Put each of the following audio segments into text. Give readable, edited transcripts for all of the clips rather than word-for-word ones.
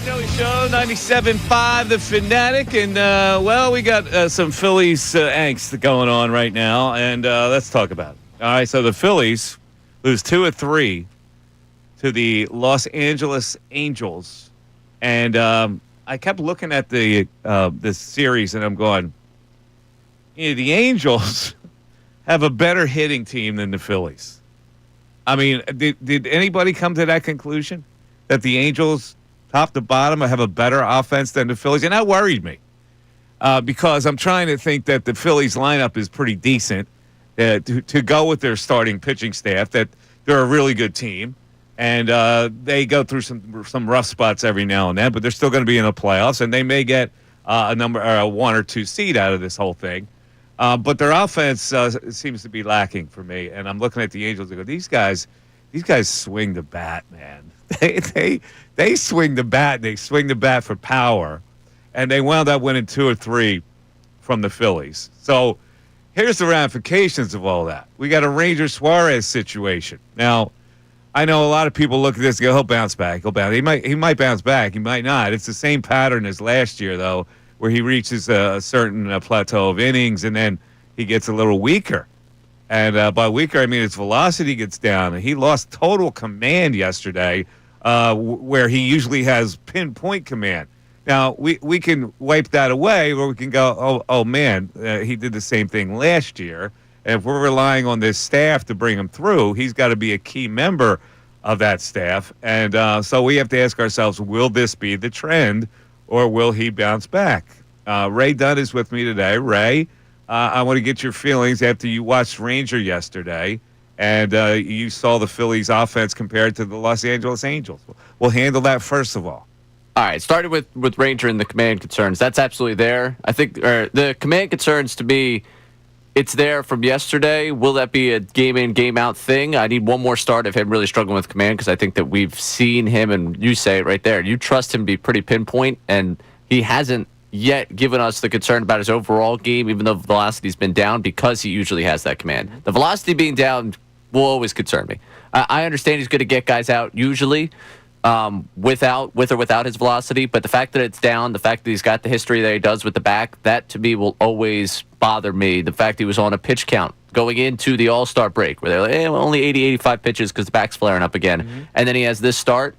Missanelli Show, 97.5, The Fanatic. And, we got some Phillies angst going on right now, and let's talk about it. All right, so the Phillies lose 2 of 3 to the Los Angeles Angels. And I kept looking at this series, and I'm going, the Angels have a better hitting team than the Phillies. I mean, did anybody come to that conclusion? That the Angels, top to bottom, have a better offense than the Phillies? And that worried me because I'm trying to think that the Phillies lineup is pretty decent to go with their starting pitching staff, that they're a really good team. And they go through some rough spots every now and then, but they're still going to be in the playoffs, and they may get a 1 or 2 seed out of this whole thing. But their offense seems to be lacking for me, and I'm looking at the Angels and go, these guys swing the bat, man. They swing the bat, and they swing the bat for power, and they wound up winning 2 or 3 from the Phillies. So here's the ramifications of all that. We got a Ranger Suarez situation. Now, I know a lot of people look at this and go, he'll bounce back. He might bounce back. He might not. It's the same pattern as last year, though, where he reaches a certain plateau of innings, and then he gets a little weaker. And by weaker, I mean his velocity gets down. And he lost total command yesterday, where he usually has pinpoint command. Now, we can wipe that away, or we can go, oh man, he did the same thing last year. And if we're relying on this staff to bring him through, he's got to be a key member of that staff. And so we have to ask ourselves, will this be the trend, or will he bounce back? Ray Dunn is with me today. Ray, I want to get your feelings after you watched Ranger yesterday, and you saw the Phillies offense compared to the Los Angeles Angels. We'll handle that first of all. All right, started with Ranger and the command concerns. That's absolutely there. I think the command concerns, to me, it's there from yesterday. Will that be a game-in, game-out thing? I need one more start of him really struggling with command, because I think that we've seen him, and you say it right there, you trust him to be pretty pinpoint, and he hasn't yet given us the concern about his overall game, even though the velocity's been down, because he usually has that command. The velocity being down will always concern me. I understand he's going to get guys out usually with or without his velocity, but the fact that it's down, the fact that he's got the history that he does with the back, that to me will always bother me. The fact he was on a pitch count going into the All-Star break where they're like, only 80, 85 pitches because the back's flaring up again. And then he has this start.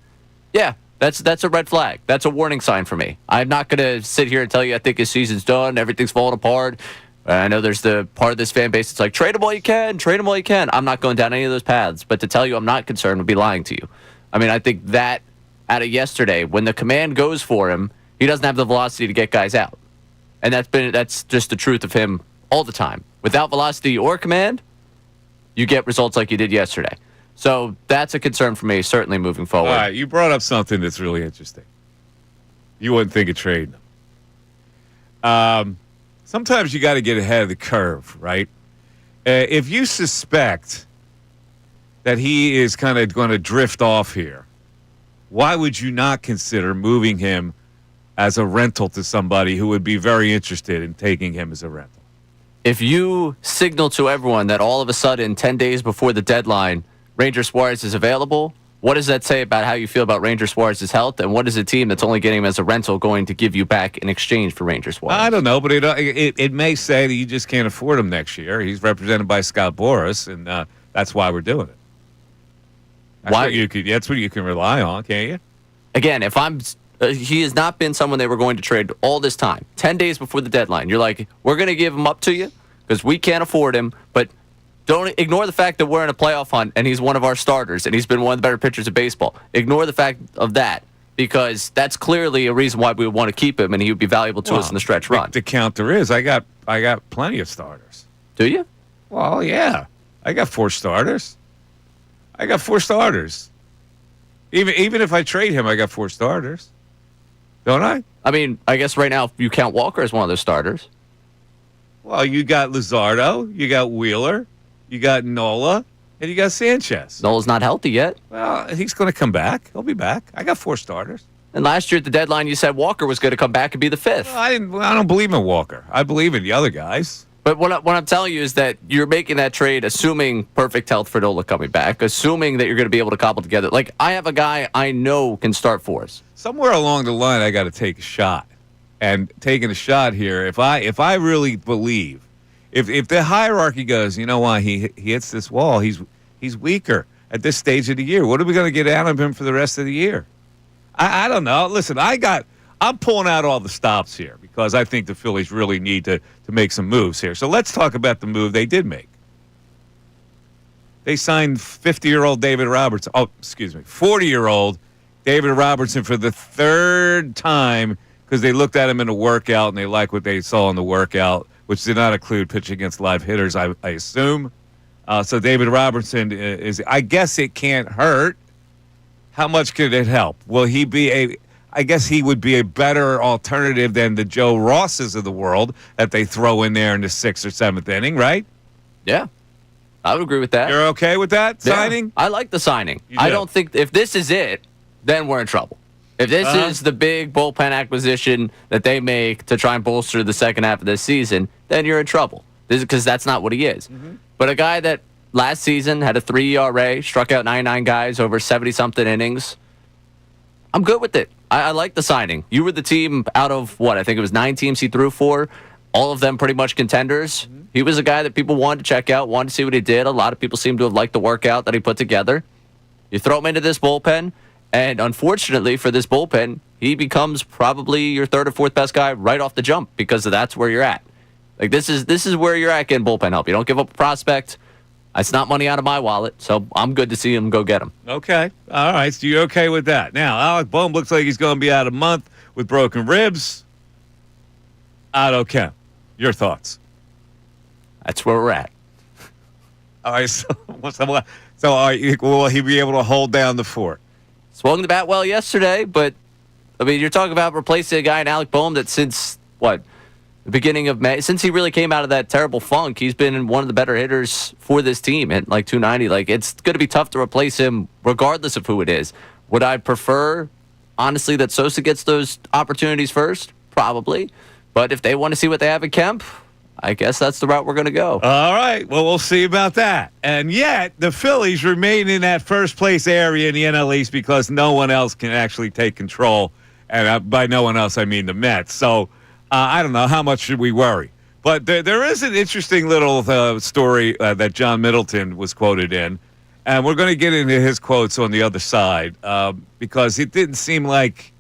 Yeah, that's a red flag. That's a warning sign for me. I'm not going to sit here and tell you I think his season's done, everything's falling apart. I know there's the part of this fan base that's like, trade him while you can, trade him while you can. I'm not going down any of those paths, but to tell you I'm not concerned would be lying to you. I mean, I think that out of yesterday, when the command goes for him, he doesn't have the velocity to get guys out. And that's just the truth of him all the time. Without velocity or command, you get results like you did yesterday. So that's a concern for me, certainly moving forward. All right, you brought up something that's really interesting. You wouldn't think of trading him. Sometimes you got to get ahead of the curve, right? If you suspect that he is kind of going to drift off here, why would you not consider moving him as a rental to somebody who would be very interested in taking him as a rental? If you signal to everyone that all of a sudden, 10 days before the deadline, Ranger Suarez is available, what does that say about how you feel about Ranger Suarez's health, and what is a team that's only getting him as a rental going to give you back in exchange for Ranger Suarez? I don't know, but it may say that you just can't afford him next year. He's represented by Scott Boras, and that's why we're doing it. That's what you can rely on, can't you? Again, if he has not been someone they were going to trade all this time. 10 days before the deadline, you're like, we're going to give him up to you because we can't afford him, but don't ignore the fact that we're in a playoff hunt and he's one of our starters and he's been one of the better pitchers of baseball. Ignore the fact of that, because that's clearly a reason why we would want to keep him and he would be valuable to us in the stretch run. The counter is I got plenty of starters. Do you? Well, yeah. I got 4 starters. Even if I trade him, I got 4 starters. Don't I? I mean, I guess right now you count Walker as one of those starters. Well, you got Luzardo, you got Wheeler, you got Nola, and you got Sanchez. Nola's not healthy yet. Well, he's going to come back. He'll be back. I got 4 starters. And last year at the deadline, you said Walker was going to come back and be the 5th. Well, I don't believe in Walker. I believe in the other guys. But what I'm telling you is that you're making that trade assuming perfect health for Nola coming back, assuming that you're going to be able to cobble together. Like, I have a guy I know can start for us. Somewhere along the line, I got to take a shot. And taking a shot here, if I really believe, if the hierarchy goes, you know why he hits this wall, he's weaker at this stage of the year. What are we going to get out of him for the rest of the year? I don't know. Listen, I'm pulling out all the stops here because I think the Phillies really need to make some moves here. So let's talk about the move they did make. They signed 50-year-old David Robertson. Oh, excuse me, 40-year-old David Robertson for the third time because they looked at him in a workout and they liked what they saw in the workout, which did not include pitching against live hitters, I assume. So David Robertson is, I guess it can't hurt. How much could it help? Will he be I guess he would be a better alternative than the Joe Rosses of the world that they throw in there in the 6th or 7th inning, right? Yeah, I would agree with that. You're okay with that signing? I like the signing. You do? I don't think if this is it, then we're in trouble. If this is the big bullpen acquisition that they make to try and bolster the second half of this season, then you're in trouble. This is because that's not what he is. Mm-hmm. But a guy that last season had a 3 ERA, struck out 99 guys over 70-something innings, I'm good with it. I like the signing. You were the team out of, what, I think it was 9 teams he threw for, all of them pretty much contenders. Mm-hmm. He was a guy that people wanted to check out, wanted to see what he did. A lot of people seem to have liked the workout that he put together. You throw him into this bullpen, and unfortunately for this bullpen, he becomes probably your 3rd or 4th best guy right off the jump because that's where you're at. Like, this is where you're at getting bullpen help. You don't give up a prospect. It's not money out of my wallet, so I'm good to see him go get him. Okay. All right. So you're okay with that. Now, Alec Bohm looks like he's going to be out a month with broken ribs. Okay. Your thoughts? That's where we're at. All right. So will he be able to hold down the fort? Swung the bat well yesterday, but, I mean, you're talking about replacing a guy in Alec Bohm that since, the beginning of May, since he really came out of that terrible funk, he's been one of the better hitters for this team at like 290. Like, it's going to be tough to replace him regardless of who it is. Would I prefer, honestly, that Sosa gets those opportunities first? Probably. But if they want to see what they have at Kemp, I guess that's the route we're going to go. All right. Well, we'll see about that. And yet, the Phillies remain in that first place area in the NL East because no one else can actually take control. And by no one else, I mean the Mets. So, I don't know. How much should we worry? But there is an interesting little story that John Middleton was quoted in. And we're going to get into his quotes on the other side because it didn't seem like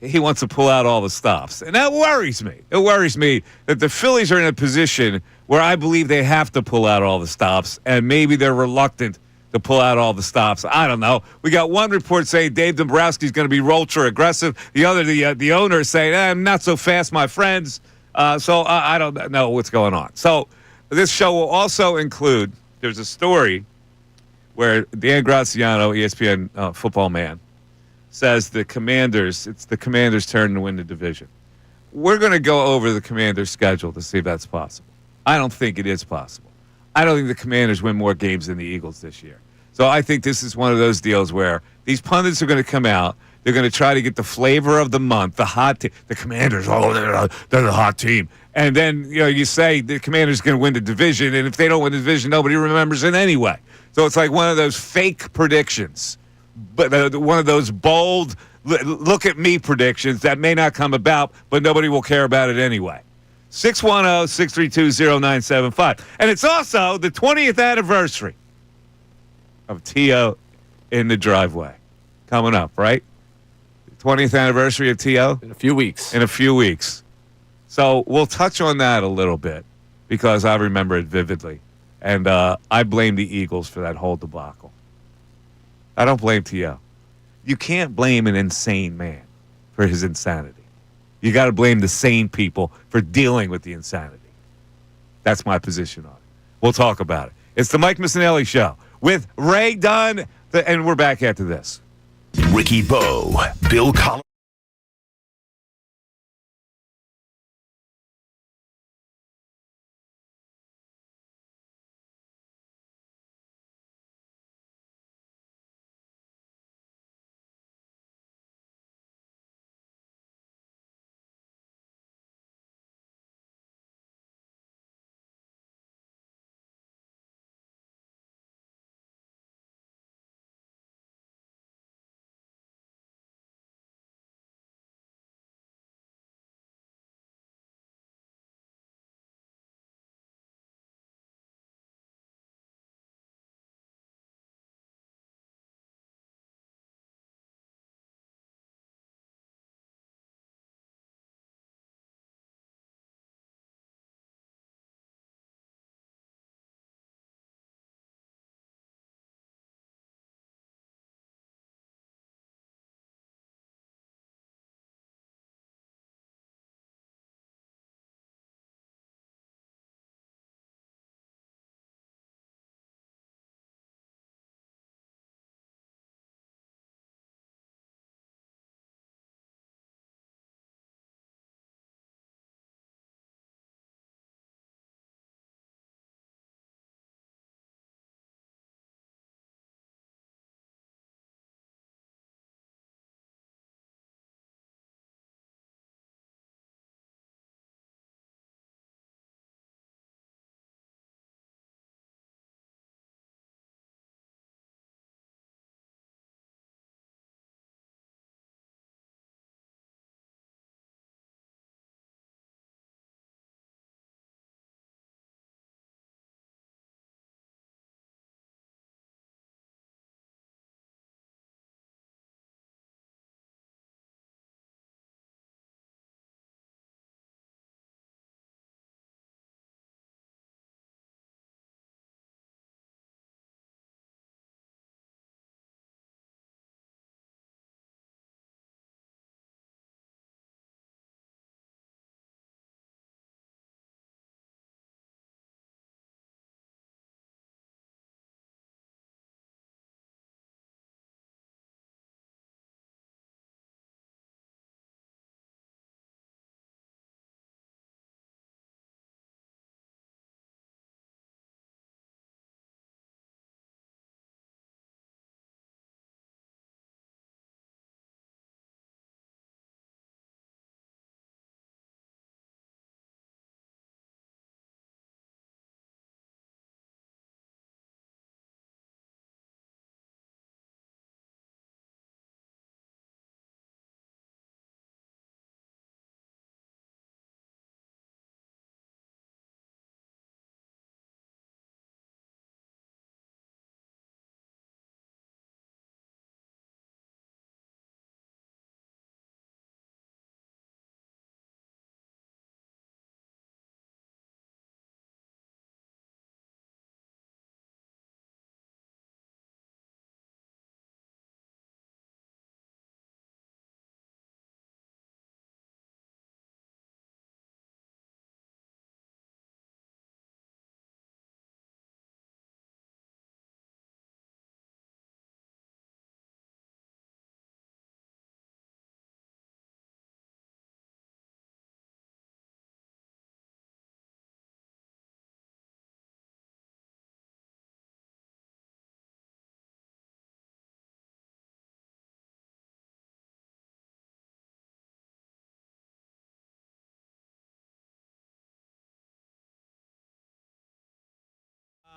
he wants to pull out all the stops. And that worries me. It worries me that the Phillies are in a position where I believe they have to pull out all the stops, and maybe they're reluctant to pull out all the stops. I don't know. We got one report saying Dave Dombrowski's going to be ultra aggressive. The other, the owner, is saying, I'm not so fast, my friends. So I don't know what's going on. So this show will also include, there's a story where Dan Graziano, ESPN football man, says it's the Commanders' turn to win the division. We're going to go over the Commanders' schedule to see if that's possible. I don't think it is possible. I don't think the Commanders win more games than the Eagles this year. So I think this is one of those deals where these pundits are going to come out. They're going to try to get the flavor of the month, the hot team. The Commanders, they're the hot team. And then, you say the Commanders are going to win the division, and if they don't win the division, nobody remembers it anyway. So it's like one of those fake predictions, but one of those bold, look at me predictions that may not come about, but nobody will care about it anyway. 610-632-0975. And it's also the 20th anniversary of T.O. in the driveway. Coming up, right? 20th anniversary of T.O.? In a few weeks. So we'll touch on that a little bit because I remember it vividly. And I blame the Eagles for that whole debacle. I don't blame T.O. You can't blame an insane man for his insanity. You got to blame the sane people for dealing with the insanity. That's my position on it. We'll talk about it. It's the Mike Missanelli Show with Ray Dunn, and we're back after this. Ricky Bo, Bill Collins.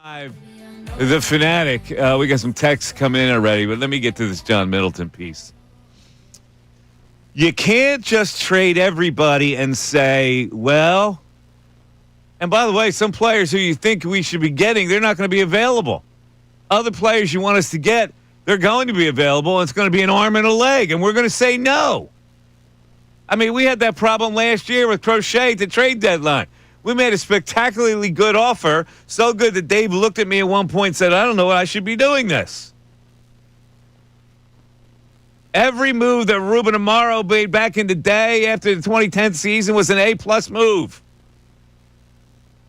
The Fanatic. We got some texts coming in already, but let me get to this John Middleton piece. You can't just trade everybody and say, well, and by the way, some players who you think we should be getting, they're not going to be available. Other players you want us to get, they're going to be available, and it's going to be an arm and a leg, and we're going to say no. I mean, we had that problem last year with Crochet at the trade deadline. We made a spectacularly good offer, so good that Dave looked at me at one point and said, I don't know what I should be doing this. Every move that Ruben Amaro made back in the day after the 2010 season was an A-plus move.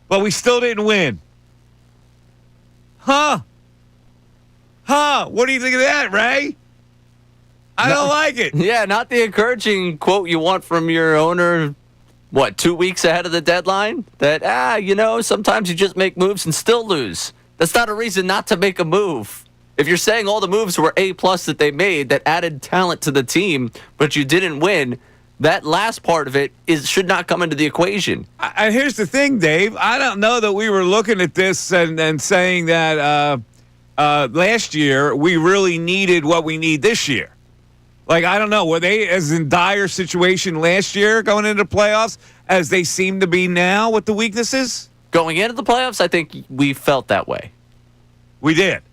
But we still didn't win. Huh? What do you think of that, Ray? I don't like it. Yeah, not the encouraging quote you want from your owner, 2 weeks ahead of the deadline? That, sometimes you just make moves and still lose. That's not a reason not to make a move. If you're saying all the moves were A-plus that they made that added talent to the team, but you didn't win, that last part of it should not come into the equation. And here's the thing, Dave. I don't know that we were looking at this and saying that last year we really needed what we need this year. Like, I don't know. Were they as in dire situation last year going into the playoffs as they seem to be now with the weaknesses? Going into the playoffs, I think we felt that way. We did.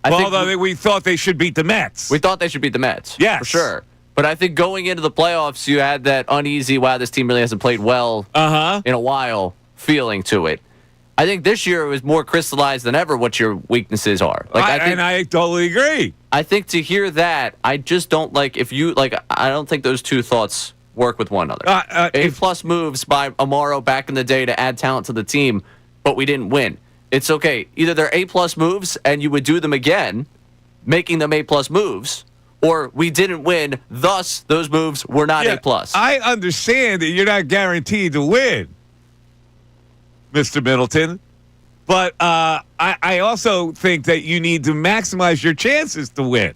Although we thought they should beat the Mets. We thought they should beat the Mets. Yes. For sure. But I think going into the playoffs, you had that uneasy, wow, this team really hasn't played well in a while feeling to it. I think this year it was more crystallized than ever what your weaknesses are. I totally agree. I think to hear that, I just don't I don't think those two thoughts work with one another. A-plus moves by Amaro back in the day to add talent to the team, but we didn't win. It's okay. Either they're A-plus moves and you would do them again, making them A-plus moves, or we didn't win, thus those moves were not A-plus. I understand that you're not guaranteed to win, Mr. Middleton. But I also think that you need to maximize your chances to win.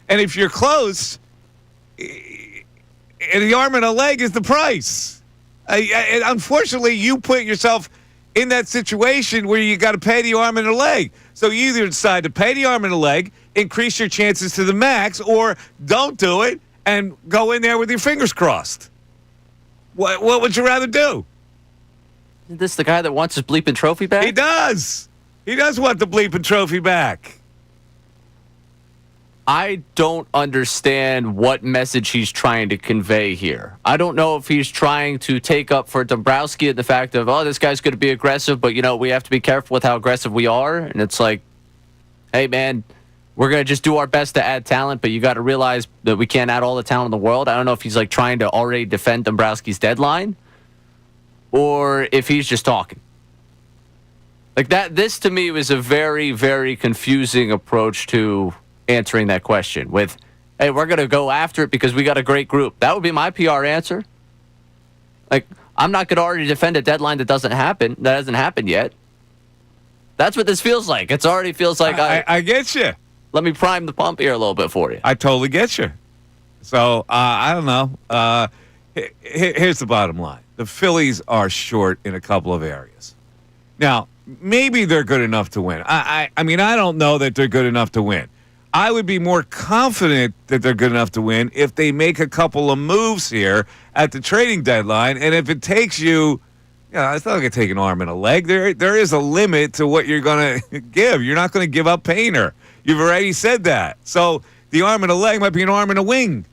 And if you're close, and the arm and a leg is the price. And unfortunately, you put yourself in that situation where you got to pay the arm and a leg. So you either decide to pay the arm and a leg, increase your chances to the max, or don't do it and go in there with your fingers crossed. What would you rather do? Isn't this the guy that wants his bleeping trophy back? He does. He does want the bleeping trophy back. I don't understand what message he's trying to convey here. I don't know if he's trying to take up for Dombrowski the fact of, this guy's going to be aggressive, but, we have to be careful with how aggressive we are. And it's like, hey, man, we're going to just do our best to add talent, but you got to realize that we can't add all the talent in the world. I don't know if he's, trying to already defend Dombrowski's deadline or if he's just talking. This, to me, was a very, very confusing approach to answering that question with, hey, we're going to go after it because we got a great group. That would be my PR answer. I'm not going to already defend a deadline that hasn't happened yet. That's what this feels like. It already feels like I get you. Let me prime the pump here a little bit for you. I totally get you. So, I don't know. Here's the bottom line. The Phillies are short in a couple of areas. Now, maybe they're good enough to win. I mean, I don't know that they're good enough to win. I would be more confident that they're good enough to win if they make a couple of moves here at the trading deadline. And if it takes you, it's not going to take an arm and a leg. There is a limit to what you're going to give. You're not going to give up Painter. You've already said that. So the arm and a leg might be an arm and a wing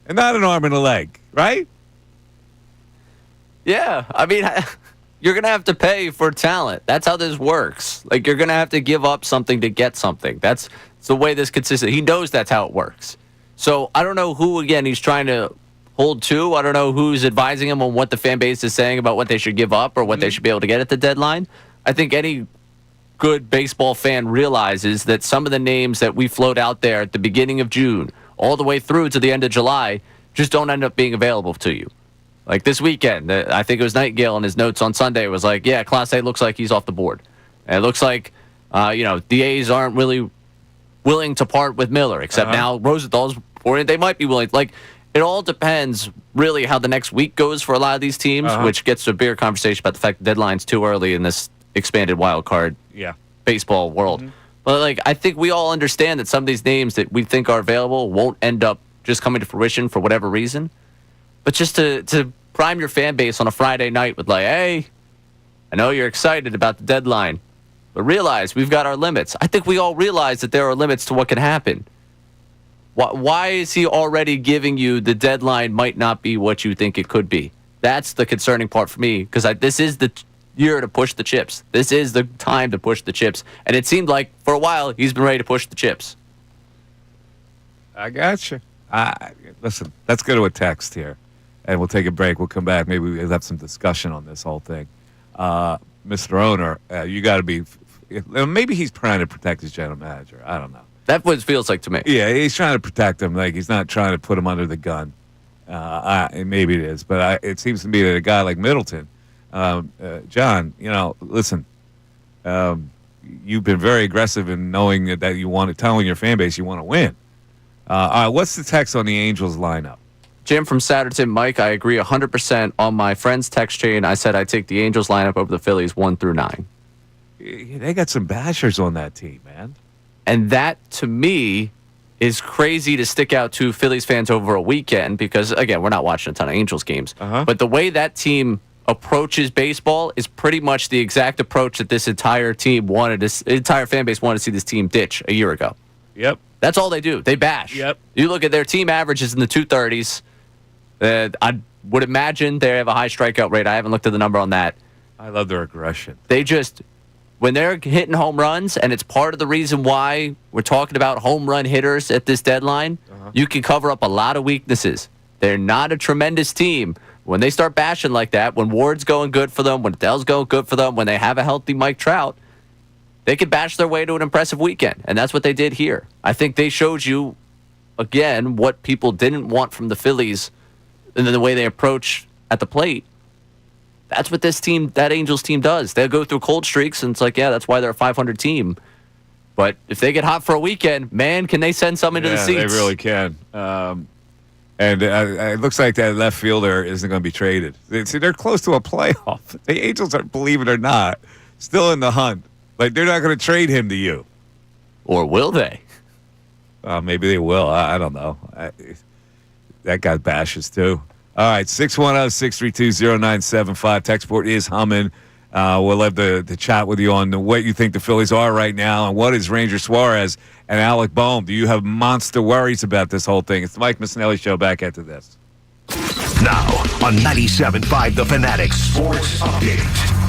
and not an arm and a leg, right? Yeah. I mean, you're going to have to pay for talent. That's how this works. You're going to have to give up something to get something. That's the way this consistent. He knows that's how it works. So I don't know who, again, he's trying to hold to. I don't know who's advising him on what the fan base is saying about what they should give up or what they should be able to get at the deadline. I think any good baseball fan realizes that some of the names that we float out there at the beginning of June all the way through to the end of July just don't end up being available to you. This weekend, I think it was Nightingale in his notes on Sunday was Class A looks like he's off the board. And it looks like, the A's aren't really willing to part with Miller, except now Rosenthal's or they might be willing. It all depends really how the next week goes for a lot of these teams, which gets to a bigger conversation about the fact the deadline's too early in this expanded wild card baseball world. But like, I think we all understand that some of these names that we think are available won't end up just coming to fruition for whatever reason. But just to prime your fan base on a Friday night with like, hey, I know you're excited about the deadline, but realize we've got our limits. I think we all realize that there are limits to what can happen. Why is he already giving you the deadline might not be what you think it could be? That's the concerning part for me, because this is the year to push the chips. This is the time to push the chips. And it seemed like for a while he's been ready to push the chips. I got you. Listen, let's go to a text here, and we'll take a break. We'll come back. Maybe we'll have some discussion on this whole thing. Mr. Owner, you got to be maybe he's trying to protect his general manager. I don't know. That's what it feels like to me. Yeah, he's trying to protect him. Like, he's not trying to put him under the gun. Maybe it is. But it seems to me that a guy like Middleton, John, listen, you've been very aggressive in knowing that you want to, telling your fan base you want to win. All right, what's the text on the Angels lineup? Jim from Satterton, Mike, I agree 100% on my friend's text chain. I said I take the Angels lineup over the Phillies 1 through 9. They got some bashers on that team, man. And that, to me, is crazy to stick out to Phillies fans over a weekend because, again, we're not watching a ton of Angels games. But the way that team approaches baseball is pretty much the exact approach that this entire team entire fan base wanted to see this team ditch a year ago. Yep. That's all they do. They bash. Yep. You look at their team averages in the 230s. I would imagine they have a high strikeout rate. I haven't looked at the number on that. I love their aggression. They just, when they're hitting home runs, and it's part of the reason why we're talking about home run hitters at this deadline, you can cover up a lot of weaknesses. They're not a tremendous team. When they start bashing like that, when Ward's going good for them, when Dell's going good for them, when they have a healthy Mike Trout, they could bash their way to an impressive weekend. And that's what they did here. I think they showed you, again, what people didn't want from the Phillies and then the way they approach at the plate. That's what this team, that Angels team does. They'll go through cold streaks, and it's like, yeah, that's why they're a 500 team. But if they get hot for a weekend, man, can they send some into the seats? They really can. And it looks like that left fielder isn't going to be traded. See, they're close to a playoff. The Angels are, believe it or not, still in the hunt. Like, they're not going to trade him to you. Or will they? Maybe they will. I don't know. That guy bashes, too. All right, 610-632-0975. Textport is humming. We'll have the chat with you on what you think the Phillies are right now and what is Ranger Suarez and Alec Bohm. Do you have monster worries about this whole thing? It's the Mike Missanelli Show. Back after this. Now on 97.5 The Fanatic Sports Update.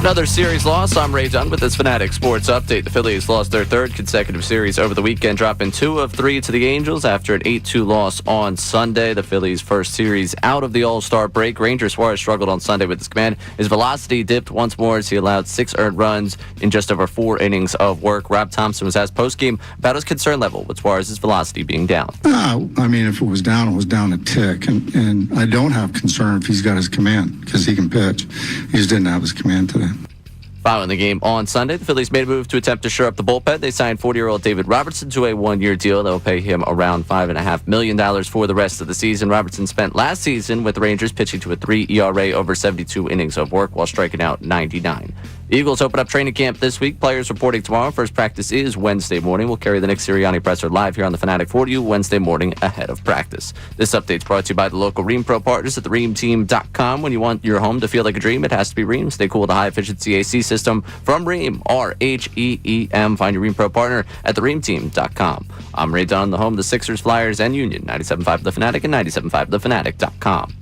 Another series loss. I'm Ray Dunn with this Fanatic Sports Update. The Phillies lost their third consecutive series over the weekend, dropping 2 of 3 to the Angels after an 8-2 loss on Sunday. The Phillies' first series out of the All-Star break. Ranger Suarez struggled on Sunday with his command. His velocity dipped once more as he allowed 6 earned runs in just over 4 innings of work. Rob Thompson was asked post-game about his concern level with Suarez's velocity being down. I mean, if it was down a tick. And I don't have concern if he's got his command because he can pitch. He just didn't have his command today. Following the game on Sunday, the Phillies made a move to attempt to shore up the bullpen. They signed 40-year-old David Robertson to a 1-year deal. They'll pay him around $5.5 million for the rest of the season. Robertson spent last season with the Rangers pitching to a 3 ERA over 72 innings of work while striking out 99. The Eagles open up training camp this week. Players reporting tomorrow. First practice is Wednesday morning. We'll carry the Nick Sirianni presser live here on the Fanatic for you Wednesday morning ahead of practice. This update's brought to you by the local Rheem Pro partners at thereamteam.com. When you want your home to feel like a dream, it has to be Rheem. Stay cool with a high-efficiency AC system from Rheem, R-H-E-E-M. Find your Rheem Pro partner at thereamteam.com. I'm Ray Dunn, the home of the Sixers, Flyers, and Union. 97.5 The Fanatic and 97.5thefanatic.com.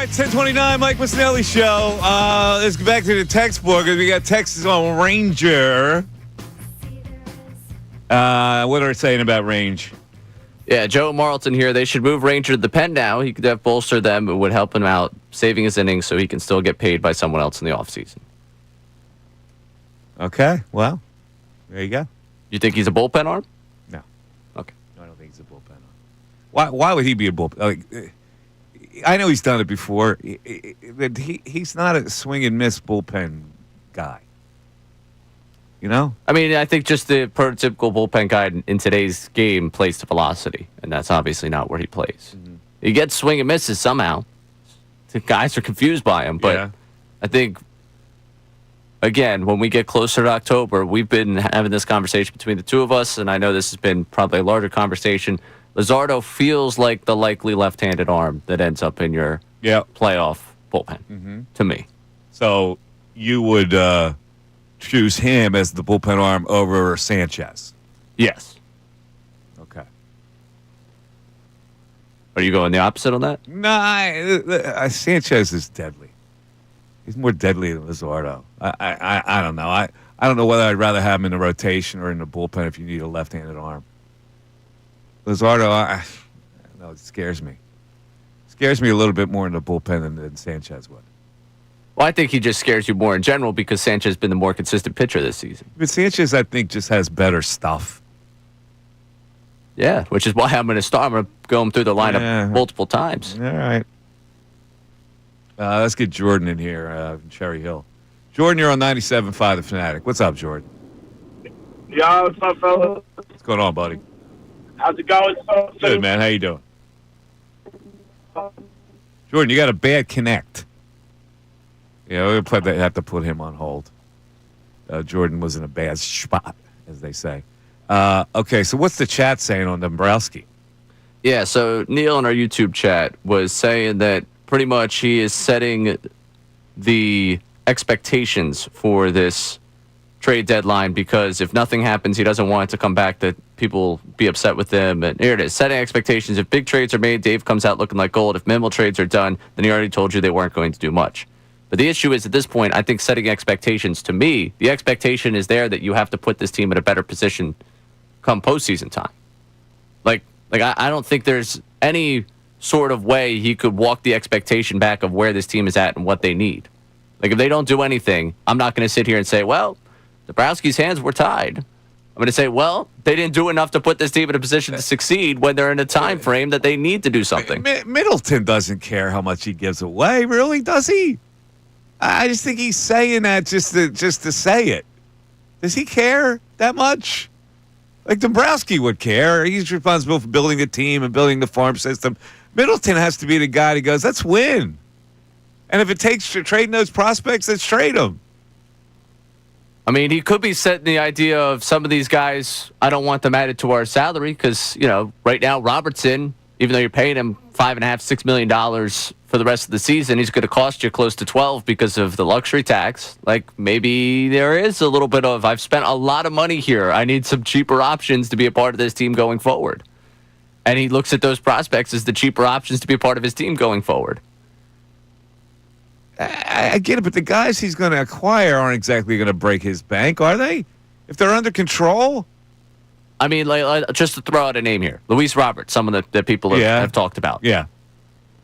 right, 10:29, Mike Missanelli Show. Let's get back to the textbook. We got Texas on Ranger. What are they saying about Range? Yeah, Joe Marlton here. They should move Ranger to the pen now. He could have bolstered them. It would help him out, saving his innings so he can still get paid by someone else in the offseason. Okay, well, there you go. You think he's a bullpen arm? No. Okay. No, I don't think he's a bullpen arm. Why would he be a bullpen? Like, I know he's done it before, but he's not a swing and miss bullpen guy. You know? I mean, I think just the prototypical bullpen guy in today's game plays to velocity, and that's obviously not where he plays. Mm-hmm. He gets swing and misses somehow. The guys are confused by him, but I think, again, when we get closer to October, we've been having this conversation between the two of us, and I know this has been probably a larger conversation. Luzardo feels like the likely left-handed arm that ends up in your playoff bullpen, to me. So you would choose him as the bullpen arm over Sanchez? Yes. Okay. Are you going the opposite on that? No, Sanchez is deadly. He's more deadly than Luzardo. I don't know. I don't know whether I'd rather have him in the rotation or in the bullpen if you need a left-handed arm. Luzardo, I know it scares me. Scares me a little bit more in the bullpen than Sanchez would. Well, I think he just scares you more in general because Sanchez has been the more consistent pitcher this season. But Sanchez, I think, just has better stuff. Yeah, which is why I'm going to start. I'm going to go him through the lineup multiple times. All right. Let's get Jordan in here, Cherry Hill. Jordan, you're on 97.5 The Fanatic. What's up, Jordan? Yo, what's up, fellas? What's going on, buddy? How's it going? Good, man. How you doing? Jordan, you got a bad connect. Yeah, we'll have to put him on hold. Jordan was in a bad spot, as they say. Okay, so what's the chat saying on Dombrowski? Yeah, so Neil in our YouTube chat was saying that pretty much he is setting the expectations for this trade deadline because if nothing happens, he doesn't want it to come back that people be upset with him. And here it is, setting expectations. If big trades are made, Dave comes out looking like gold. If minimal trades are done, then he already told you they weren't going to do much. But the issue is at this point, I think setting expectations, to me, the expectation is there that you have to put this team in a better position come postseason time. Like I don't think there's any sort of way he could walk the expectation back of where this team is at and what they need. Like if they don't do anything, I'm not going to sit here and say, well, Dombrowski's hands were tied. I'm going to say, well, they didn't do enough to put this team in a position to succeed when they're in a time frame that they need to do something. Middleton doesn't care how much he gives away, really, does he? I just think he's saying that just to say it. Does he care that much? Like Dombrowski would care. He's responsible for building a team and building the farm system. Middleton has to be the guy that goes, let's win. And if it takes trading those prospects, let's trade them. I mean, he could be setting the idea of some of these guys, I don't want them added to our salary because, right now, Robertson, even though you're paying him $5.5, $6 million for the rest of the season, he's going to cost you close to 12 because of the luxury tax. Like maybe there is a little bit of, I've spent a lot of money here. I need some cheaper options to be a part of this team going forward. And he looks at those prospects as the cheaper options to be a part of his team going forward. I get it, but the guys he's going to acquire aren't exactly going to break his bank, are they? If they're under control? I mean, like just to throw out a name here, Luis Roberts, someone that people have talked about. Yeah,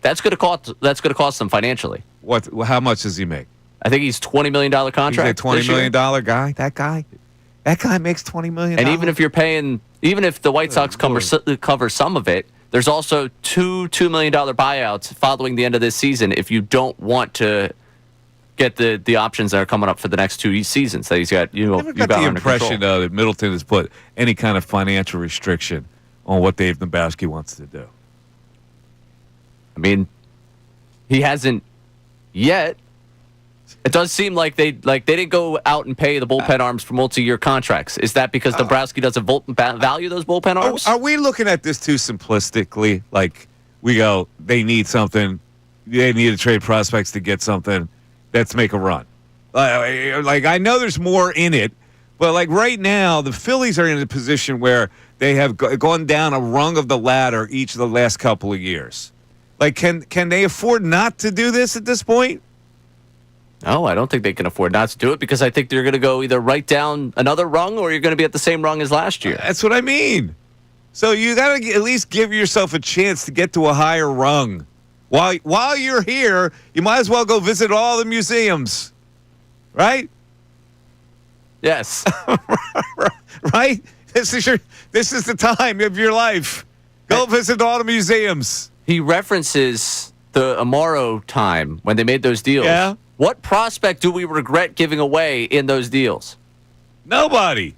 that's going to cost them financially. What? How much does he make? I think he's $20 million contract. He's a $20 million guy. That guy makes $20 million. And even if you're paying, even if the White Sox cover some of it, there's also two $2 million buyouts following the end of this season if you don't want to get the options that are coming up for the next 2 seasons that he's got. I never got the impression that Middleton has put any kind of financial restriction on what Dave Dombrowski wants to do. I mean, he hasn't yet. It does seem like they didn't go out and pay the bullpen arms for multi-year contracts. Is that because Dombrowski doesn't value those bullpen arms? Are we looking at this too simplistically? Like we go, they need something, they need to trade prospects to get something. Let's make a run. Like I know there's more in it, but like right now, the Phillies are in a position where they have gone down a rung of the ladder each of the last couple of years. Like, can they afford not to do this at this point? No, I don't think they can afford not to do it because I think they're going to go either right down another rung or you're going to be at the same rung as last year. That's what I mean. So you got to at least give yourself a chance to get to a higher rung. While you're here, you might as well go visit all the museums, right? Yes. Right? This is the time of your life. Go visit all the museums. He references the Amaro time when they made those deals. Yeah. What prospect do we regret giving away in those deals? Nobody.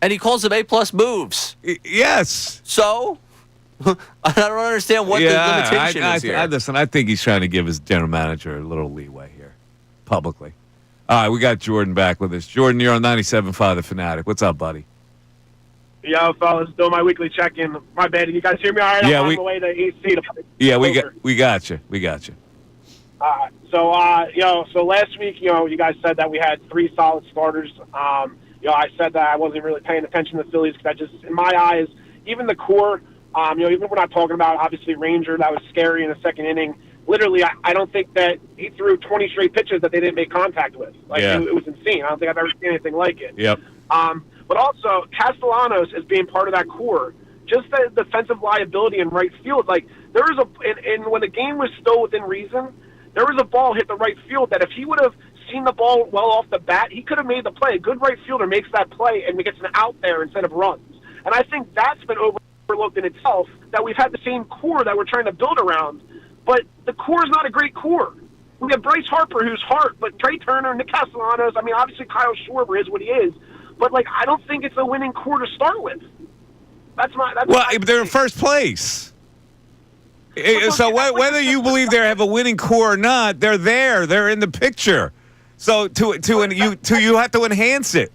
And he calls them A-plus moves. Yes. So, I don't understand what the limitation is here. Listen, I think he's trying to give his general manager a little leeway here, publicly. All right, we got Jordan back with us. Jordan, you're on 97.5 The Fanatic. What's up, buddy? Yo, fellas, doing my weekly check-in. My bad. You guys hear me all right? Yeah, I'm on the way to AC. We got you. So last week, you guys said that we had 3 solid starters. I said that I wasn't really paying attention to the Phillies because I just, in my eyes, even the core, even if we're not talking about, obviously, Ranger, that was scary in the second inning. Literally, I don't think that he threw 20 straight pitches that they didn't make contact with. It was insane. I don't think I've ever seen anything like it. Yep. But also, Castellanos as being part of that core, just the defensive liability in right field. Like, there was and when the game was still within reason, there was a ball hit the right field that if he would have seen the ball well off the bat, he could have made the play. A good right fielder makes that play and gets an out there instead of runs. And I think that's been overlooked in itself, that we've had the same core that we're trying to build around. But the core is not a great core. We have Bryce Harper, who's Hart, but Trey Turner, Nick Castellanos, obviously Kyle Schwarber is what he is. But, I don't think it's a winning core to start with. They're in first place. So whether you believe they have a winning core or not, they're there. They're in the picture. So you have to enhance it.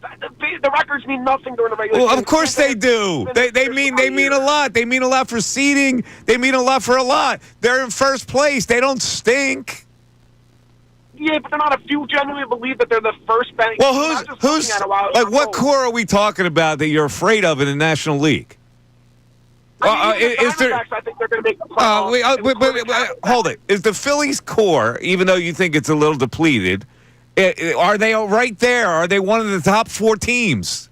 The records mean nothing during the regular season. Well, of course they do. They mean a lot. They mean a lot for seeding. They mean a lot for a lot. They're in first place. They don't stink. Yeah, but they're not. If you genuinely believe that they're the first bank. Well, who's what core are we talking about that you're afraid of in the National League? Is there? I think they're going to make the playoffs. Hold it. Is the Phillies core, even though you think it's a little depleted, are they right there? Are they one of the top 4 teams?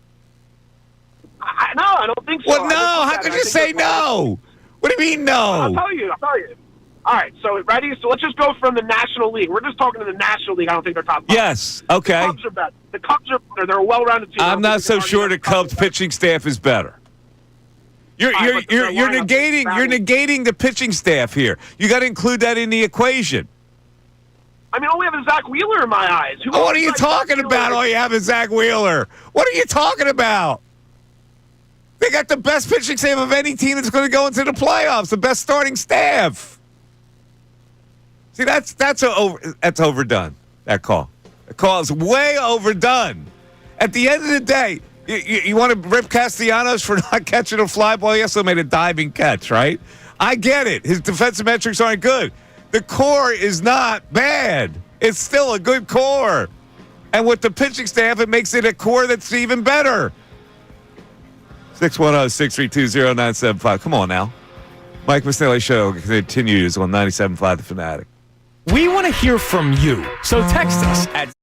No, I don't think so. Well, no. How could you say no? What do you mean no? I'll tell you. All right, so ready? So let's just go from the National League. We're just talking to the National League. I don't think they're top 5. Yes, okay. The Cubs are better. The Cubs are better. They're a well-rounded team. I'm not so sure the Cubs pitching staff is better. You're negating the pitching staff here. You got to include that in the equation. All we have is Zach Wheeler in my eyes. What are you talking about? All you have is Zach Wheeler. What are you talking about? They got the best pitching staff of any team that's going to go into the playoffs. The best starting staff. See, that's overdone. That call. The call is way overdone. At the end of the day, you want to rip Castellanos for not catching a fly ball? He also made a diving catch, right? I get it. His defensive metrics aren't good. The core is not bad. It's still a good core. And with the pitching staff, it makes it a core that's even better. 610-632-0975. Come on now. Mike Missanelli Show continues on 97.5 The Fanatic. We want to hear from you. So text us at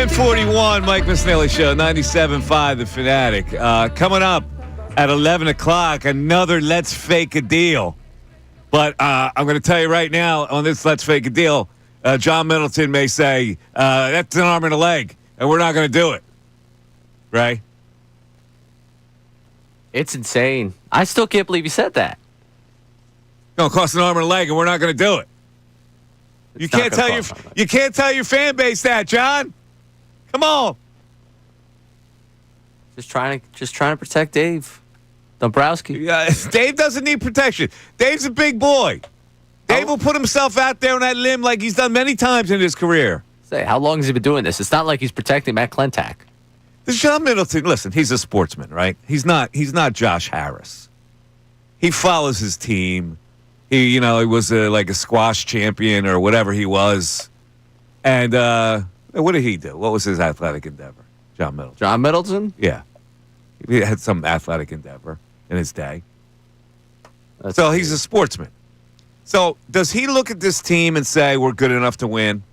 1041, Mike Missanelli Show, 97.5 The Fanatic. Coming up at 11 o'clock, another Let's Fake a Deal. But I'm going to tell you right now, on this Let's Fake a Deal, John Middleton may say, that's an arm and a leg, and we're not going to do it. Right? It's insane. I still can't believe you said that. It's going to cost an arm and a leg, and we're not going to do it. You can't tell your fan base that, John. Come on. Just trying to protect Dave Dombrowski. Yeah, Dave doesn't need protection. Dave's a big boy. Dave will put himself out there on that limb like he's done many times in his career. Say, how long has he been doing this? It's not like he's protecting Matt Klentak. This John Middleton, listen, he's a sportsman, right? He's not Josh Harris. He follows his team. He was like a squash champion or whatever he was. And what did he do? What was his athletic endeavor? John Middleton. John Middleton? Yeah. He had some athletic endeavor in his day. So he's a sportsman. So does he look at this team and say, we're good enough to win?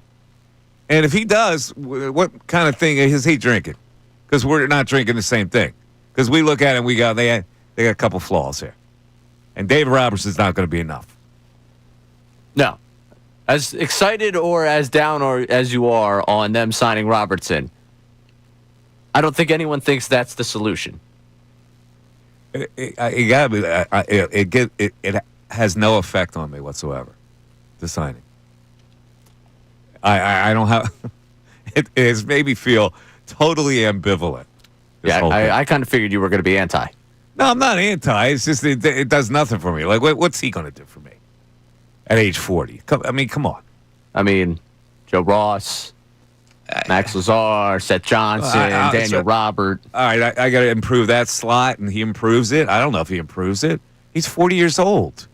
And if he does, what kind of thing is he drinking? Because we're not drinking the same thing. Because we look at it and we go, they got a couple flaws here. And David Robertson's not going to be enough. No. As excited or as down or as you are on them signing Robertson, I don't think anyone thinks that's the solution. It has no effect on me whatsoever, the signing. I don't have it has made me feel totally ambivalent. Yeah, I kind of figured you were going to be anti. No, I'm not anti. It's just it does nothing for me. Like, what's he going to do for me at age 40? Come on. I mean, Joe Ross, Max Lazar, Seth Johnson, Daniel Robert. All right, I got to improve that slot, and he improves it. I don't know if he improves it. He's 40 years old.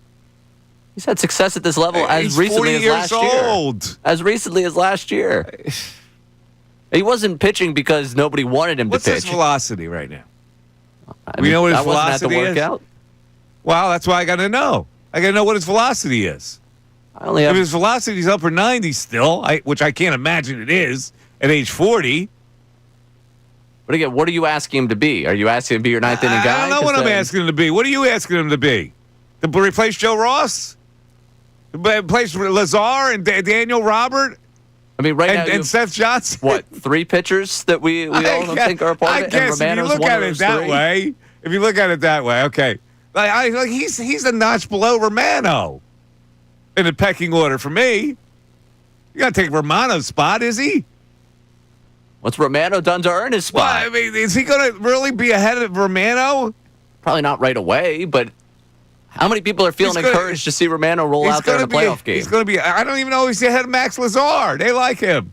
He's had success at this level as recently as last year. As recently as last year. He wasn't pitching because nobody wanted him to pitch. What's his velocity right now? We know what his that wasn't velocity at the workout. is? Well, that's why I got to know. I got to know what his velocity is. If his velocity is upper 90s still, which I can't imagine it is at age 40. But again, what are you asking him to be? Are you asking him to be your ninth inning guy? I don't know what I'm asking him to be. What are you asking him to be? To replace Joe Ross? To replace Lazar and Daniel Robert? I mean, right now, and Seth Johnson. What, 3 pitchers that we all think are a part of it? I guess if you look at it that way. If you look at it that way, okay. He's a notch below Romano in the pecking order for me. You got to take Romano's spot, is he? What's Romano done to earn his spot? Well, I mean, is he going to really be ahead of Romano? Probably not right away, but how many people are feeling encouraged to see Romano roll out there in a playoff game? He's going to be. I don't even know if he's ahead of Max Lazar. They like him.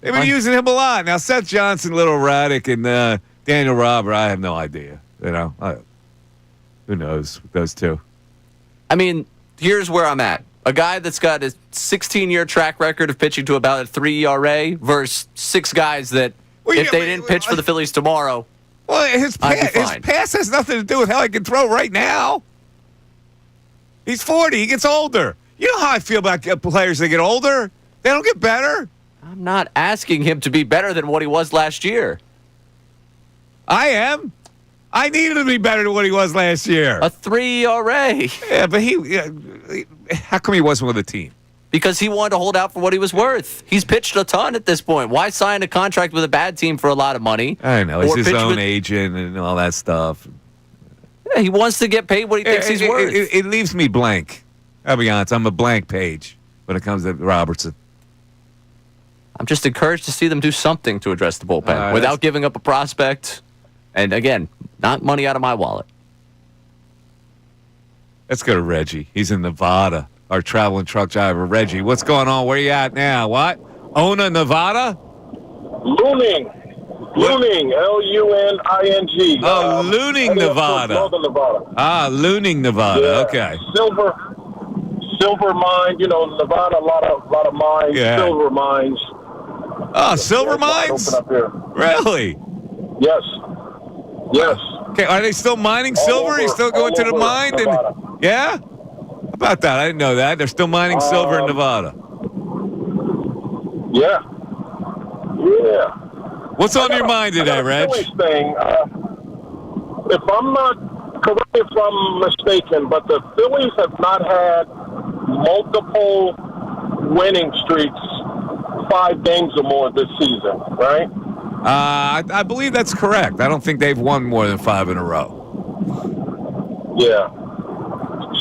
They've been using him a lot. Now, Seth Johnson, Little Raddick, and Daniel Robert, I have no idea. Who knows with those two? I mean, here's where I'm at. A guy that's got a 16-year track record of pitching to about a 3 ERA versus 6 guys that, if they didn't pitch for the Phillies tomorrow, his pass has nothing to do with how he can throw right now. He's 40. He gets older. You know how I feel about players that get older? They don't get better. I'm not asking him to be better than what he was last year. I am. I needed him to be better than what he was last year. A 3 ERA. Yeah, but how come he wasn't with the team? Because he wanted to hold out for what he was worth. He's pitched a ton at this point. Why sign a contract with a bad team for a lot of money? I know. He's his own agent and all that stuff. Yeah, he wants to get paid what he thinks he's worth. It leaves me blank. I'll be honest. I'm a blank page when it comes to Robertson. I'm just encouraged to see them do something to address the bullpen without giving up a prospect. And again, not money out of my wallet. Let's go to Reggie. He's in Nevada. Our traveling truck driver, Reggie. What's going on? Where you at now? What? Ona, Nevada? Looning, Luning. Oh, Looning, Nevada. Northern Nevada. Ah, Looning, Nevada. Yeah. Okay. Silver mine. Nevada, a lot of mines. Yeah. Silver mines. Oh, silver mines? Open up here. Really? Yes. Okay, are they still mining silver? He's still going to the mine? Yeah? How about that? I didn't know that. They're still mining silver in Nevada. Yeah. Yeah. What's on your mind today, Reg? Phillies thing. If I'm not correct, if I'm mistaken, but the Phillies have not had multiple winning streaks 5 games or more this season, right? I believe that's correct. I don't think they've won more than 5 in a row. Yeah.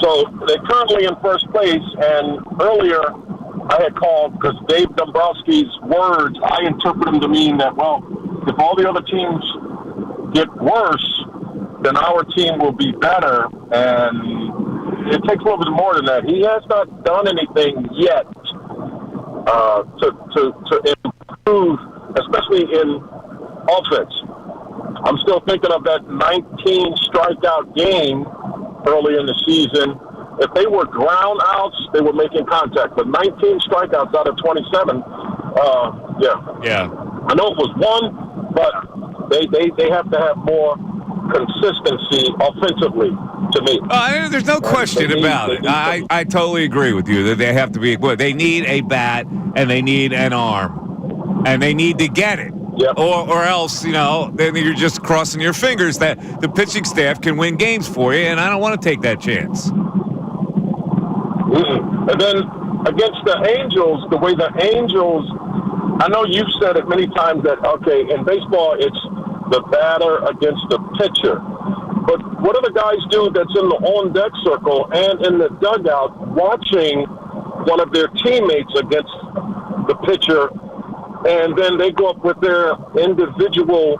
So they're currently in first place, and earlier I had called because Dave Dombrowski's words, I interpret them to mean that, well, if all the other teams get worse, then our team will be better, and it takes a little bit more than that. He has not done anything yet to improve, especially in offense. I'm still thinking of that 19 strikeout game early in the season. If they were ground outs, they were making contact. But 19 strikeouts out of 27, Yeah. I know it was one, but they have to have more consistency offensively to me. There's no question about it. I totally agree with you that they have to be. Well, they need a bat and they need an arm, and they need to get it. Yep. Or else, then you're just crossing your fingers that the pitching staff can win games for you, and I don't want to take that chance. Mm-mm. And then against the Angels, the way the Angels, I know you've said it many times that, okay, in baseball it's the batter against the pitcher. But what do the guys do that's in the on-deck circle and in the dugout watching one of their teammates against the pitcher, and then they go up with their individual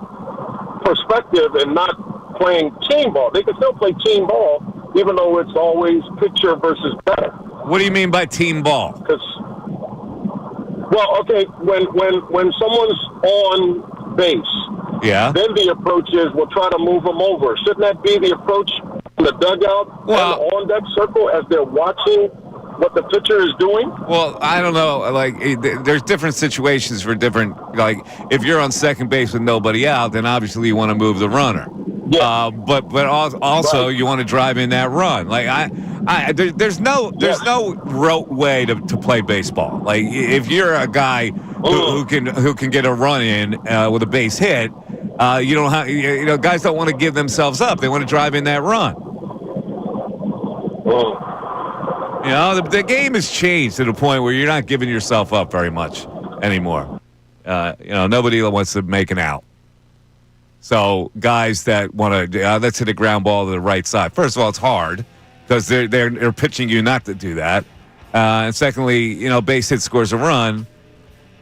perspective and not playing team ball? They can still play team ball, even though it's always pitcher versus batter. What do you mean by team ball? Well, okay, when someone's on base, Yeah. then the approach is we'll try to move them over. Shouldn't that be the approach in the dugout and the on-deck circle as they're watching what the pitcher is doing? Well, I don't know. Like, there's different situations for different. Like, if you're on second base with nobody out, then obviously you want to move the runner. Yeah. But also Right. you want to drive in that run. Like there's no rote way to play baseball. Like if you're a guy who can get a run in with a base hit, you don't have guys don't want to give themselves up. They want to drive in that run. The game has changed to the point where you're not giving yourself up very much anymore. Nobody wants to make an out. So guys that want to let's hit a ground ball to the right side. First of all, it's hard because they're pitching you not to do that. And secondly, base hit scores a run.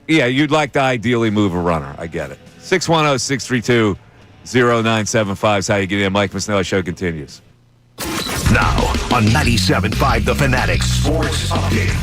Yeah, you'd like to ideally move a runner. I get it. 610-632-0975 is how you get in. Mike Missanelli Show continues. Now on 97.5 The Fanatic Sports Update.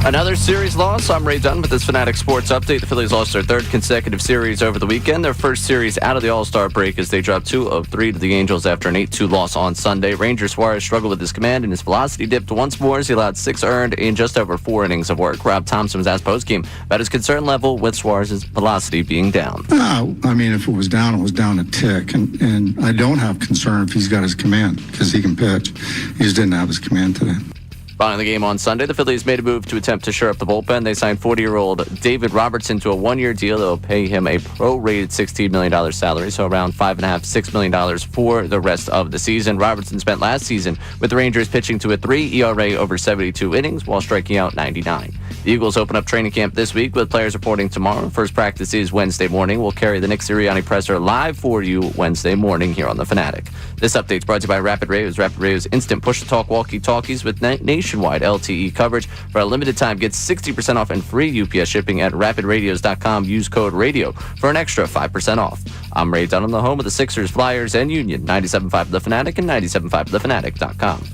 Another series loss. I'm Ray Dunn with this Fanatic Sports Update. The Phillies lost their 3rd consecutive series over the weekend. Their first series out of the All-Star break as they dropped 2 of 3 to the Angels after an 8-2 loss on Sunday. Ranger Suarez struggled with his command and his velocity dipped once more as he allowed 6 earned in just over 4 innings of work. Rob Thompson was asked postgame about his concern level with Suarez's velocity being down. I mean, if it was down a tick. And I don't have concern if he's got his command because he can pitch. He just didn't have his command today. Following the game on Sunday, the Phillies made a move to attempt to shore up the bullpen. They signed 40-year-old David Robertson to a 1-year deal that will pay him a pro-rated $16 million salary, so around $5.5, $6 million for the rest of the season. Robertson spent last season with the Rangers pitching to a 3 ERA over 72 innings while striking out 99. The Eagles open up training camp this week with players reporting tomorrow. First practice is Wednesday morning. We'll carry the Nick Sirianni presser live for you Wednesday morning here on The Fanatic. This update is brought to you by Rapid Radios. Rapid Radios instant push-to-talk walkie-talkies with nationwide LTE coverage. For a limited time, get 60% off and free UPS shipping at rapidradios.com. Use code RADIO for an extra 5% off. I'm Ray Dunham, the home of the Sixers, Flyers, and Union. 97.5 The Fanatic and 97.5thefanatic.com.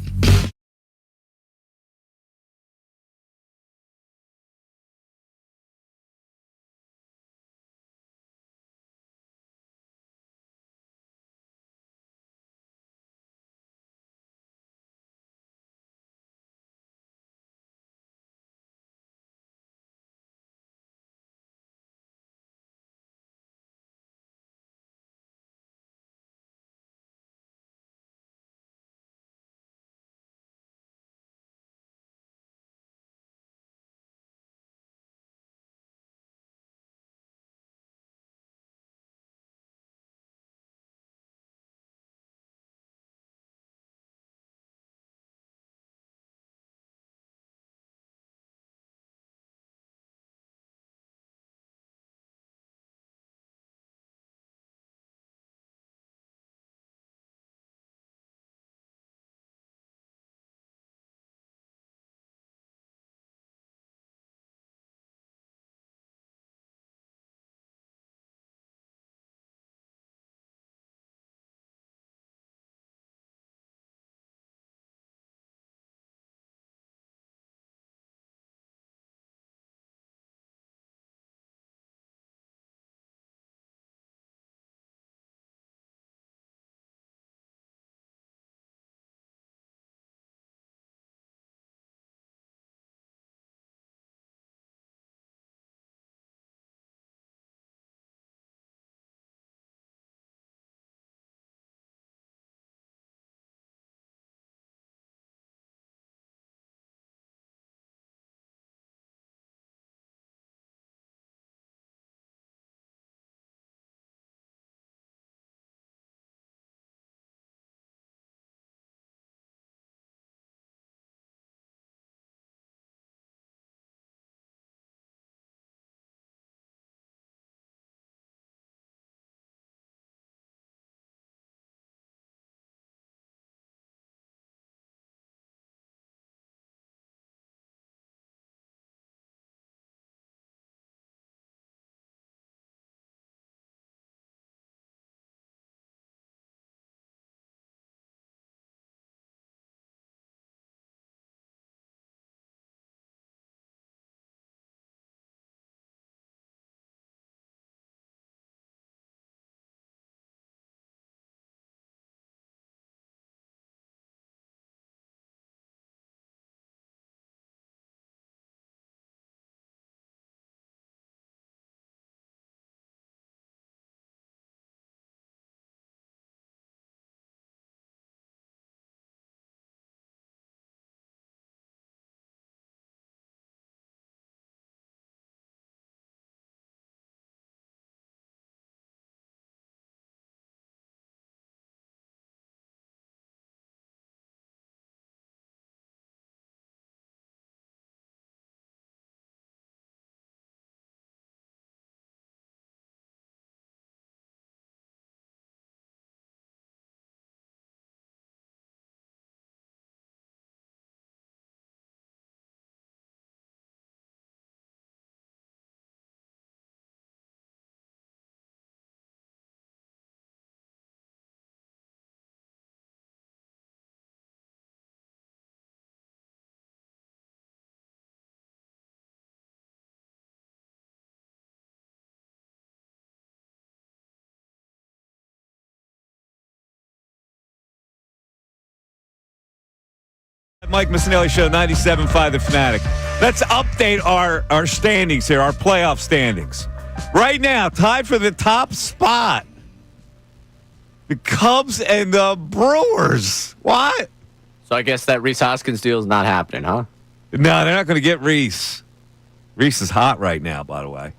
Mike Missanelli Show, 97.5 The Fanatic. Let's update our standings here, our playoff standings. Right now, tied for the top spot. The Cubs and the Brewers. What? So I guess that Rhys Hoskins deal is not happening, huh? No, they're not going to get Rhys. Rhys is hot right now, by the way.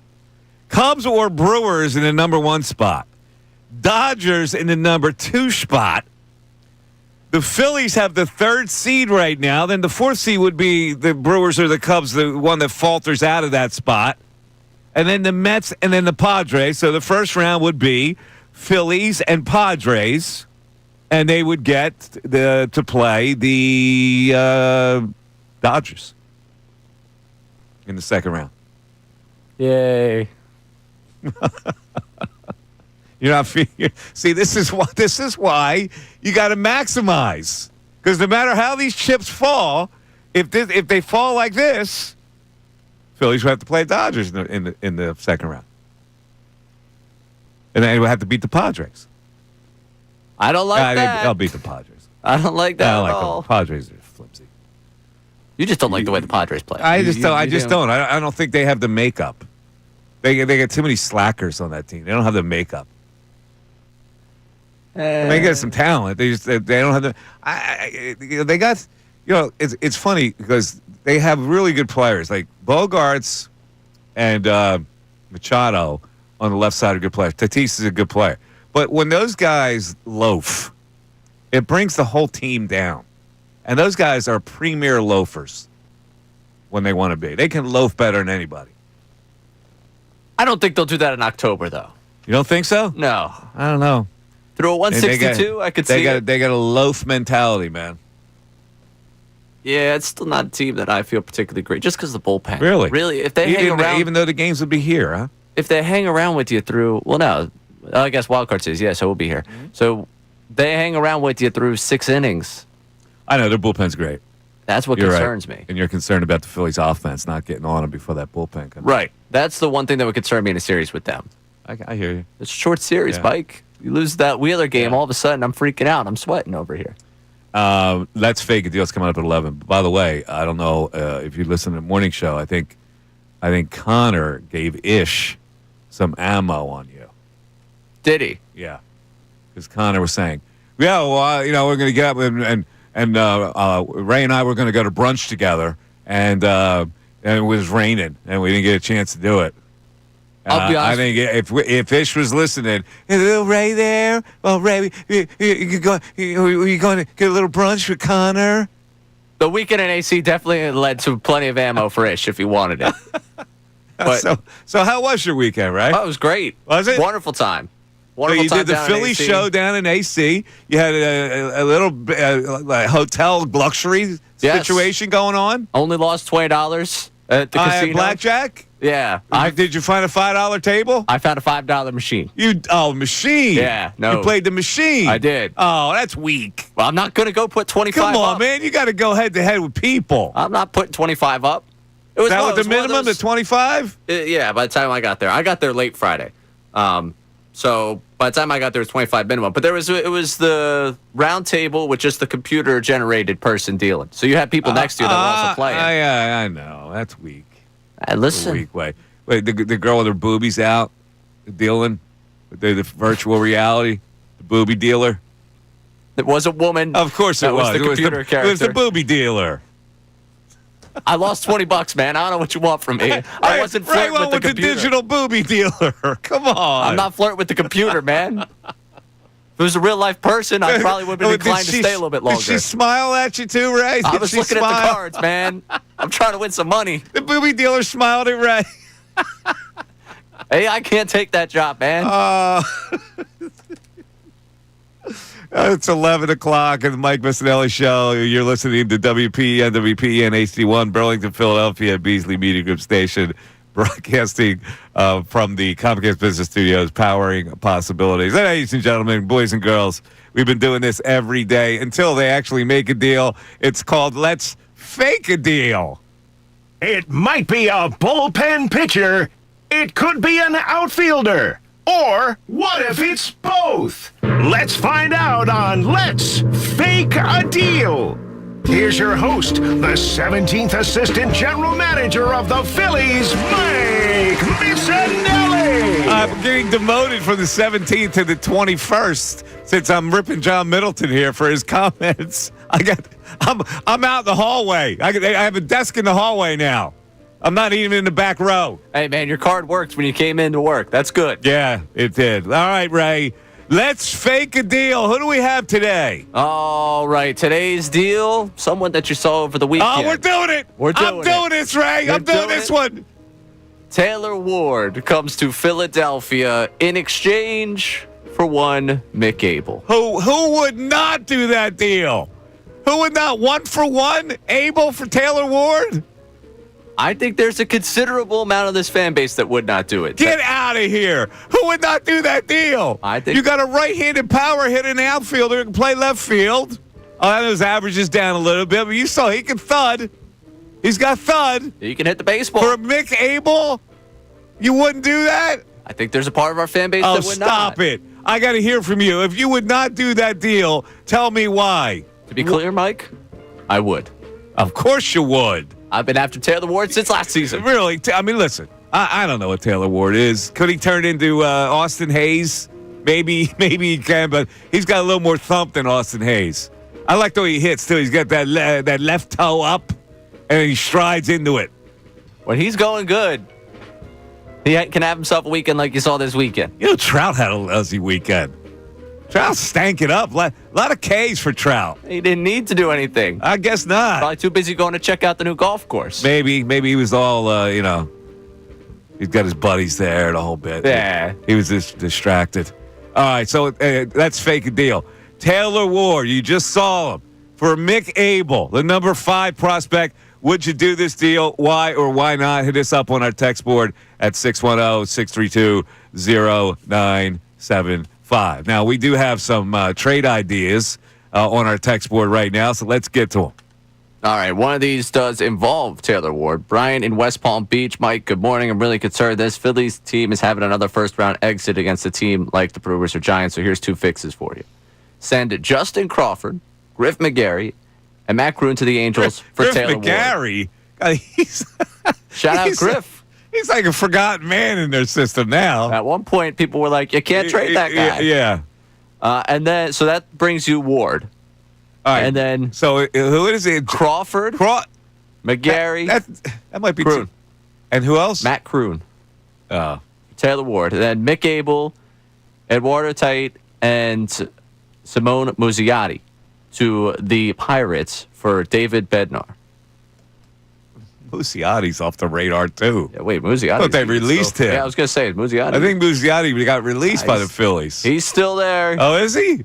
Cubs or Brewers in the number 1 spot. Dodgers in the number 2 spot. The Phillies have the 3rd seed right now. Then the 4th seed would be the Brewers or the Cubs, the one that falters out of that spot. And then the Mets and then the Padres. So the first round would be Phillies and Padres. And they would get to play the Dodgers in the second round. Yay. You're not see. This is why you got to maximize, because no matter how these chips fall, if they fall like this, Phillies will have to play Dodgers in the second round, and they will have to beat the Padres. I don't like that. They'll beat the Padres. I don't like that I don't at like all. the Padres are flimsy. You just don't like the way the Padres play. I just don't. I don't think they have the makeup. They got too many slackers on that team. They don't have the makeup. They got some talent. They don't have the. They got, it's funny because they have really good players like Bogarts and Machado on the left side are good players. Tatis is a good player, but when those guys loaf, it brings the whole team down. And those guys are premier loafers when they want to be. They can loaf better than anybody. I don't think they'll do that in October, though. You don't think so? No. I don't know. Through a 162, I could see it. They got a loaf mentality, man. Yeah, it's still not a team that I feel particularly great, just because of the bullpen. Really? Really, if they hang around, even though the games would be here, huh? If they hang around with you through, well, no, I guess wildcard series, yeah, so we'll be here. Mm-hmm. So they hang around with you through 6 innings. I know their bullpen's great. That's what concerns me. And you're concerned about the Phillies' offense not getting on them before that bullpen comes. Right. That's the one thing that would concern me in a series with them. I hear you. It's a short series, Mike. You lose that Wheeler game, all of a sudden I'm freaking out. I'm sweating over here. Let's Fake a Deal's coming up at 11. By the way, I don't know if you listen to the morning show. I think Connor gave Ish some ammo on you. Did he? Yeah, because Connor was saying, "Yeah, well, we're going to get up and Ray and I were going to go to brunch together, and it was raining, and we didn't get a chance to do it." I'll be honest. I think if Ish was listening, is little Ray there? Well, Ray, you going to get a little brunch with Connor? The weekend in AC definitely led to plenty of ammo for Ish if he wanted it. But, so how was your weekend, right? Oh, it was great. Was it? Wonderful time. So Wonderful you time did the down Philly in AC. show down in AC. You had a little hotel luxury situation going on. Only lost $20 at the casino. Blackjack? Yeah. Did you find a $5 table? I found a $5 machine. Machine. Yeah, no. You played the machine. I did. Oh, that's weak. Well, I'm not going to go put 25 Come on, up. man. You got to go head to head with people. I'm not putting 25 up. It was That was the minimum, the 25? Yeah, by the time I got there. I got there late Friday. So by the time I got there, it was 25 minimum. But it was the round table with just the computer-generated person dealing. So you had people next to you that were also playing. I know. That's weak. Listen. A weak way. Wait, the girl with her boobies out dealing with the virtual reality, the booby dealer? It was a woman. Of course it was. The computer character. It was the booby dealer. I lost $20, man. I don't know what you want from me. I wasn't flirting with the computer. The digital booby dealer. Come on. I'm not flirting with the computer, man. If it was a real life person, I probably would have been inclined to stay a little bit longer. Did she smile at you too, Ray? I was looking at the cards, man. I'm trying to win some money. The booby dealer smiled at Ray. Hey, I can't take that job, man. It's 11 o'clock and the Mike Missanelli Show. You're listening to WPN HD1, Burlington, Philadelphia, Beasley Media Group Station, broadcasting from the Comcast Business Studios, powering possibilities. And ladies and gentlemen, boys and girls, we've been doing this every day until they actually make a deal. It's called Let's Fake a Deal. It might be a bullpen pitcher. It could be an outfielder. Or what if it's both? Let's find out on Let's Fake a Deal. Here's your host, the 17th Assistant General Manager of the Phillies, Mike Missanelli. I'm getting demoted from the 17th to the 21st since I'm ripping John Middleton here for his comments. I'm out in the hallway. I have a desk in the hallway now. I'm not even in the back row. Hey, man, your card worked when you came in to work. That's good. Yeah, it did. All right, Ray. Let's fake a deal. Who do we have today? All right, today's deal, someone that you saw over the weekend. Oh, we're doing it. I'm doing this, Ray. I'm doing this one. Taylor Ward comes to Philadelphia in exchange for one Mick Abel. Who would not do that deal? Who would not? 1 for 1? Abel for Taylor Ward? I think there's a considerable amount of this fan base that would not do it. Get out of here. Who would not do that deal? I think you got a right-handed power hitting outfielder who can play left field. Oh, I know his average is down a little bit, but you saw he can thud. He's got thud. You can hit the baseball. For Mick Abel, you wouldn't do that? I think there's a part of our fan base that would not. Oh, stop it. I got to hear from you. If you would not do that deal, tell me why. To be clear, Mike, I would. Of course you would. I've been after Taylor Ward since last season. Really? I mean, listen, I don't know what Taylor Ward is. Could he turn into Austin Hayes? Maybe he can, but he's got a little more thump than Austin Hayes. I like the way he hits, too. He's got that left toe up, and he strides into it. When he's going good, he can have himself a weekend like you saw this weekend. You know, Trout had a lousy weekend. Trout stank it up. A lot of Ks for Trout. He didn't need to do anything. I guess not. Probably too busy going to check out the new golf course. Maybe he was all, he's got his buddies there the whole bit. Yeah. He was just distracted. All right, so let's fake a deal. Taylor Ward, you just saw him. For Mick Abel, the number 5 prospect, would you do this deal? Why or why not? Hit us up on our text board at 610-632-0975. Now, we do have some trade ideas on our text board right now, so let's get to them. All right, one of these does involve Taylor Ward. Brian in West Palm Beach. Mike, good morning. I'm really concerned. This Phillies team is having another first-round exit against a team like the Brewers or Giants, so here's 2 fixes for you. Send Justin Crawford, Griff McGarry, and Matt Kroon to the Angels for Griff Taylor McGarry. Ward. Shout out Griff. He's like a forgotten man in their system now. At one point, people were like, you can't trade that guy. Yeah. And then, so that brings you Ward. All right. And then, so who is it? Crawford, McGarry, that might be Kroon. two. And who else? Matt Kroon, Oh. Taylor Ward. And then Mick Abel, Eduardo Tate, and Simone Muzziotti to the Pirates for David Bednar. Muziotti's off the radar, too. Yeah, wait, Muzziotti. I thought they released him. Yeah, I was going to say, Muzziotti. I think Muzziotti got released by the Phillies. He's still there. Oh, is he?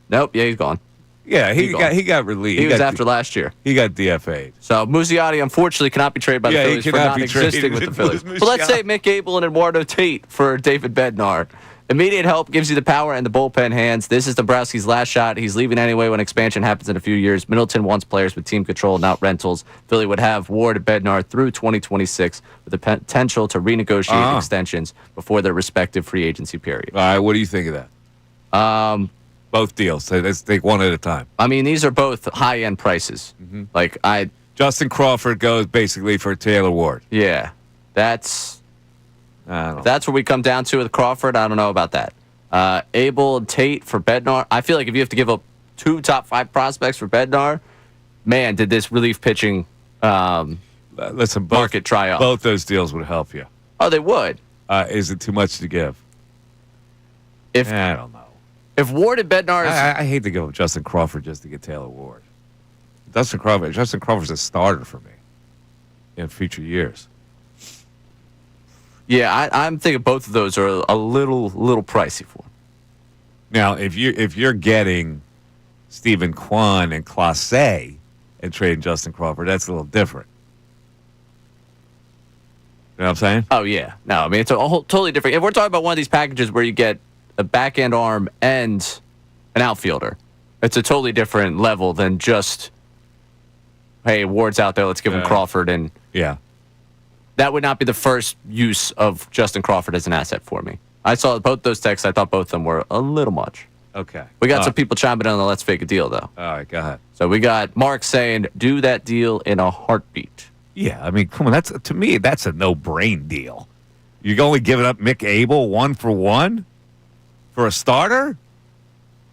Nope, yeah, he's gone. Yeah, he got released. He was after last year. He got DFA'd. So Muzziotti, unfortunately, cannot be traded by the Phillies for not existing with the Phillies. But let's say Mick Abel and Eduardo Tate for David Bednar. Immediate help gives you the power and the bullpen hands. This is Dombrowski's last shot. He's leaving anyway when expansion happens in a few years. Middleton wants players with team control, not rentals. Philly would have Ward and Bednar through 2026 with the potential to renegotiate extensions before their respective free agency period. All right, what do you think of that? Both deals. Let's take one at a time. I mean, these are both high-end prices. Mm-hmm. Justin Crawford goes basically for Taylor Ward. Yeah, that's what we come down to with Crawford. I don't know about that. Abel and Tate for Bednar. I feel like if you have to give up 2 top 5 prospects for Bednar, man, did this relief pitching market try up. Both those deals would help you. Oh, they would. Is it too much to give? I don't know. If Ward and Bednar I hate to give up Justin Crawford just to get Taylor Ward. Justin Crawford's a starter for me in future years. Yeah, I'm thinking both of those are a little pricey for him. Now, if you're getting Stephen Kwan and Clase and trading Justin Crawford, that's a little different. You know what I'm saying? Oh, yeah. No, I mean, it's a whole totally different. If we're talking about one of these packages where you get a back-end arm and an outfielder, it's a totally different level than just, hey, Ward's out there, let's give him Crawford. And yeah, that would not be the first use of Justin Crawford as an asset for me. I saw both those texts. I thought both of them were a little much. Okay. We got some people chiming in on the let's fake a deal, though. All right, go ahead. So we got Mark saying, do that deal in a heartbeat. Yeah, I mean, come on. To me, that's a no-brain deal. You're only giving up Mick Abel 1-for-1 for a starter?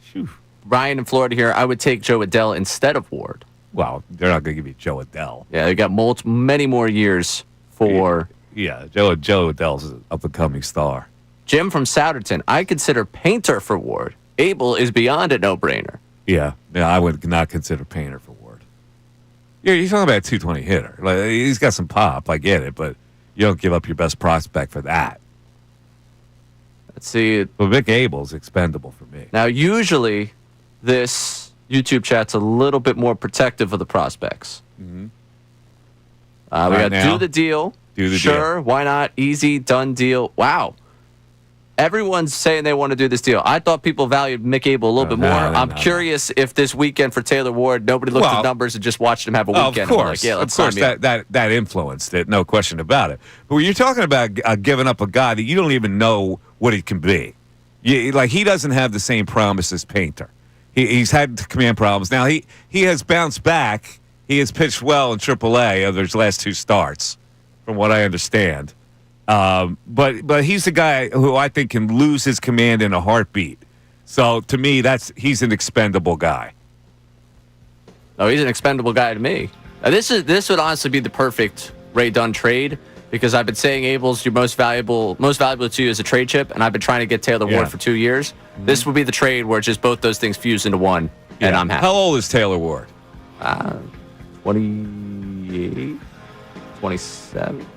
Phew. Ryan in Florida here, I would take Joe Adele instead of Ward. Well, they're not going to give you Joe Adele. Yeah, they got many more years for... Yeah, Joe Adele's an up-and-coming star. Jim from Souderton, I consider Painter for Ward. Abel is beyond a no-brainer. Yeah, I would not consider Painter for Ward. Yeah, you're talking about a 220 hitter. Like, he's got some pop, I get it, but you don't give up your best prospect for that. Let's see. But Mick Abel's expendable for me. Now, usually, this YouTube chat's a little bit more protective of the prospects. Mm-hmm. We got now, do the deal. Do the sure, deal. why not? Easy, done deal. Wow. Everyone's saying they want to do this deal. I thought people valued Mick Abel a little bit more. I'm curious if this weekend for Taylor Ward, nobody looked at numbers and just watched him have a weekend. Of course, let's sign me up. that influenced it, no question about it. But when you're talking about giving up a guy that you don't even know what he can be, he doesn't have the same promise as Painter. He's had command problems. Now he has bounced back. He has pitched well in AAA over his last 2 starts, from what I understand. But he's the guy who I think can lose his command in a heartbeat. So to me, he's an expendable guy. Oh, he's an expendable guy to me. Now, this would honestly be the perfect Ray Dunn trade because I've been saying Abel's your most valuable to you as a trade chip, and I've been trying to get Taylor Ward for 2 years. Mm-hmm. This would be the trade where just both those things fuse into one, and I'm happy. How old is Taylor Ward? 28, 27.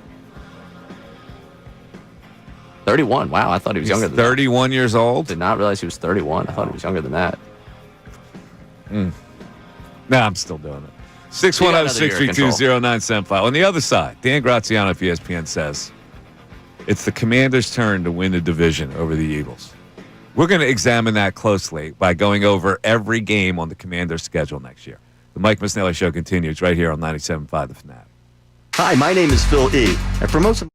31. Wow, I thought he was younger than 31 that. years old? Did not realize he was 31. I thought he was younger than that. No, I'm still doing it. 610-632-0975. On the other side, Dan Graziano of ESPN says it's the Commanders' turn to win the division over the Eagles. We're going to examine that closely by going over every game on the Commanders' schedule next year. The Mike Missanelli Show continues right here on 97.5 The Fanatic. Hi, my name is Phil E. And for most of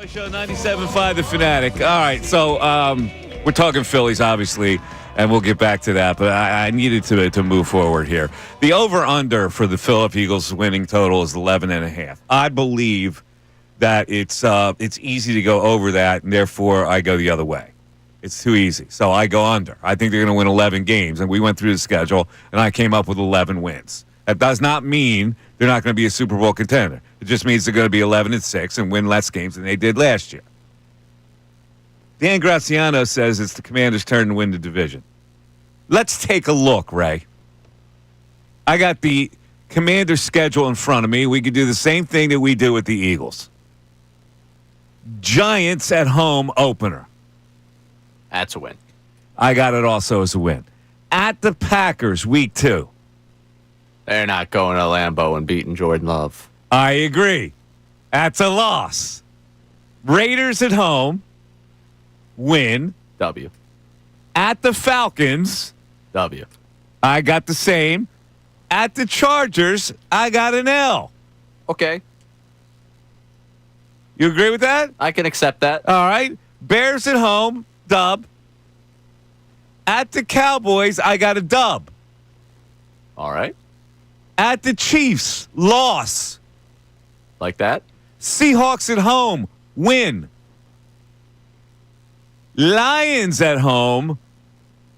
Show 97.5 The Fanatic. All right, so we're talking Phillies, obviously, and we'll get back to that, but I needed to move forward here. The over-under for the Philadelphia Eagles winning total is 11.5. I believe that it's easy to go over that, and therefore I go the other way. It's too easy, so I go under. I think they're going to win 11 games, and we went through the schedule, and I came up with 11 wins. That does not mean they're not going to be a Super Bowl contender. It just means they're going to be 11-6 and win less games than they did last year. Dan Graziano says it's the Commanders' turn to win the division. Let's take a look, Ray. I got the Commanders' schedule in front of me. We could do the same thing that we do with the Eagles. Giants at home opener. That's a win. I got it also as a win. At the Packers, week 2. They're not going to Lambeau and beating Jordan Love. I agree. That's a loss. Raiders at home, win. W. At the Falcons, W. I got the same. At the Chargers, I got an L. Okay. You agree with that? I can accept that. All right. Bears at home, dub. At the Cowboys, I got a dub. All right. At the Chiefs, loss. Like that? Seahawks at home, win. Lions at home,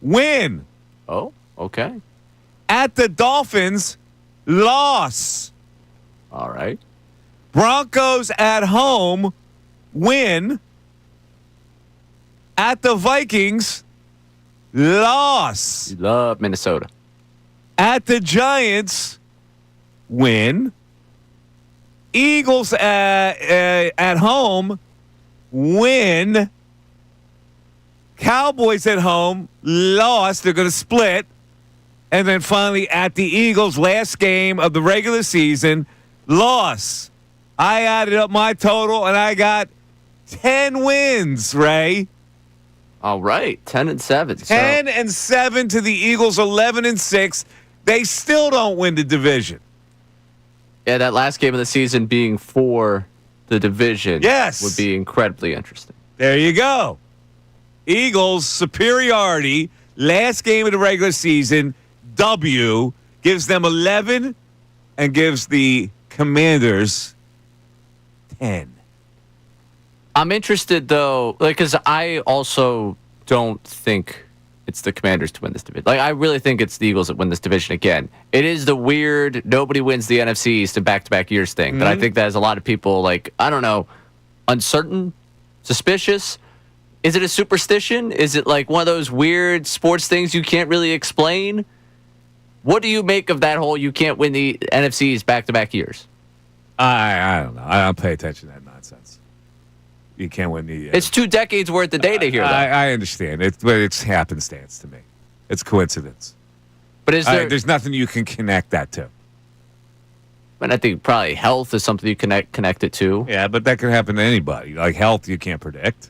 win. Oh, okay. At the Dolphins, loss. All right. Broncos at home, win. At the Vikings, loss. You love Minnesota. At the Giants, win. Eagles at home, win. Cowboys at home, lost. They're going to split. And then finally at the Eagles, last game of the regular season, loss. I added up my total, and I got 10 wins, Ray. All right. 10-7. 10-7 to the Eagles, 11-6. They still don't win the division. Yeah, that last game of the season being for the division Yes. would be incredibly interesting. There you go. Eagles superiority, last game of the regular season, W, gives them 11 and gives the Commanders 10. I'm interested, though, because I also don't think it's the Commanders to win this division. I really think it's the Eagles that win this division again. It is the weird nobody wins the NFC East in back-to-back years thing that I think that has a lot of people, I don't know, uncertain, suspicious. Is it a superstition? Is it one of those weird sports things you can't really explain? What do you make of that whole you can't win the NFC East back-to-back years? I don't know. I don't pay attention to that nonsense. You can't win the... It's 2 decades worth of data here, though. I understand. It's happenstance to me. It's coincidence. But is there... there's nothing you can connect that to. And I think probably health is something you connect it to. Yeah, but that can happen to anybody. Like health, you can't predict.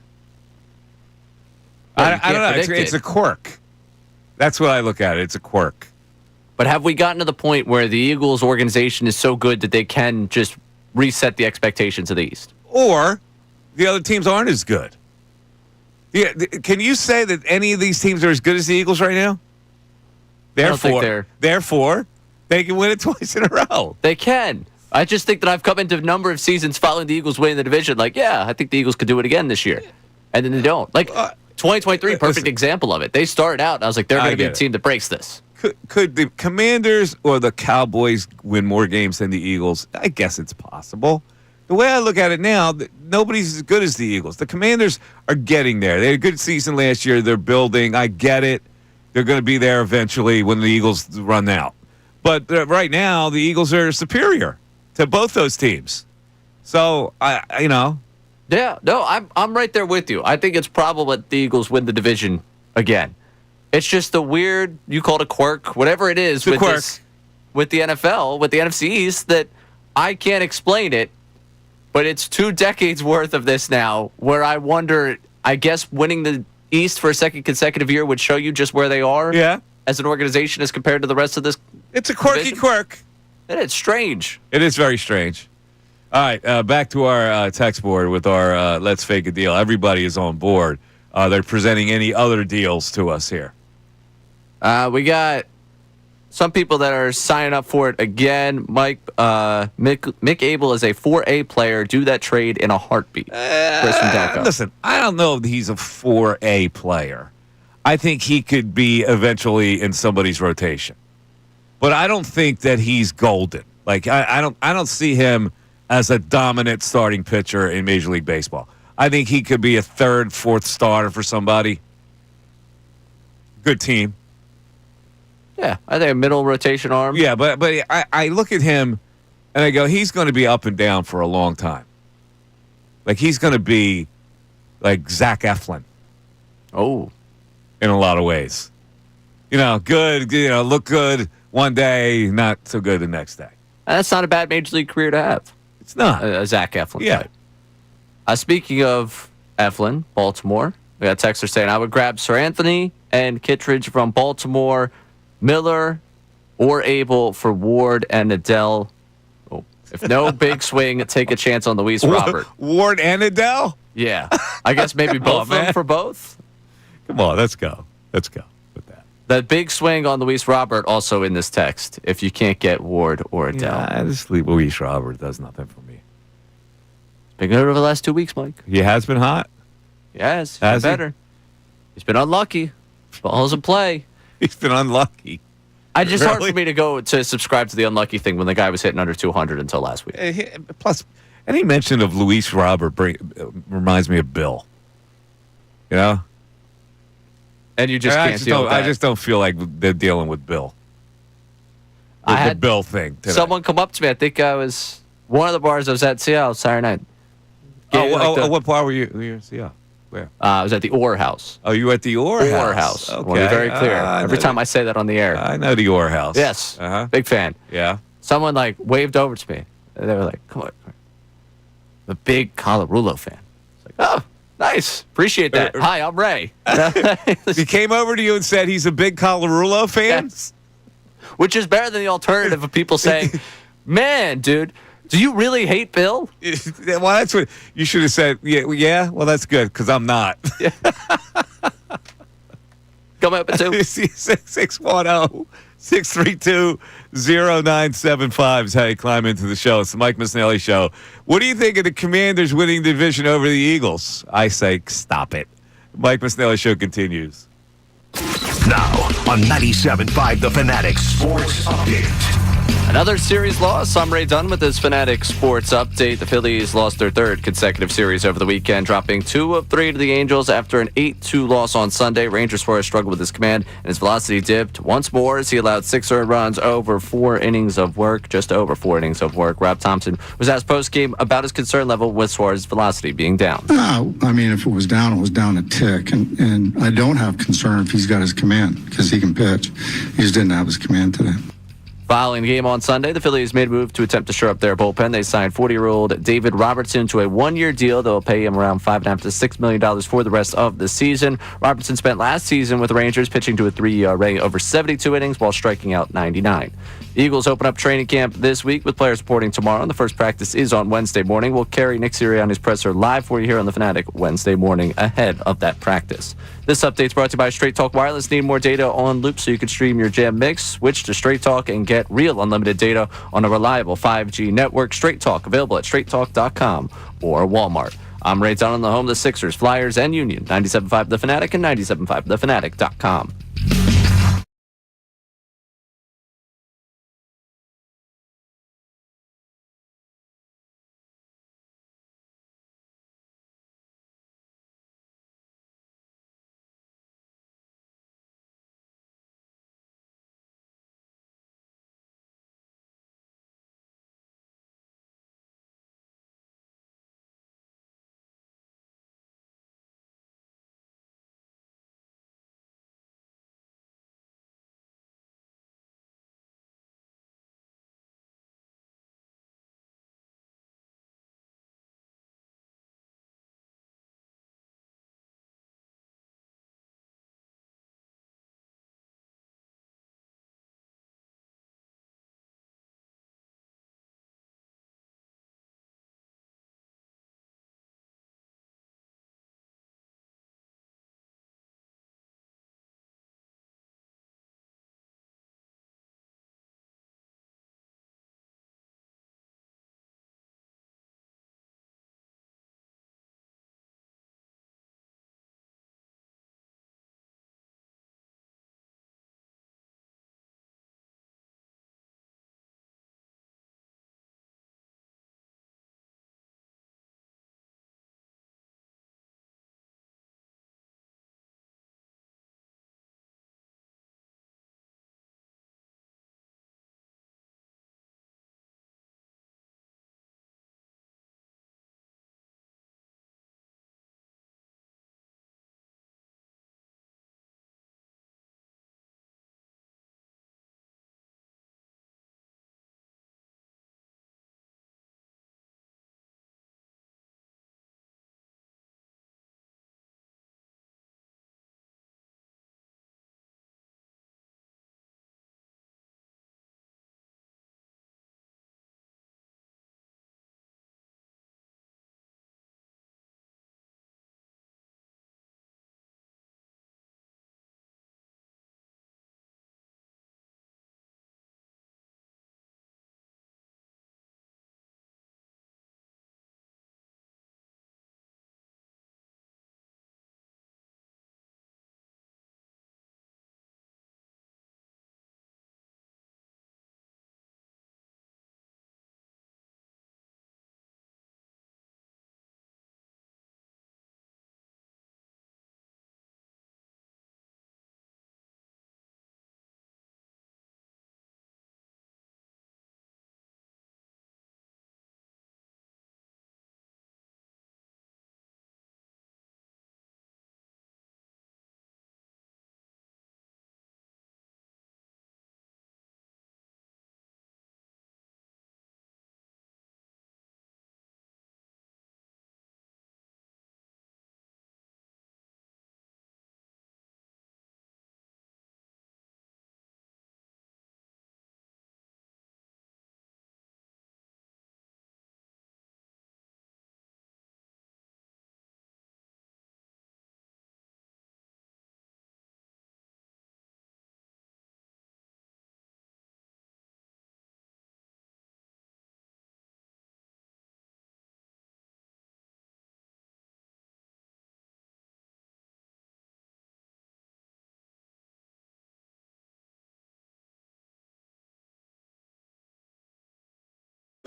Yeah, I don't know. It's a quirk. That's what I look at. It's a quirk. But have we gotten to the point where the Eagles organization is so good that they can just reset the expectations of the East? Or the other teams aren't as good. Yeah, can you say that any of these teams are as good as the Eagles right now? Therefore, they can win it twice in a row. They can. I just think that I've come into a number of seasons following the Eagles winning the division. I think the Eagles could do it again this year. And then they don't. 2023, perfect example of it. They started out, and I was like, they're going to be the team that breaks this. Could the Commanders or the Cowboys win more games than the Eagles? I guess it's possible. The way I look at it now, nobody's as good as the Eagles. The Commanders are getting there. They had a good season last year. They're building. I get it. They're going to be there eventually when the Eagles run out. But right now, the Eagles are superior to both those teams. So, Yeah, no, I'm right there with you. I think it's probable that the Eagles win the division again. It's just the weird, you call it a quirk, whatever it is with the NFL, with the NFC East, that I can't explain it, but it's 2 decades worth of this now where I wonder, I guess winning the East for a second consecutive year would show you just where they are as an organization as compared to the rest of this. It's a quirky division. quirk. And it's strange. It is very strange. All right, back to our text board with our Let's Fake a Deal. Everybody is on board. They're presenting any other deals to us here. We got some people that are signing up for it again. Mike, Mick Abel is a 4A player. Do that trade in a heartbeat. Chris from Delco. Listen, I don't know if he's a 4A player. I think he could be eventually in somebody's rotation, but I don't think that he's golden. Like I don't see him as a dominant starting pitcher in Major League Baseball. I think he could be a third, fourth starter for somebody. Good team. Yeah, I think a middle rotation arm. Yeah, but I look at him and I go, he's going to be up and down for a long time. Like he's going to be like Zach Eflin. Oh. In a lot of ways. Good, look good one day, not so good the next day. That's not a bad Major League career to have. It's not. A Zach Eflin Yeah. type. Speaking of Eflin, Baltimore, we got a texter saying, I would grab Sir Anthony and Kittredge from Baltimore, Miller or Abel for Ward and Adele. Oh, if no big swing, take a chance on Luis Robert. Ward and Adele? Yeah. I guess maybe both of them for both. Come on, let's go. Let's go with that. That big swing on Luis Robert also in this text, if you can't get Ward or Adele. Yeah, this Luis Robert does nothing for me. Been good over the last 2 weeks, Mike. He has been hot. He has. Has he? Better. He's been unlucky. Balls in play. He's been unlucky. It's hard for me to go to subscribe to the unlucky thing when the guy was hitting under 200 until last week. Plus, any mention of Luis Robert reminds me of Bill. And you just can't deal with that. I just don't feel like they're dealing with Bill. I had the Bill thing today. Someone come up to me. I think I was one of the bars I was at Seattle Saturday night. What bar were you? Yeah. Where? I was at the Orr House. Oh, you were at the Orr House? Orr House. Okay. I want to be very clear. Every time I say that on the air. I know the Orr House. Yes. Big fan. Yeah. Someone waved over to me. They were like, come on. I'm a big Colarulo fan. It's like, oh, nice. Appreciate that. Hi, I'm Ray. He came over to you and said he's a big Colarulo fan? Yes. Which is better than the alternative of people saying, man, dude, do you really hate Bill? Well, that's what you should have said. Yeah. Well, that's good because I'm not. Come up with 610-632-0975 is how you climb into the show. It's the Mike Missanelli Show. What do you think of the Commanders winning the division over the Eagles? I say stop it. Mike Missanelli Show continues. Now on 97.5 The Fanatic Sports Update. Another series loss. I'm Ray Dunn with this Fanatic Sports Update. The Phillies lost their third consecutive series over the weekend, dropping 2 of 3 to the Angels after an 8-2 loss on Sunday. Ranger Suarez struggled with his command, and his velocity dipped once more as he allowed 6 earned runs over 4 innings of work, just over 4 innings of work. Rob Thompson was asked post-game about his concern level with Suarez's velocity being down. If it was down a tick. And I don't have concern if he's got his command because he can pitch. He just didn't have his command today. Following the game on Sunday, the Phillies made a move to attempt to shore up their bullpen. They signed 40-year-old David Robertson to a 1-year deal. They'll pay him around $5.5 to $6 million for the rest of the season. Robertson spent last season with the Rangers pitching to a 3 ERA over 72 innings while striking out 99. The Eagles open up training camp this week with players reporting tomorrow. The first practice is on Wednesday morning. We'll carry Nick Sirianni's presser live for you here on The Fanatic Wednesday morning ahead of that practice. This update's brought to you by Straight Talk Wireless. Need more data on loop so you can stream your jam mix? Switch to Straight Talk and get real unlimited data on a reliable 5G network. Straight Talk, available at straighttalk.com or Walmart. I'm Ray Dunn on the home of the Sixers, Flyers, and Union. 97.5 The Fanatic and 97.5thefanatic.com.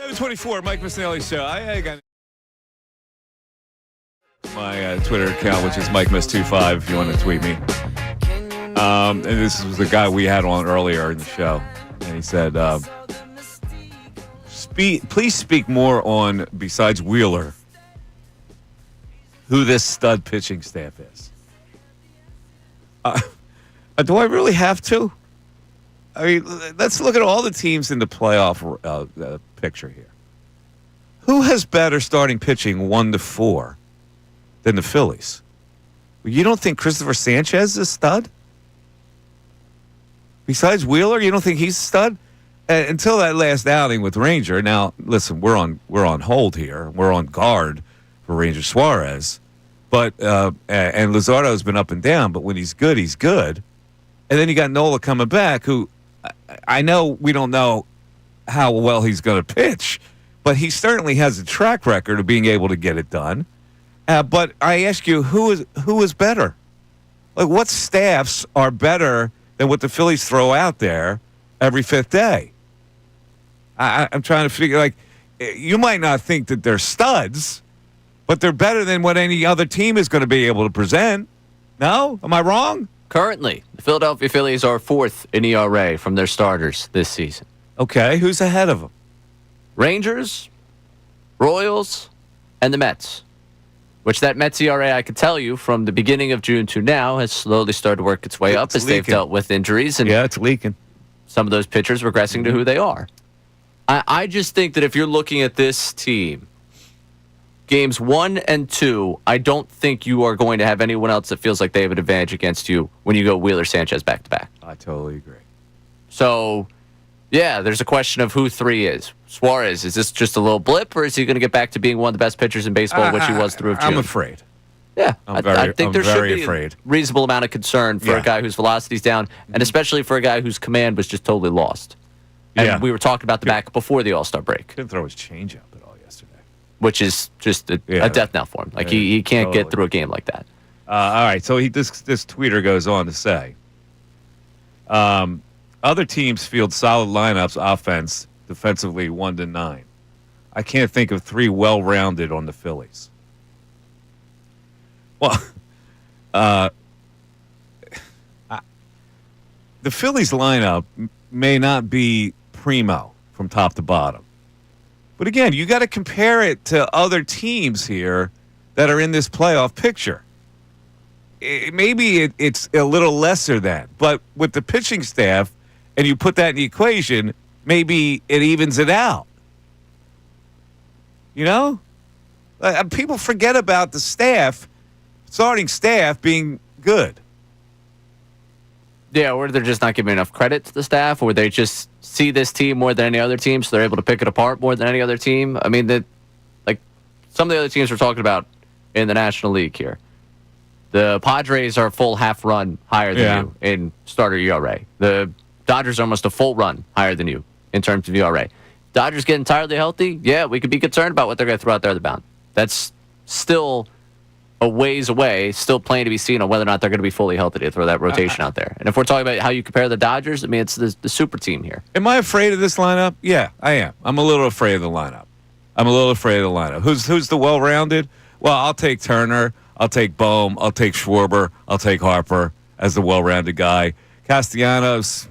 724, Mike Missanelli Show. I got my Twitter account, which is MikeMiss25 if you want to tweet me. And this was the guy we had on earlier in the show. And he said, please speak more on, besides Wheeler, who this stud pitching staff is. Do I really have to? I mean, let's look at all the teams in the playoff picture here. Who has better starting pitching 1-4 than the Phillies? You don't think Christopher Sanchez is a stud? Besides Wheeler, you don't think he's a stud? Until that last outing with Ranger. Now, listen, we're on hold here. We're on guard for Ranger Suarez. But and Luzardo's been up and down, but when he's good, he's good. And then you got Nola coming back, who I know we don't know how well he's going to pitch, but he certainly has a track record of being able to get it done. But I ask you, who is better? Like, what staffs are better than what the Phillies throw out there every fifth day? I'm trying to figure, like, you might not think that they're studs, but they're better than what any other team is going to be able to present. No? Am I wrong? Currently, the Philadelphia Phillies are 4th in ERA from their starters this season. Okay, who's ahead of them? Rangers, Royals, and the Mets. Which that Mets ERA, I can tell you, from the beginning of June to now, has slowly started to work its way up as they've dealt with injuries. And yeah, it's leaking. Some of those pitchers regressing to who they are. I just think that if you're looking at this team, games 1 and 2, I don't think you are going to have anyone else that feels like they have an advantage against you when you go Wheeler Sanchez back to back. I totally agree. So, yeah, there's a question of who 3 is. Suarez, is this just a little blip, or is he going to get back to being one of the best pitchers in baseball, which he was through June? I'm afraid. Yeah, I think there should be afraid. a reasonable amount of concern for a guy whose velocity's down, and especially for a guy whose command was just totally lost. And we were talking about the back before the All-Star break. Couldn't throw his changeup at all yesterday. Which is just a death knell for him. Like, he can't get through a game like that. All right, so this tweeter goes on to say, other teams field solid lineups, offense, defensively 1-9. I can't think of 3 well-rounded on the Phillies. Well, the Phillies lineup may not be primo from top to bottom. But again, you got to compare it to other teams here that are in this playoff picture. Maybe it's a little lesser than, but with the pitching staff, and you put that in the equation, maybe it evens it out. You know? People forget about the starting staff being good. Yeah, or they're just not giving enough credit to the staff, or they just see this team more than any other team, so they're able to pick it apart more than any other team. I mean, some of the other teams we're talking about in the National League here. The Padres are a full half run higher than you in starter ERA. The Dodgers are almost a full run higher than you in terms of ERA. Dodgers get entirely healthy, yeah, we could be concerned about what they're going to throw out there the mound. That's still a ways away, still playing to be seen on whether or not they're going to be fully healthy to throw that rotation out there. And if we're talking about how you compare the Dodgers, I mean, it's the super team here. Am I afraid of this lineup? Yeah, I am. I'm a little afraid of the lineup. Who's the well-rounded? Well, I'll take Turner. I'll take Bohm. I'll take Schwarber. I'll take Harper as the well-rounded guy. Castellanos,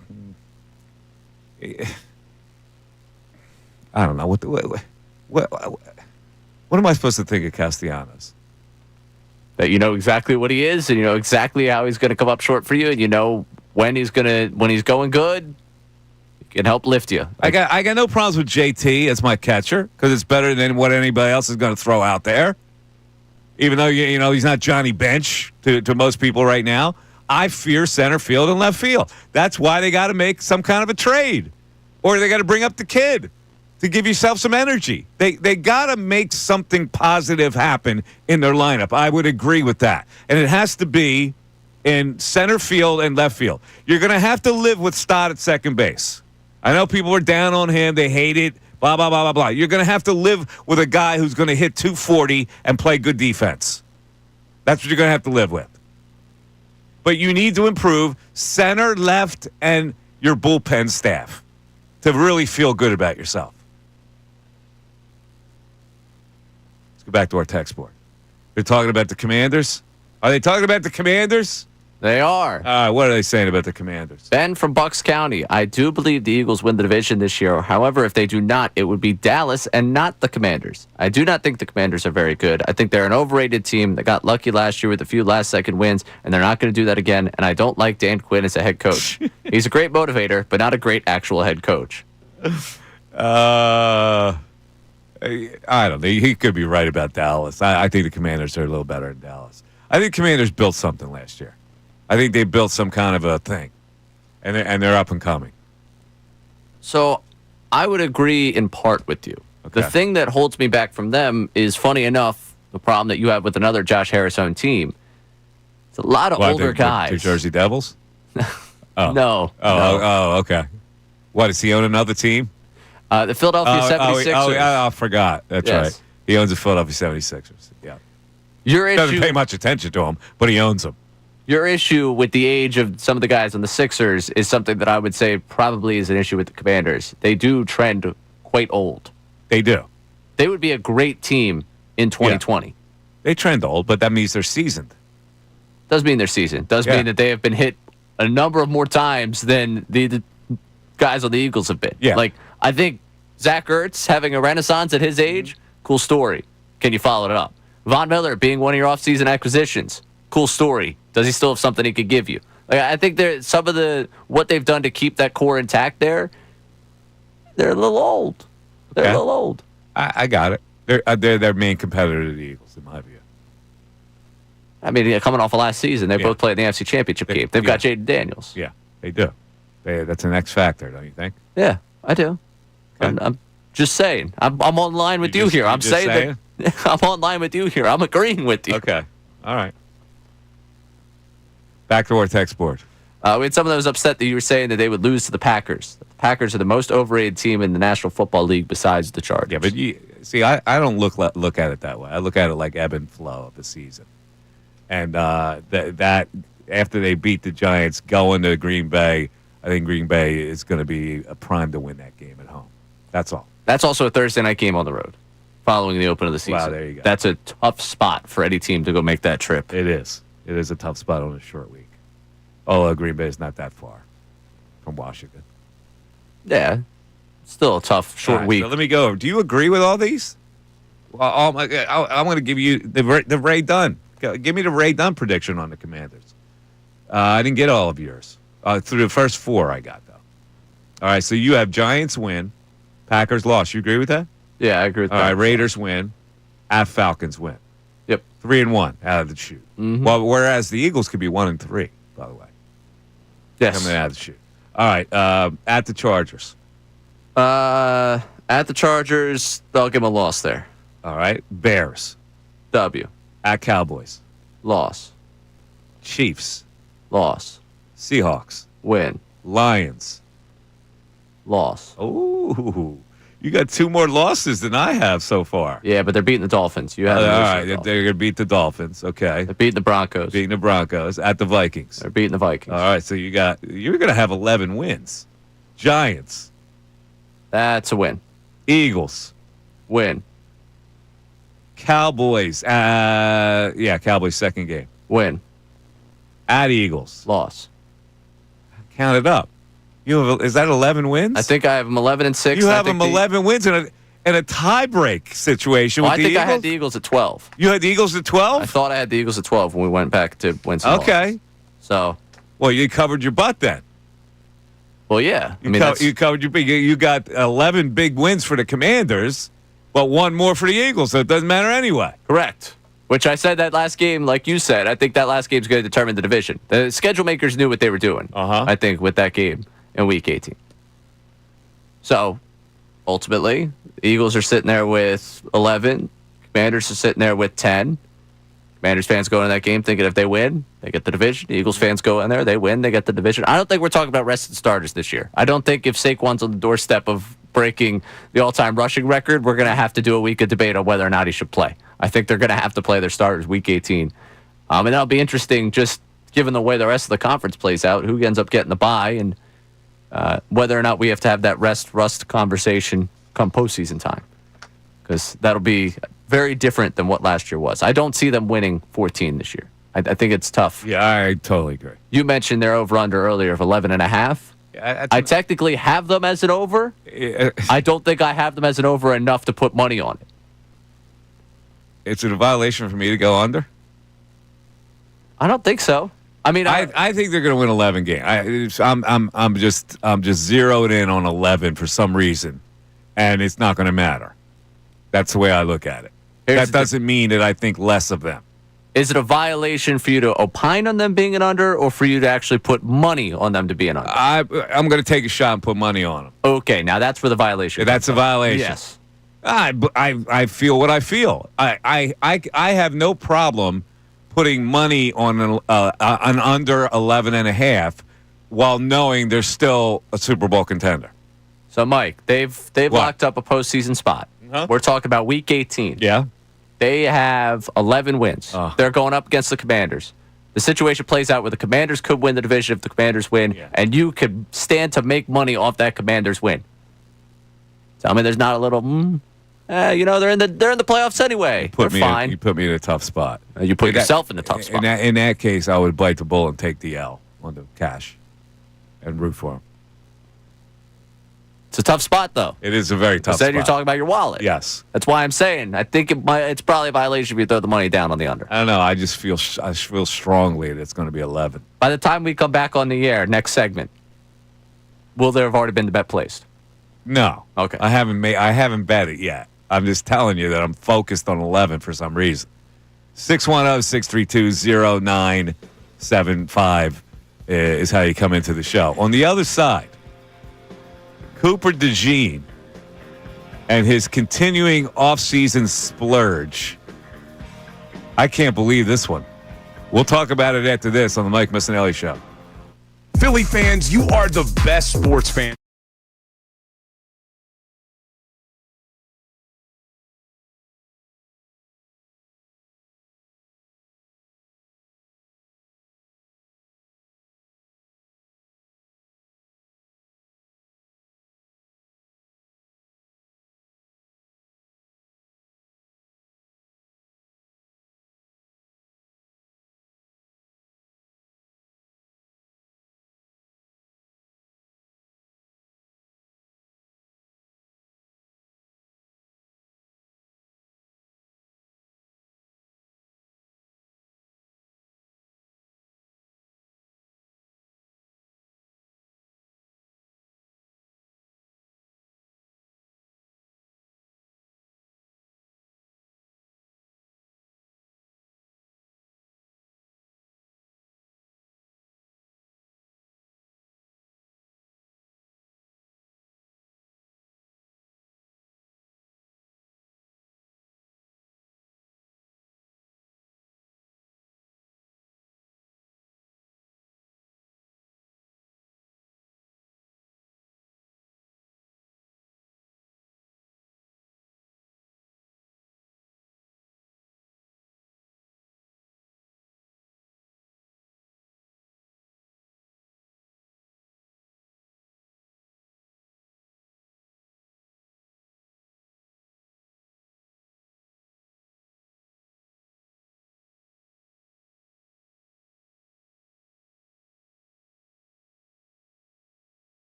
I don't know. What am I supposed to think of Castellanos? That you know exactly what he is, and you know exactly how he's going to come up short for you, and you know when he's going good, he can help lift you. I got no problems with JT as my catcher because it's better than what anybody else is going to throw out there. Even though you know he's not Johnny Bench to most people right now, I fear center field and left field. That's why they got to make some kind of a trade, or they got to bring up the kid to give yourself some energy. They got to make something positive happen in their lineup. I would agree with that. And it has to be in center field and left field. You're going to have to live with Stott at second base. I know people are down on him. They hate it. Blah, blah, blah, blah, blah. You're going to have to live with a guy who's going to hit 240 and play good defense. That's what you're going to have to live with. But you need to improve center, left, and your bullpen staff to really feel good about yourself. Go back to our text board. They're talking about the Commanders. Are they talking about the Commanders? They are. What are they saying about the Commanders? Ben from Bucks County. I do believe the Eagles win the division this year. However, if they do not, it would be Dallas and not the Commanders. I do not think the Commanders are very good. I think they're an overrated team that got lucky last year with a few last-second wins, and they're not going to do that again. And I don't like Dan Quinn as a head coach. He's a great motivator, but not a great actual head coach. I don't know. He could be right about Dallas. I think the Commanders are a little better than Dallas. I think Commanders built something last year. I think they built some kind of a thing, and they're up and coming. So I would agree in part with you. Okay. The thing that holds me back from them is, funny enough, the problem that you have with another Josh Harris-owned team. It's a lot of older guys. The Jersey Devils? Oh. No. Oh, okay. What, does he own another team? The Philadelphia 76ers. I forgot. That's Yes. right. He owns the Philadelphia 76ers. Yeah. Your Doesn't issue, pay much attention to him, but he owns them. your issue with the age of some of the guys on the Sixers is something that I would say probably is an issue with the Commanders. They do trend quite old. They do. They would be a great team in 2020. They trend old, but that means they're seasoned. Does mean they're seasoned. Does Yeah. mean that they have been hit a number of more times than the guys on the Eagles have been. Yeah. Like, I think Zach Ertz having a renaissance at his age, cool story. Can you follow it up? Von Miller being one of your offseason acquisitions, cool story. Does he still have something he could give you? Like, I think some of what they've done to keep that core intact there, they're a little old. They're Okay. a little old. I got it. They're their main competitor to the Eagles, in my view. I mean, coming off of last season, they both played in the NFC Championship game. They've got Jaden Daniels. Yeah, they do. That's an X factor, don't you think? Yeah, I do. Okay. I'm just saying. I'm on line with you here. I'm just saying that I'm on line with you here. I'm agreeing with you. Okay. All right. Back to our text board. We had someone that was upset that you were saying that they would lose to the Packers. The Packers are the most overrated team in the National Football League besides the Chargers. Yeah, but see, I don't look at it that way. I look at it like ebb and flow of the season. And that after they beat the Giants, going to Green Bay, I think Green Bay is going to be a prime to win that game at home. That's all. That's also a Thursday night game on the road following the open of the season. Wow, there you go. That's a tough spot for any team to go make that trip. It is. It is a tough spot on a short week. Although Green Bay is not that far from Washington. Yeah. Still a tough short All right, week. So let me go over. Do you agree with all these? Well, I'm going to give you the Ray Dunn. Give me the Ray Dunn prediction on the Commanders. I didn't get all of yours. Through the first four I got, though. All right, so you have Giants win, Packers loss. You agree with that? Yeah, I agree with All that. right, Raiders win, at Falcons win. Yep. 3-1 out of the chute. Mm-hmm. Well, whereas the Eagles could be 1-3, by the way. Yes. Coming out of the chute. All right, at the Chargers. At the Chargers, they'll give them a loss there. All right, Bears. W. At Cowboys. Loss. Chiefs. Loss. Seahawks. Win. Lions. Loss. Oh, you got two more losses than I have so far. Yeah, but they're beating the Dolphins. You have All them losing right, the they're Dolphins. going to beat the Dolphins. Okay. They're beating the Broncos. Beating the Broncos at the Vikings. They're beating the Vikings. All right, so you're going to have 11 wins. Giants. That's a win. Eagles. Win. Cowboys. Cowboys second game. Win. At Eagles. Loss. Count it up. Is that 11 wins? I think I have them 11-6. You have them 11 wins in a tie-break situation with the Eagles? I had the Eagles at 12. You had the Eagles at 12? I thought I had the Eagles at 12 when we went back to win some Okay. losses. So, Well, you covered your butt then. well, yeah. You covered your big. You got 11 big wins for the Commanders, but one more for the Eagles, so it doesn't matter anyway. correct. Which I said that last game, like you said, I think that last game's going to determine the division. The schedule makers knew what they were doing, I think, with that game in Week 18. So, ultimately, the Eagles are sitting there with 11. Commanders are sitting there with 10. Commanders fans go into that game thinking if they win, they get the division. The Eagles fans go in there, they win, they get the division. I don't think we're talking about rested starters this year. I don't think if Saquon's on the doorstep of breaking the all-time rushing record, we're going to have to do a week of debate on whether or not he should play. I think they're going to have to play their starters Week 18. And that'll be interesting just given the way the rest of the conference plays out, who ends up getting the bye, and whether or not we have to have that rest-rust conversation come postseason time. Because that'll be very different than what last year was. I don't see them winning 14 this year. I think it's tough. Yeah, I totally agree. You mentioned their over-under earlier of 11.5. I technically have them as an over. I don't think I have them as an over enough to put money on it. Is it a violation for me to go under? I don't think so. I mean, I think they're going to win 11 games. I'm just zeroed in on 11 for some reason, and it's not going to matter. That's the way I look at it. That doesn't mean that I think less of them. Is it a violation for you to opine on them being an under, or for you to actually put money on them to be an under? I'm going to take a shot and put money on them. Okay, now that's where the violation. That's a violation. Yes. I feel what I feel. I have no problem putting money on an under 11.5 while knowing they're still a Super Bowl contender. So, Mike, they've locked up a postseason spot. Uh-huh. We're talking about Week 18. Yeah. They have 11 wins. They're going up against the Commanders. The situation plays out where the Commanders could win the division if the Commanders win, and you could stand to make money off that Commanders win. Tell me there's not a little, they're in the playoffs anyway. They're fine. You put me in a tough spot. You put yourself in a tough spot. In that case, I would bite the bullet and take the L on the cash and root for them. It's a tough spot, though. It is a very tough spot. Then you're talking about your wallet. Yes. That's why I'm saying I think it's probably a violation if you throw the money down on the under. I don't know. I feel strongly that it's going to be 11. By the time we come back on the air, next segment, will there have already been the bet placed? No. Okay. I haven't bet it yet. I'm just telling you that I'm focused on 11 for some reason. 610-632-0975 is how you come into the show. On the other side, Cooper DeJean and his continuing offseason splurge. I can't believe this one. We'll talk about it after this on the Mike Missanelli Show. Philly fans, you are the best sports fans.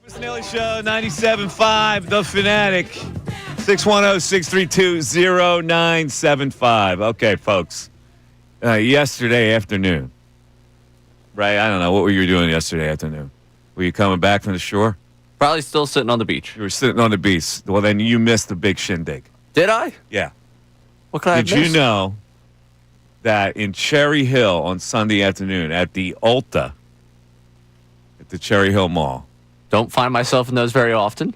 Missanelli Show, 97.5, The Fanatic, 610-632-0975. Okay, folks. Yesterday afternoon, right? I don't know. What were you doing yesterday afternoon? Were you coming back from the shore? Probably still sitting on the beach. You were sitting on the beach. Well, then you missed the big shindig. Did I? Yeah. What could I have Did you missed? know that in Cherry Hill on Sunday afternoon at the Ulta, at the Cherry Hill Mall, Don't find myself in those very often.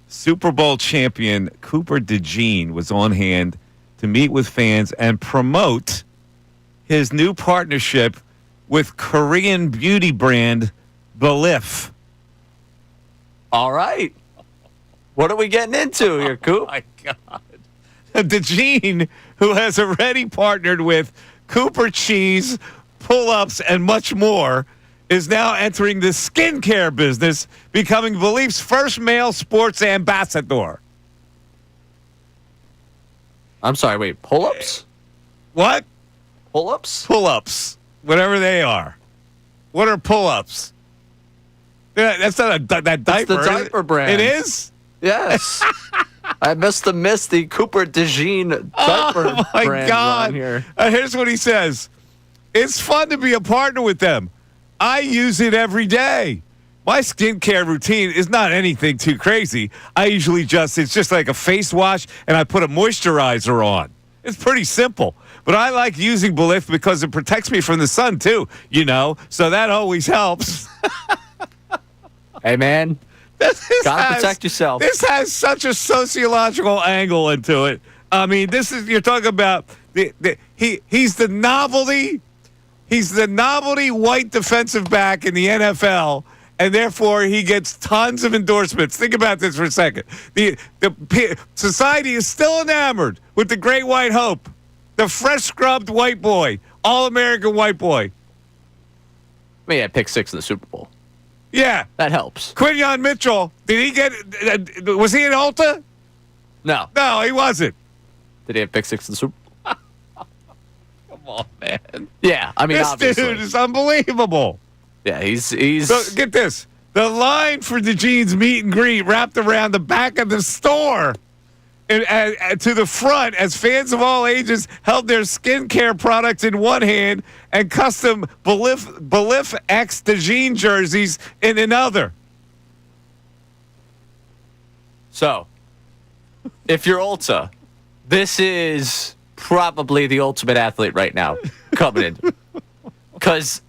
Super Bowl champion Cooper DeJean was on hand to meet with fans and promote his new partnership with Korean beauty brand Belif. All right. What are we getting into here, Coop? Oh, my God. DeJean, who has already partnered with Cooper Cheese, pull-ups, and much more, is now entering the skincare business, becoming Belif's first male sports ambassador. I'm sorry, wait, pull-ups? What? Pull-ups? Pull-ups, whatever they are. What are pull-ups? That's not that diaper. the diaper brand. It is? Yes. I must have missed the Cooper DeJean diaper Oh, my brand God. on here. Here's what he says. It's fun to be a partner with them. I use it every day. My skincare routine is not anything too crazy. It's just like a face wash, and I put a moisturizer on. It's pretty simple. But I like using Belif because it protects me from the sun, too, so that always helps. Hey, man. Gotta protect yourself. This has such a sociological angle into it. I mean, you're talking about he's the novelty. He's the novelty white defensive back in the NFL, and therefore he gets tons of endorsements. Think about this for a second. The society is still enamored with the great white hope, the fresh scrubbed white boy, all-American white boy. I mean, I picked 6 in the Super Bowl. Yeah. That helps. Quinyon Mitchell, was he at Ulta? No. No, he wasn't. Did he have pick 6 in the Super Bowl? Come on, man. Yeah, I mean, This obviously. dude is unbelievable. Yeah, he's. So get this. The line for DeJean's meet and greet wrapped around the back of the store and to the front as fans of all ages held their skincare products in one hand and custom Belif X DeJean jerseys in another. So, if you're Ulta, this is probably the ultimate athlete right now coming in. Because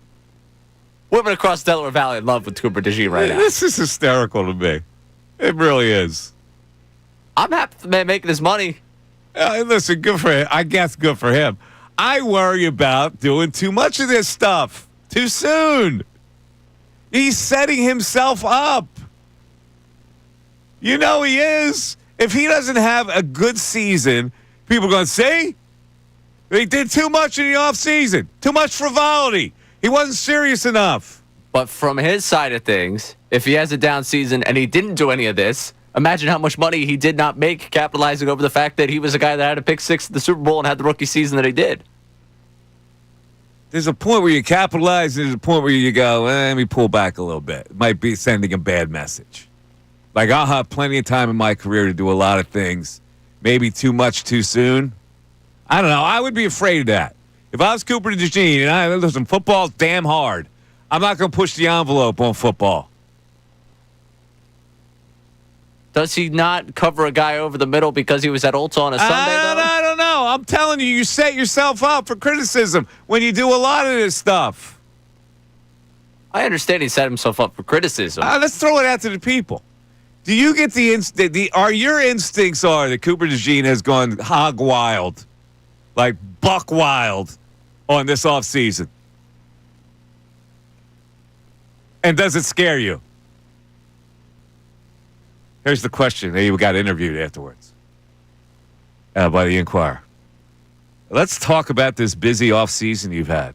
women across Delaware Valley in love with Cooper DeJean right now. This is hysterical to me. It really is. I'm happy for the man making his money. Listen, good for him. I guess good for him. I worry about doing too much of this stuff too soon. He's setting himself up. You know he is. If he doesn't have a good season, people are going to say he did too much in the offseason. Too much frivolity. He wasn't serious enough. But from his side of things, if he has a down season and he didn't do any of this, imagine how much money he did not make capitalizing over the fact that he was a guy that had a pick 6 at the Super Bowl and had the rookie season that he did. There's a point where you capitalize, and there's a point where you go, let me pull back a little bit. It might be sending a bad message. Like, I'll have plenty of time in my career to do a lot of things. Maybe too much too soon. I don't know. I would be afraid of that. If I was Cooper DeJean, and listen, football's damn hard. I'm not going to push the envelope on football. Does he not cover a guy over the middle because he was at Ulta on a Sunday, though? I don't know. I'm telling you, you set yourself up for criticism when you do a lot of this stuff. I understand he set himself up for criticism. Let's throw it out to the people. Do you get the instinct? Are your instincts are that Cooper DeJean has gone hog wild, like buck wild, on this offseason? And does it scare you? Here's the question. He got interviewed afterwards by the Inquirer. Let's talk about this busy offseason you've had.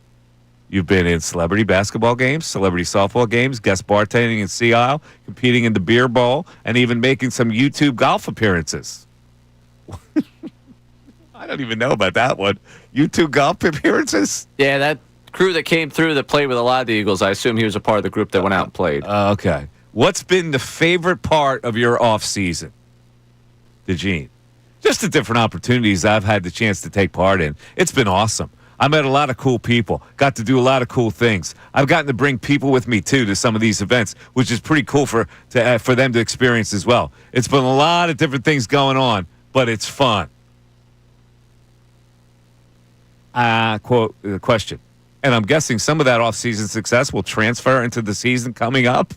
You've been in celebrity basketball games, celebrity softball games, guest bartending in Sea Isle, competing in the beer bowl, and even making some YouTube golf appearances. I don't even know about that one. YouTube golf appearances? Yeah, that crew that came through that played with a lot of the Eagles, I assume he was a part of the group that went out and played. Okay. What's been the favorite part of your off season, DeJean? Just the different opportunities I've had the chance to take part in. It's been awesome. I met a lot of cool people, got to do a lot of cool things. I've gotten to bring people with me, too, to some of these events, which is pretty cool for them to experience as well. It's been a lot of different things going on, but it's fun. Quote the question. And I'm guessing some of that off-season success will transfer into the season coming up.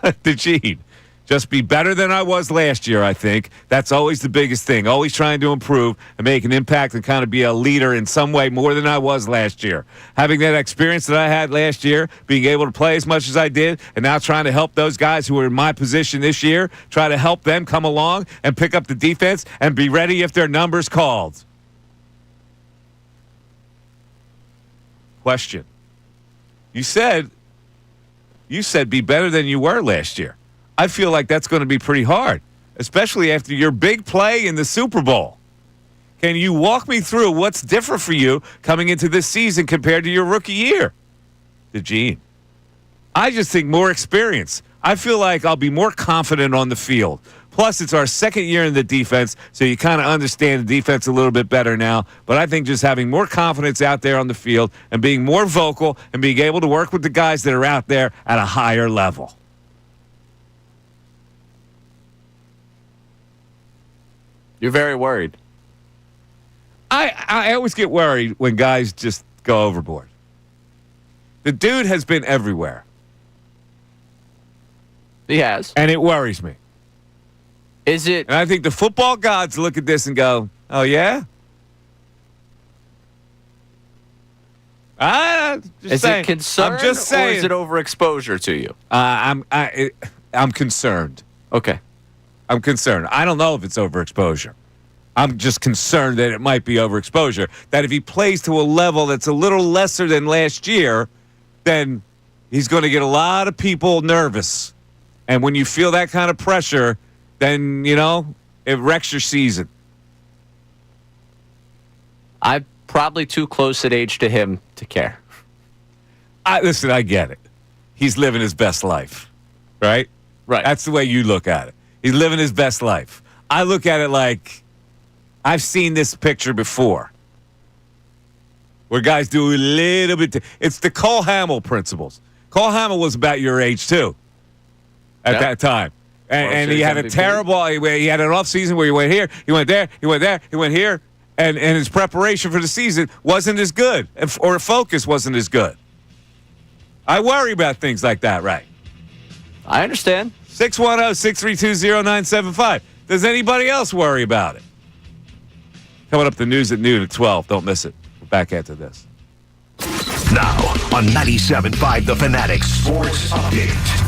DeJean, just be better than I was last year, I think. That's always the biggest thing. Always trying to improve and make an impact and kind of be a leader in some way more than I was last year. Having that experience that I had last year, being able to play as much as I did, and now trying to help those guys who are in my position this year, try to help them come along and pick up the defense and be ready if their number's called. Question. You said be better than you were last year. I feel like that's going to be pretty hard, especially after your big play in the Super Bowl. Can you walk me through what's different for you coming into this season compared to your rookie year? DeJean. I just think more experience. I feel like I'll be more confident on the field. Plus, it's our second year in the defense, so you kind of understand the defense a little bit better now. But I think just having more confidence out there on the field and being more vocal and being able to work with the guys that are out there at a higher level. You're very worried. I always get worried when guys just go overboard. The dude has been everywhere. He has. And it worries me. Is it? And I think the football gods look at this and go, oh, yeah? Is it concern I'm just saying. or is it overexposure to you? I'm concerned. Okay. I'm concerned. I don't know if it's overexposure. I'm just concerned that it might be overexposure. That if he plays to a level that's a little lesser than last year, then he's going to get a lot of people nervous. And when you feel that kind of pressure, then, it wrecks your season. I'm probably too close in age to him to care. Listen, I get it. He's living his best life, right? Right. That's the way you look at it. He's living his best life. I look at it like I've seen this picture before where guys do a little bit. It's the Cole Hamill principles. Cole Hamill was about your age, too, at that time. And he had a terrible, he had an offseason where he went here, he went there, he went there, he went here, and his preparation for the season wasn't as good, or focus wasn't as good. I worry about things like that, right? I understand. 610-632-0975. Does anybody else worry about it? Coming up, the news at noon at 12. Don't miss it. We're back after this. Now on 97.5 The Fanatic Sports Update.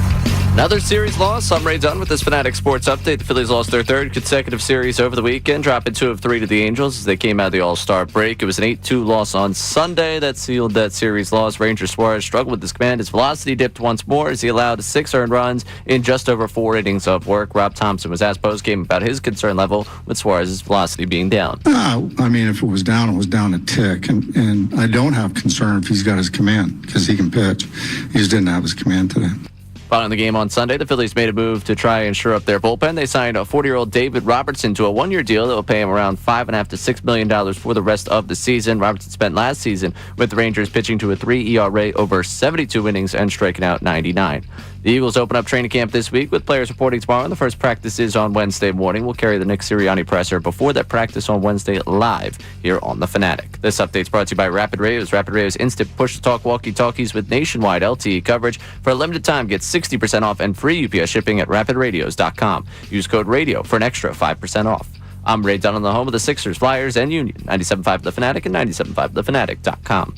Another series loss. I'm Ray Dunn with this Fanatic Sports Update. The Phillies lost their third consecutive series over the weekend, dropping 2 of 3 to the Angels as they came out of the All-Star break. It was an 8-2 loss on Sunday that sealed that series loss. Ranger Suarez struggled with his command. His velocity dipped once more as he allowed 6 earned runs in just over 4 innings of work. Rob Thompson was asked post-game about his concern level with Suarez's velocity being down. If it was down, it was down a tick. And I don't have concern if he's got his command because he can pitch. He just didn't have his command today. Following the game on Sunday, the Phillies made a move to try and shore up their bullpen. They signed a 40-year-old David Robertson to a 1-year deal that will pay him around $5.5 to $6 million for the rest of the season. Robertson spent last season with the Rangers pitching to a 3 ERA over 72 innings and striking out 99. The Eagles open up training camp this week with players reporting tomorrow. The first practice is on Wednesday morning. We'll carry the Nick Sirianni presser before that practice on Wednesday live here on The Fanatic. This update's brought to you by Rapid Radios. Rapid Radios instant push-to-talk walkie-talkies with nationwide LTE coverage. For a limited time, get 60% off and free UPS shipping at rapidradios.com. Use code RADIO for an extra 5% off. I'm Ray Dunn on the home of the Sixers, Flyers, and Union. 97.5 The Fanatic and 97.5thefanatic.com.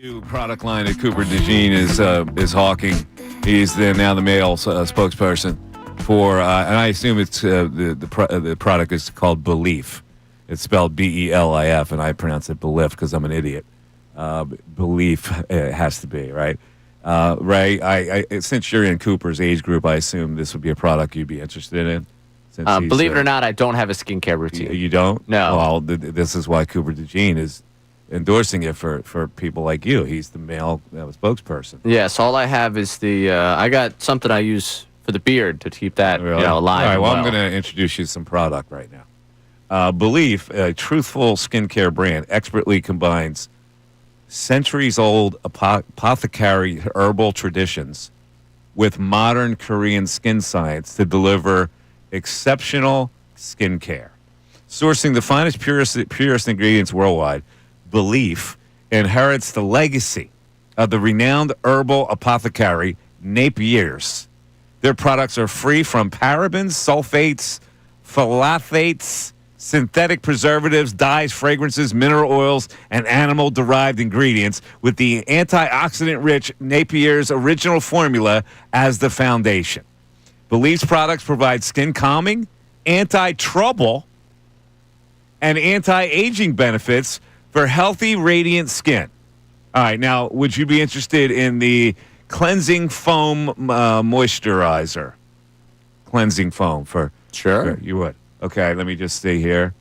New product line that Cooper DeJean is hawking. He's now the male spokesperson for, and I assume it's the product is called Belief. It's spelled Belif, and I pronounce it Belief because I'm an idiot. Belief it has to be right. Ray, I since you're in Cooper's age group, I assume this would be a product you'd be interested in. Believe it or not, I don't have a skincare routine. You don't? No. Well, this is why Cooper DeJean is endorsing it for people like you. He's the male spokesperson. Yes, all I have is I got something I use for the beard to keep that Really? alive. All right, well, and I'm going to introduce you to some product right now. Belief, a truthful skincare brand, expertly combines centuries-old apothecary herbal traditions with modern Korean skin science to deliver exceptional skincare. Sourcing the finest, purest ingredients worldwide, Belief inherits the legacy of the renowned herbal apothecary Napier's. Their products are free from parabens, sulfates, phthalates, synthetic preservatives, dyes, fragrances, mineral oils, and animal-derived ingredients with the antioxidant-rich Napier's original formula as the foundation. Belief's products provide skin calming, anti-trouble, and anti-aging benefits for healthy, radiant skin. All right, now, would you be interested in the cleansing foam moisturizer? Cleansing foam for... Sure. You would. Okay, let me just see here.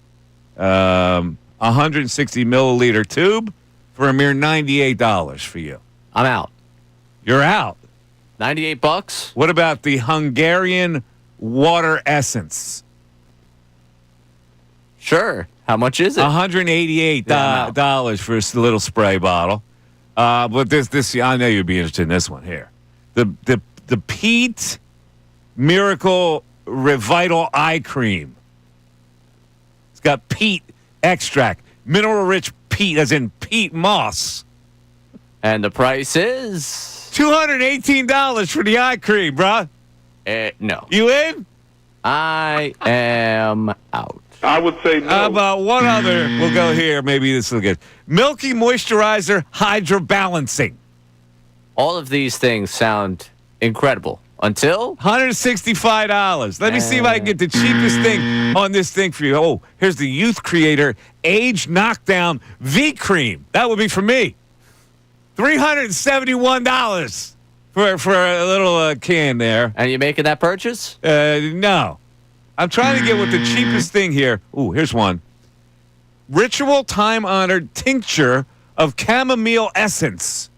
160 milliliter tube for a mere $98 for you. I'm out. You're out. $98? What about the Hungarian water essence? Sure. How much is it? $188 for a little spray bottle. But this, I know you'd be interested in this one here. The Peat Miracle Revital Eye Cream. It's got peat extract, mineral-rich peat, as in peat moss. And the price is $218 for the eye cream, bruh. No. You in? I am out. I would say no. How about one other? We'll go here. Maybe this will get Milky Moisturizer Hydra Balancing. All of these things sound incredible until $165. Let me see if I can get the cheapest thing on this thing for you. Oh, here's the Youth Creator Age Knockdown V Cream. That would be for me. $371 for a little can there. And you making that purchase? No. I'm trying to get with the cheapest thing here. Ooh, here's one. Ritual time-honored tincture of chamomile essence.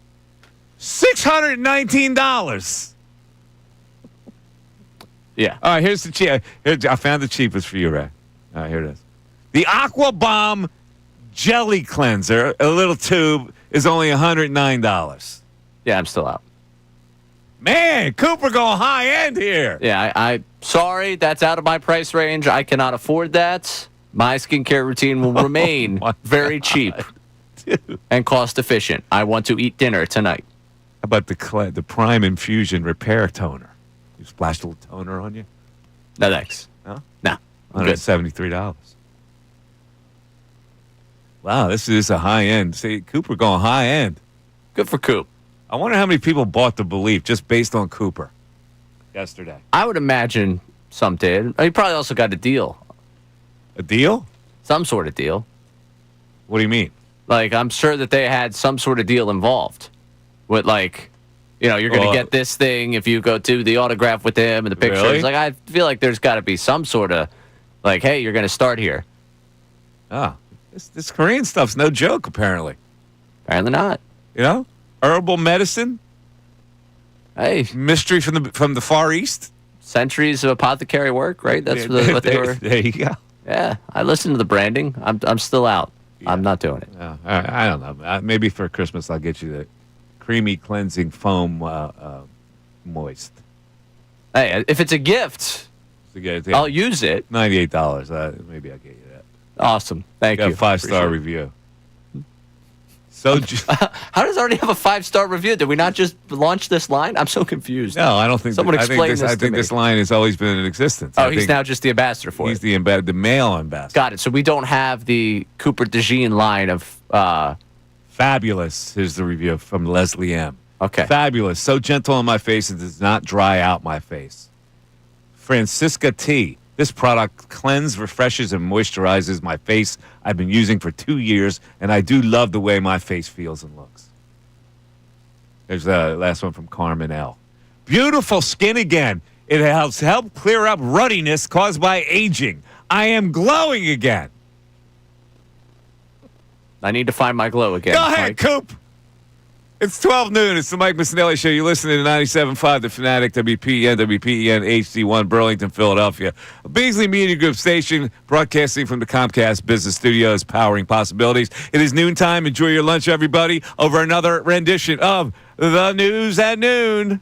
$619. Yeah. All right, here's the cheap. I found the cheapest for you, Ray. All right, here it is. The Aqua Bomb Jelly Cleanser, a little tube, is only $109. Yeah, I'm still out. Man, Cooper going high end here. Yeah, I sorry, that's out of my price range. I cannot afford that. My skincare routine will remain very cheap and cost efficient. I want to eat dinner tonight. How about the Prime Infusion Repair Toner? You splashed a little toner on you? No thanks. No? No. I'm good. $173. Wow, this is a high end. See, Cooper going high end. Good for Coop. I wonder how many people bought the Belief just based on Cooper yesterday. I would imagine some did. He probably also got a deal. A deal? Some sort of deal. What do you mean? Like, I'm sure that they had some sort of deal involved with, like, you know, you're going to get this thing if you go to the autograph with him and the pictures. Really? Like, I feel like there's got to be some sort of, like, hey, you're going to start here. Ah, this Korean stuff's no joke, apparently. Apparently not. You know? Herbal medicine? Hey. Mystery from the Far East? Centuries of apothecary work, right? That's what they were. There you go. Yeah, I listened to the branding. I'm still out. Yeah. I'm not doing it. I don't know. Maybe for Christmas I'll get you the creamy cleansing foam moist. Hey, if it's a gift, I'll use it. $98. Maybe I'll get you that. Awesome. Thank Got you. a 5-star review. So how does it already have a 5-star review? Did we not just launch this line? I'm so confused. No, I don't think. Someone explain this. I think this line has always been in existence. Oh, he's now just the ambassador for he's it. the male ambassador. Got it. So we don't have the Cooper DeJean line of Fabulous. Here's the review from Leslie M. Okay. Fabulous. So gentle on my face, it does not dry out my face. Francisca Tea. This product cleanses, refreshes, and moisturizes my face. I've been using for 2 years, and I do love the way my face feels and looks. There's the last one from Carmen L. Beautiful skin again. It helps clear up ruddiness caused by aging. I am glowing again. I need to find my glow again. Go ahead, Mike. Coop. It's 12 noon. It's the Mike Missanelli Show. You're listening to 97.5, The Fanatic, WPEN, HD1, Burlington, Philadelphia. A Beasley Media Group station broadcasting from the Comcast Business Studios, powering possibilities. It is noontime. Enjoy your lunch, everybody, over another rendition of The News at Noon.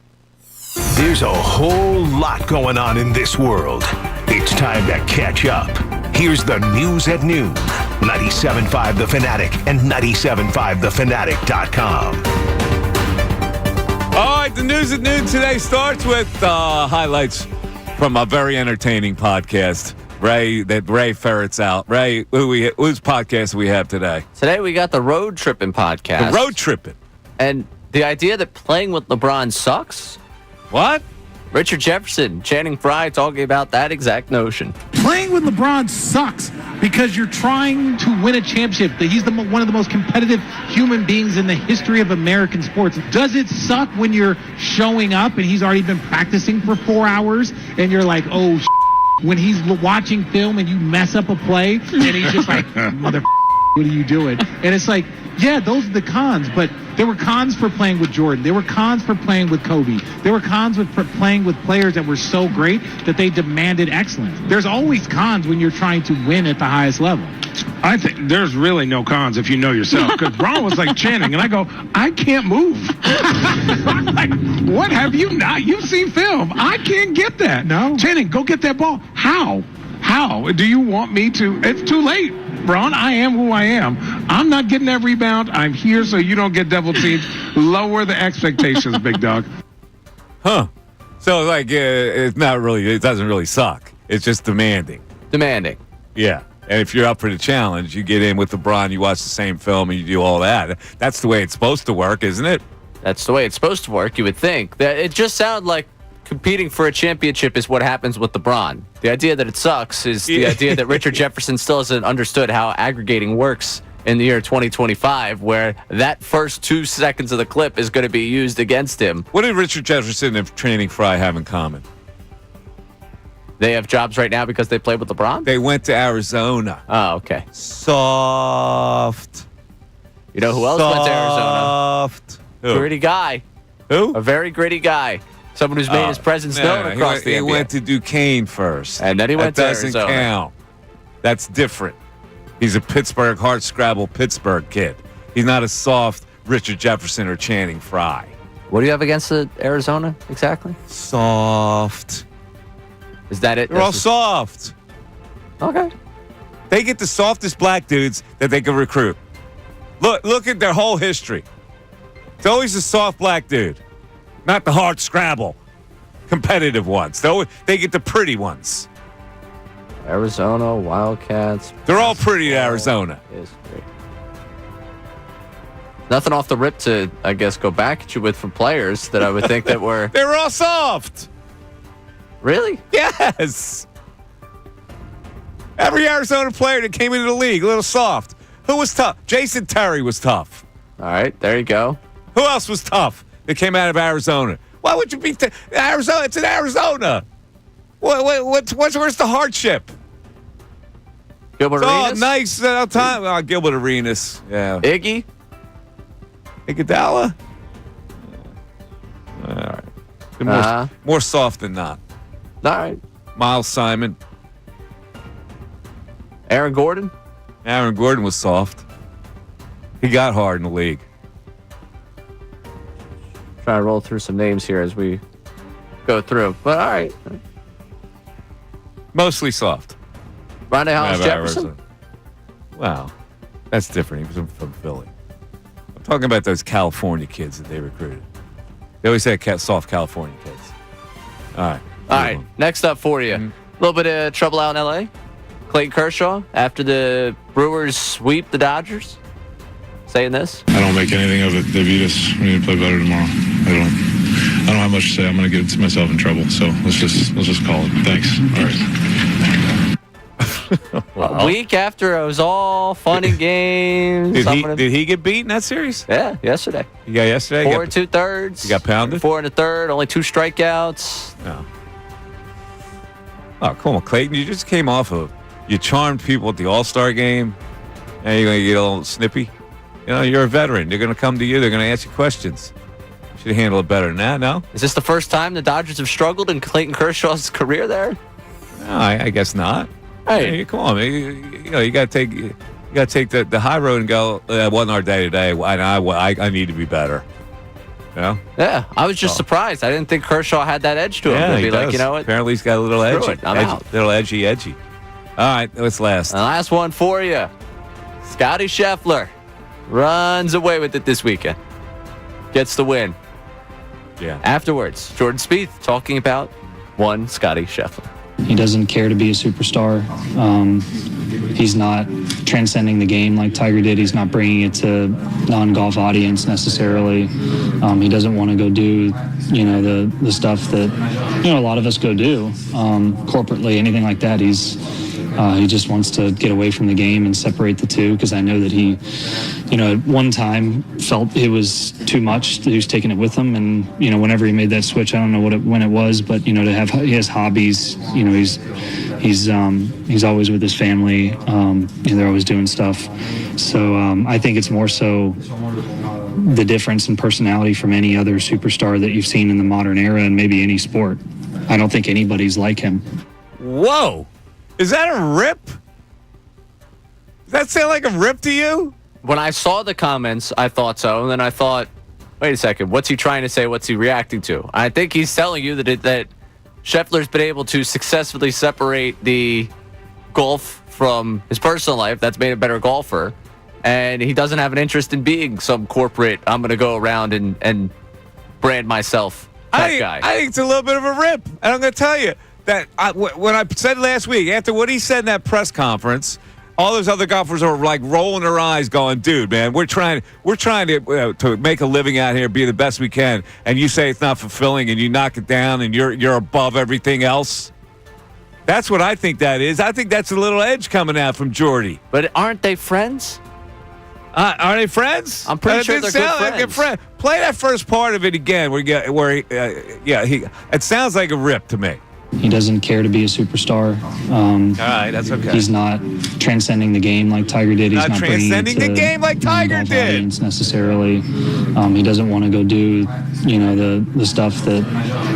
There's a whole lot going on in this world. It's time to catch up. Here's the news at noon. 97.5 The Fanatic and 97.5thefanatic.com. All right, the news at noon today starts with highlights from a very entertaining podcast. Ray ferrets out. Ray, whose podcast we have today? Today we got the Road Trippin' podcast. The Road Trippin'. And the idea that playing with LeBron sucks? What? Richard Jefferson, Channing Frye talking about that exact notion. Playing with LeBron sucks because you're trying to win a championship. He's one of the most competitive human beings in the history of American sports. Does it suck when you're showing up and he's already been practicing for 4 hours and you're like, oh, when he's watching film and you mess up a play and he's just like, mother, what are you doing? And it's like, yeah, those are the cons, but there were cons for playing with Jordan. There were cons for playing with Kobe. There were cons for playing with players that were so great that they demanded excellence. There's always cons when you're trying to win at the highest level. I think there's really no cons if you know yourself. Because Braun was like Channing, and I go, I can't move. I'm like, what have you not? You've seen film. I can't get that. No. Channing, go get that ball. How? How? Do you want me to? It's too late. Braun, I am who I am. I'm not getting that rebound. I'm here so you don't get double teamed. Lower the expectations, big dog. Huh. So, like, it's not really, it doesn't really suck. It's just demanding. Demanding. Yeah. And if you're up for the challenge, you get in with LeBron, you watch the same film, and you do all that. That's the way it's supposed to work, isn't it? That's the way it's supposed to work, you would think. That it just sounded like competing for a championship is what happens with LeBron. The idea that it sucks is the idea that Richard Jefferson still hasn't understood how aggregating works in the year 2025, where that first 2 seconds of the clip is going to be used against him. What did Richard Jefferson and Channing Frye have in common? They have jobs right now because they played with LeBron? They went to Arizona. Oh, okay. Soft. You know who else went to Arizona? Soft. Who? Gritty guy. Who? A very gritty guy. Someone who's made his presence known across the NBA. He went to Duquesne first. And then he went to Arizona. That doesn't count. That's different. He's a Pittsburgh, hard-scrabble Pittsburgh kid. He's not a soft Richard Jefferson or Channing Frye. What do you have against Arizona exactly? Soft. Is that it? They're all soft. Okay. They get the softest black dudes that they can recruit. Look at their whole history. It's always a soft black dude. Not the hard scrabble, competitive ones. They get the pretty ones. Arizona, Wildcats. They're all pretty at Arizona. History. Nothing off the rip to, I guess, go back at you with from players that I would think that were... They were all soft. Really? Yes. Every Arizona player that came into the league, a little soft. Who was tough? Jason Terry was tough. All right, there you go. Who else was tough that came out of Arizona? Why would you be Arizona? It's in Arizona. Where's the hardship? Gilbert Arenas? Oh, nice time. Gilbert Arenas. Yeah. Iggy? Iguodala? All right. More soft than not. All right. Miles Simon. Aaron Gordon? Aaron Gordon was soft. He got hard in the league. Trying to roll through some names here as we go through. But all right. Mostly soft. Rondae Hollis-Jefferson? Wow. That's different. He was from Philly. I'm talking about those California kids that they recruited. They always had soft California kids. All right. All right. Next up for you. A little bit of trouble out in L.A. Clayton Kershaw, after the Brewers sweep the Dodgers, saying this? I don't make anything of it. They beat us. We need to play better tomorrow. I don't have much to say. I'm going to get myself in trouble. So let's just call it. Thanks. All right. A week after it was all fun and games. Did he get beat in that series? Yeah, yesterday. Yeah, yesterday. 4 2/3. He got pounded. 4 1/3. Only 2 strikeouts. No. Oh, come on, Clayton. You just came off of. You charmed people at the All-Star game. Now you're going to get a little snippy. You know, you're a veteran. They're going to come to you. They're going to ask you questions. You should handle it better than that, no? Is this the first time the Dodgers have struggled in Clayton Kershaw's career there? No, I guess not. Hey, come on, man. You got to take the high road and go. It wasn't our day today. I need to be better. You know? Yeah, I was just surprised. I didn't think Kershaw had that edge to him. Yeah, to be he like, does. you know what? Apparently, he's got a little edgy. I'm out. Little edgy. All right, what's last? The last one for you. Scotty Scheffler runs away with it this weekend. Gets the win. Yeah. Afterwards, Jordan Spieth talking about one Scotty Scheffler. He doesn't care to be a superstar. He's not transcending the game like Tiger did. He's not bringing it to non-golf audience necessarily. He doesn't want to go do, the stuff that, a lot of us go do corporately, anything like that. He just wants to get away from the game and separate the two, because I know that he, at one time felt it was too much. He was taking it with him, and whenever he made that switch, I don't know when it was, but to have his hobbies, he's always with his family. They're always doing stuff. So I think it's more so the difference in personality from any other superstar that you've seen in the modern era, and maybe any sport. I don't think anybody's like him. Whoa. Is that a rip? Does that sound like a rip to you? When I saw the comments, I thought so. And then I thought, wait a second. What's he trying to say? What's he reacting to? I think he's telling you that Scheffler's been able to successfully separate the golf from his personal life. That's made him a better golfer. And he doesn't have an interest in being some corporate, I'm going to go around and brand myself guy. I think it's a little bit of a rip. And I'm going to tell you. When I said last week, after what he said in that press conference, all those other golfers are like rolling their eyes going, dude, man, we're trying to make a living out here, be the best we can, and you say it's not fulfilling and you knock it down and you're above everything else. That's what I think that is. I think that's a little edge coming out from Jordy. But aren't they friends? Are they friends? I'm pretty sure they're good friends. Play that first part of it again it sounds like a rip to me. He doesn't care to be a superstar. All right, that's okay. He's not transcending the game like Tiger did. He's not transcending the game like Tiger did necessarily. He doesn't want to go do, the stuff that,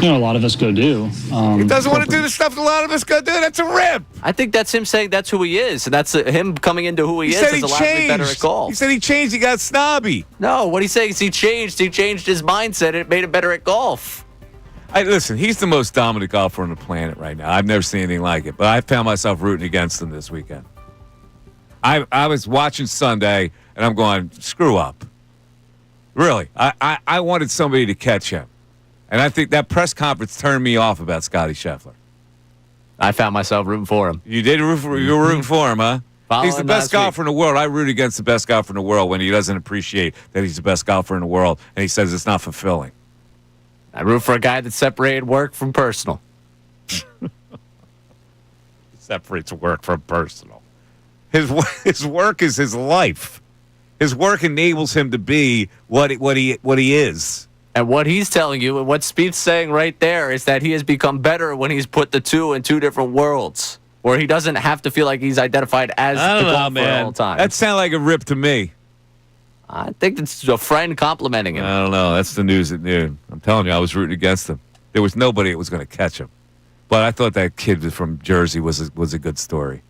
a lot of us go do. He doesn't want to do the stuff that a lot of us go do. That's a rip. I think that's him saying that's who he is, and that's him coming into who he is has allowed me better at golf. He said he changed. He got snobby. No, what he's saying is he changed his mindset, and it made him better at golf. Listen, he's the most dominant golfer on the planet right now. I've never seen anything like it, but I found myself rooting against him this weekend. I was watching Sunday, and I'm going, screw up. Really. I wanted somebody to catch him. And I think that press conference turned me off about Scotty Scheffler. I found myself rooting for him. You did? You were rooting for him, huh? He's the best golfer in the world. I root against the best golfer in the world when he doesn't appreciate that he's the best golfer in the world, and he says it's not fulfilling. I root for a guy that separated work from personal. Separates work from personal. His work is his life. His work enables him to be what he is. And what he's telling you, and what Spieth's saying right there, is that he has become better when he's put the two in two different worlds, where he doesn't have to feel like he's identified as the golfer all the time. That sounds like a rip to me. I think it's a friend complimenting him. I don't know. That's the news at noon. I'm telling you, I was rooting against him. There was nobody that was going to catch him. But I thought that kid from Jersey was a good story.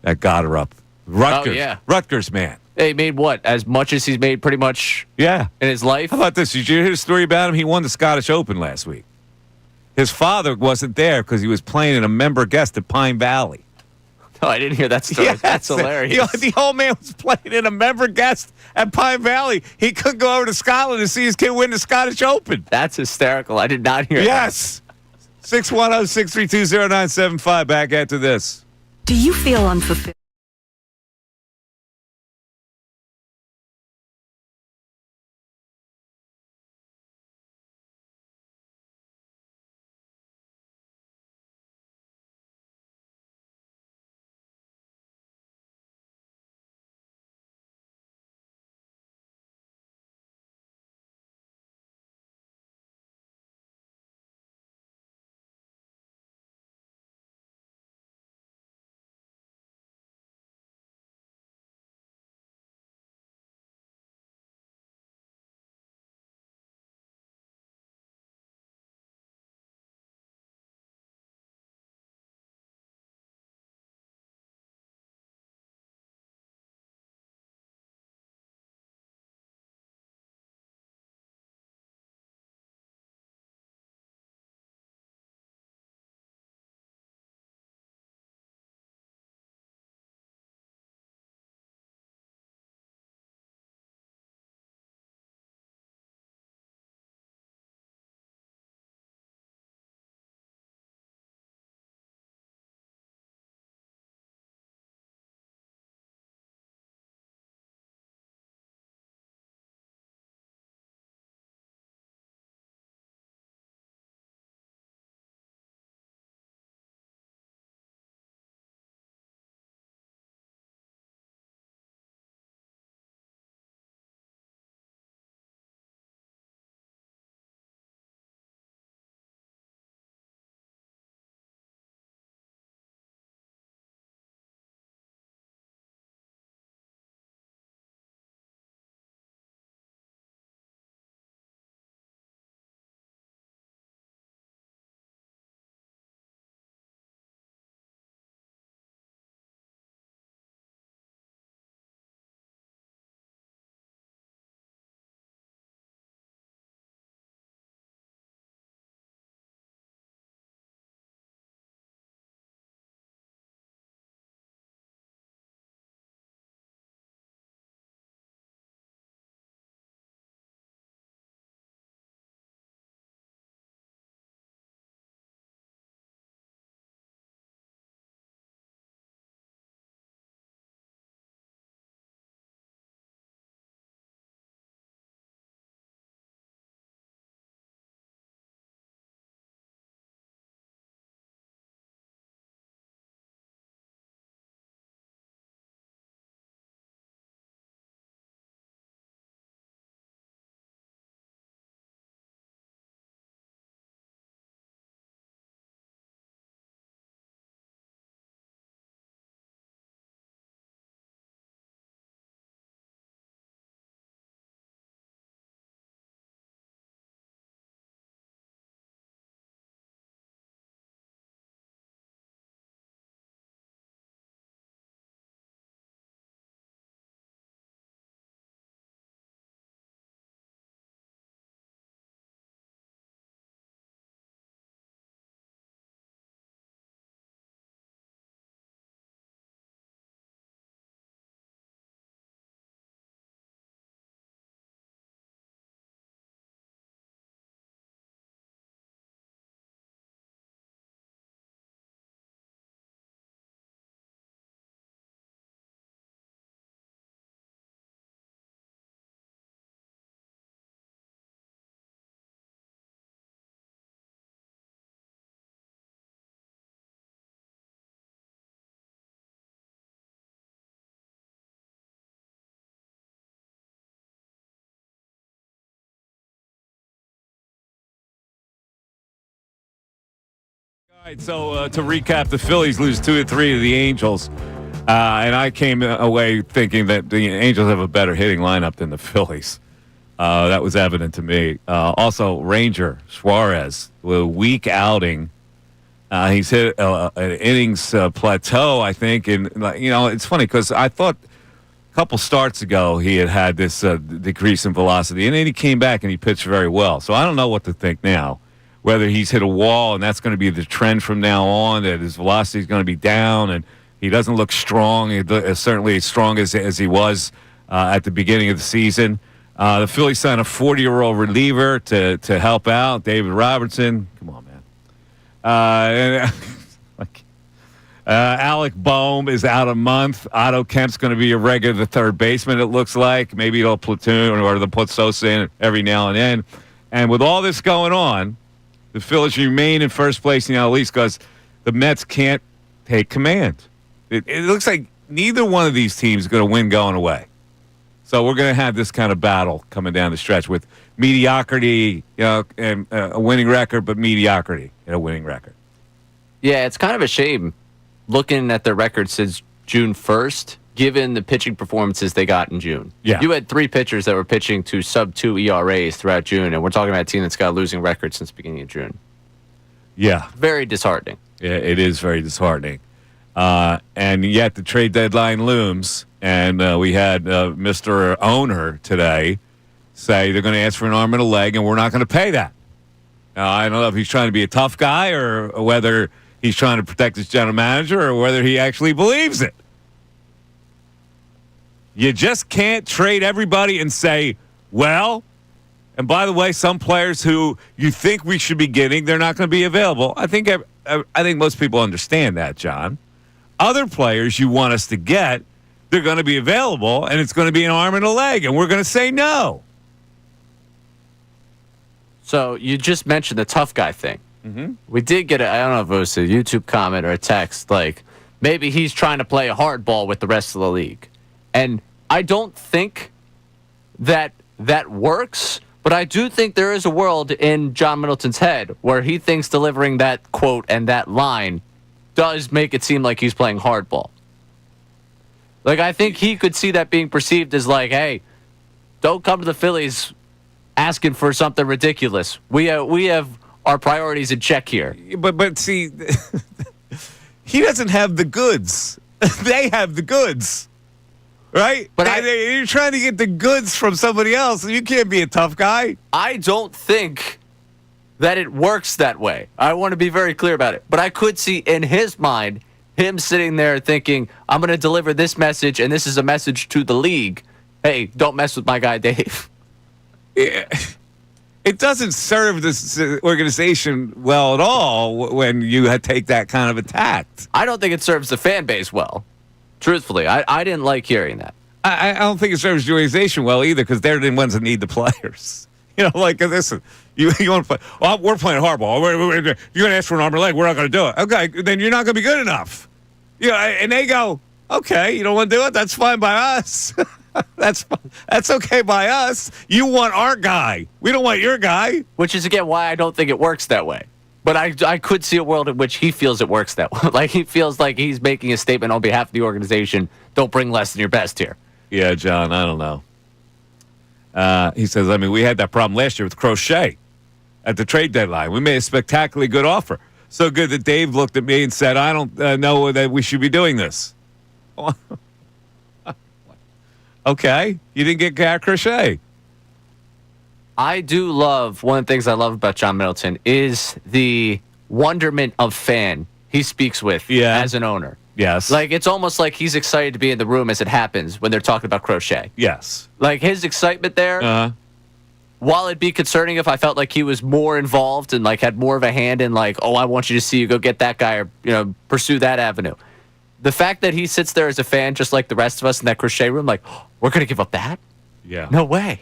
That got her up. Rutgers. Oh, yeah. Rutgers, man. He made what? As much as he's made pretty much in his life? How about this? Did you hear the story about him? He won the Scottish Open last week. His father wasn't there because he was playing in a member guest at Pine Valley. Oh, I didn't hear that story. Yes, that's hilarious. The old man was playing in a member guest at Pine Valley. He couldn't go over to Scotland to see his kid win the Scottish Open. That's hysterical. I did not hear that. Yes. 610-632-0975. Back after this. Do you feel unfulfilled? All right, so to recap, the Phillies lose 2-3 to the Angels. And I came away thinking that the Angels have a better hitting lineup than the Phillies. That was evident to me. Also, Ranger Suarez, with a weak outing. He's hit an innings plateau, I think. And, it's funny because I thought a couple starts ago he had this decrease in velocity. And then he came back and he pitched very well. So I don't know what to think now. Whether he's hit a wall and that's going to be the trend from now on, that his velocity is going to be down and he doesn't look strong, certainly as strong as he was at the beginning of the season. The Phillies signed a 40-year-old reliever to help out, David Robertson. Come on, man. Alec Bohm is out a month. Otto Kemp's going to be a regular third baseman, it looks like. Maybe they'll platoon or they'll put Sosa in every now and then. And with all this going on, the Phillies remain in first place in the NL East because the Mets can't take command. It looks like neither one of these teams is going to win going away. So we're going to have this kind of battle coming down the stretch with mediocrity, and a winning record, but mediocrity and a winning record. Yeah, it's kind of a shame looking at their record since June 1st, given the pitching performances they got in June. Yeah. You had 3 pitchers that were pitching to sub-2 ERAs throughout June, and we're talking about a team that's got a losing record since the beginning of June. Yeah. Very disheartening. Yeah, it is very disheartening. And yet the trade deadline looms, and we had Mr. Owner today say they're going to ask for an arm and a leg, and we're not going to pay that. Now, I don't know if he's trying to be a tough guy or whether he's trying to protect his general manager or whether he actually believes it. You just can't trade everybody and say, well, and by the way, some players who you think we should be getting, they're not going to be available. I think most people understand that, John. Other players you want us to get, they're going to be available, and it's going to be an arm and a leg, and we're going to say no. So you just mentioned the tough guy thing. Mm-hmm. We did get I don't know if it was a YouTube comment or a text, like maybe he's trying to play a hardball with the rest of the league. And I don't think that works, but I do think there is a world in John Middleton's head where he thinks delivering that quote and that line does make it seem like he's playing hardball. Like, I think he could see that being perceived as like, hey, don't come to the Phillies asking for something ridiculous. We have our priorities in check here. But see, he doesn't have the goods. They have the goods. Right? But you're trying to get the goods from somebody else. You can't be a tough guy. I don't think that it works that way. I want to be very clear about it. But I could see in his mind him sitting there thinking, I'm going to deliver this message, and this is a message to the league. Hey, don't mess with my guy Dave. Yeah. It doesn't serve this organization well at all when you take that kind of attack. I don't think it serves the fan base well. Truthfully, I didn't like hearing that. I don't think it serves the organization well either because they're the ones that need the players. Like, listen, you want to play, well, we're playing hardball. You're going to ask for an arm and leg. We're not going to do it. Okay, then you're not going to be good enough. And they go, okay, you don't want to do it? That's fine by us. That's okay by us. You want our guy. We don't want your guy. Which is, again, why I don't think it works that way. But I could see a world in which he feels it works that way. Like, he feels like he's making a statement on behalf of the organization. Don't bring less than your best here. Yeah, John, I don't know. He says, we had that problem last year with Crochet at the trade deadline. We made a spectacularly good offer. So good that Dave looked at me and said, I don't know that we should be doing this. Okay, you didn't get Garrett Crochet. I do love, one of the things I love about John Middleton is the wonderment of fan he speaks with as an owner. Yes. Like, it's almost like he's excited to be in the room as it happens when they're talking about Crochet. Yes. Like, his excitement there, while it'd be concerning if I felt like he was more involved and, like, had more of a hand in, like, oh, I want you to see you go get that guy or, pursue that avenue. The fact that he sits there as a fan just like the rest of us in that Crochet room, like, oh, we're going to give up that? Yeah. No way.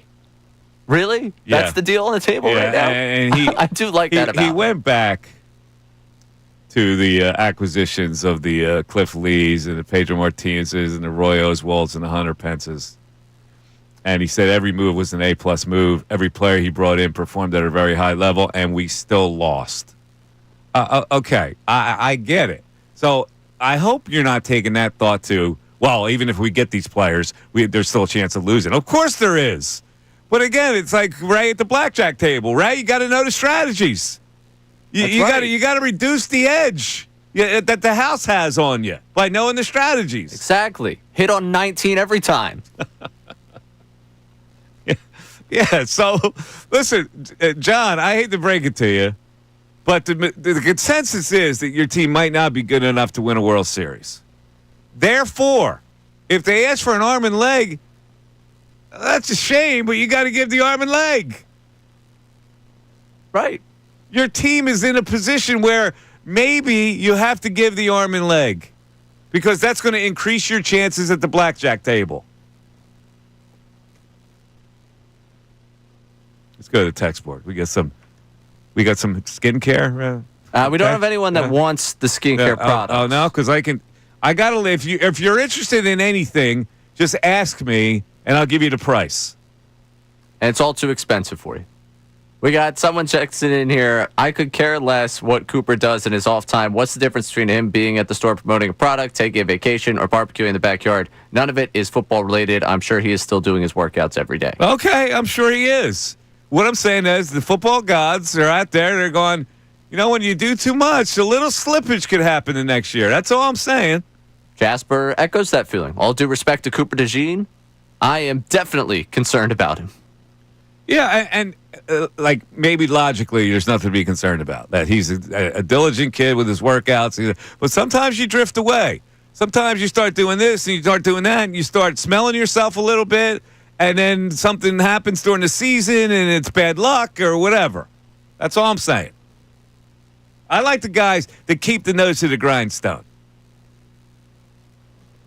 Really? Yeah. That's the deal on the table right now? And I do like that about him. He went back to the acquisitions of the Cliff Lees and the Pedro Martinez's and the Roy Oswalds and the Hunter Pences. And he said every move was an A-plus move. Every player he brought in performed at a very high level, and we still lost. Okay, I get it. So I hope you're not taking that thought to, well, even if we get these players, there's still a chance of losing. Of course there is. But again, it's like Ray at the blackjack table, right? You got to know the strategies. You got to reduce the edge that the house has on you by knowing the strategies. Exactly. Hit on 19 every time. Yeah, so listen, John, I hate to break it to you, but the consensus is that your team might not be good enough to win a World Series. Therefore, if they ask for an arm and leg, that's a shame, but you got to give the arm and leg. Right. Your team is in a position where maybe you have to give the arm and leg because that's going to increase your chances at the blackjack table. Let's go to the text board. We got some skincare. We don't have anyone that wants the skincare product. Oh no, because I gotta live. If you're interested in anything, just ask me and I'll give you the price. And it's all too expensive for you. We got someone texting in here. I could care less what Cooper does in his off time. What's the difference between him being at the store promoting a product, taking a vacation, or barbecuing in the backyard? None of it is football related. I'm sure he is still doing his workouts every day. Okay, I'm sure he is. What I'm saying is the football gods are out there. They're going, when you do too much, a little slippage could happen the next year. That's all I'm saying. Jasper echoes that feeling. All due respect to Cooper DeJean, I am definitely concerned about him. Yeah, and maybe logically there's nothing to be concerned about. That he's a diligent kid with his workouts. But sometimes you drift away. Sometimes you start doing this and you start doing that and you start smelling yourself a little bit. And then something happens during the season and it's bad luck or whatever. That's all I'm saying. I like the guys that keep the nose to the grindstone.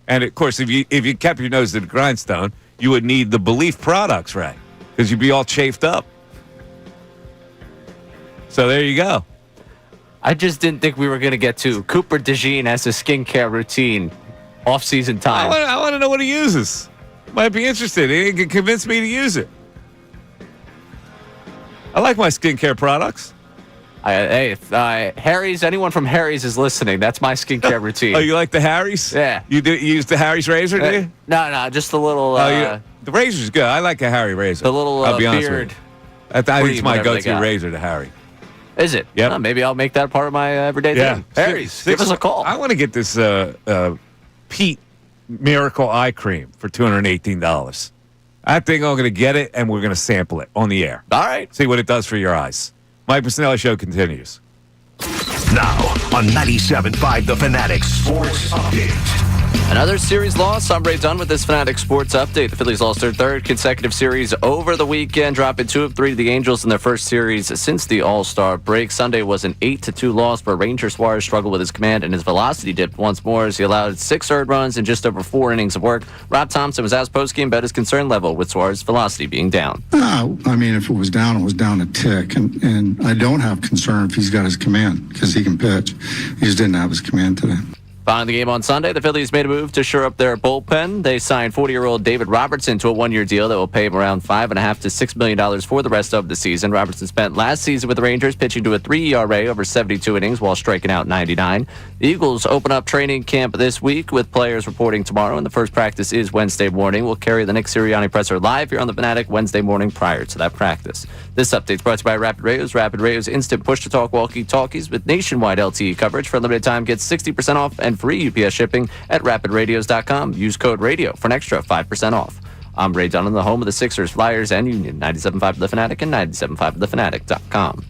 And, of course, if you kept your nose to the grindstone, you would need the Belief products, right? Because you'd be all chafed up. So there you go. I just didn't think we were going to get to Cooper DeJean as a skincare routine off-season time. I want to know what he uses. Might be interested. He can convince me to use it. I like my skincare products. If Harry's, anyone from Harry's is listening, that's my skincare routine. Oh, you like the Harry's? Yeah. You use the Harry's razor, do you? No, just the little... the razor's good. I like a Harry razor. The little I'll be honest beard. with you. I think it's my go-to razor, the Harry. Is it? Yeah. Maybe I'll make that part of my everyday thing. Harry's, give us a call. I want to get this Pete Miracle Eye Cream for $218. I think I'm going to get it, and we're going to sample it on the air. All right. See what it does for your eyes. Mike Missanelli Show continues. Now on 97.5 The Fanatic Sports Update. Another series loss. I'm Ray Dunn with this Fanatic Sports Update. The Phillies lost their third consecutive series over the weekend, dropping 2 of 3 to the Angels in their first series since the All-Star break. Sunday was an 8-2 loss, but Ranger Suarez struggled with his command and his velocity dipped once more as he allowed 6 earned runs in just over 4 innings of work. Rob Thompson was asked postgame about his concern level with Suarez's velocity being down. If it was down a tick. And I don't have concern if he's got his command because he can pitch. He just didn't have his command today. Following the game on Sunday, the Phillies made a move to shore up their bullpen. They signed 40-year-old David Robertson to a 1-year deal that will pay him around $5.5 to $6 million for the rest of the season. Robertson spent last season with the Rangers, pitching to a 3 ERA over 72 innings while striking out 99. The Eagles open up training camp this week with players reporting tomorrow, and the first practice is Wednesday morning. We'll carry the Nick Sirianni presser live here on the Fanatic Wednesday morning prior to that practice. This update is brought to you by Rapid Radios. Rapid Radios instant push-to-talk walkie-talkies with nationwide LTE coverage. For a limited time, get 60% off and free UPS shipping at rapidradios.com. Use code RADIO for an extra 5% off. I'm Ray Dunn, the home of the Sixers, Flyers, and Union. 97.5 The Fanatic and 97.5thefanatic.com.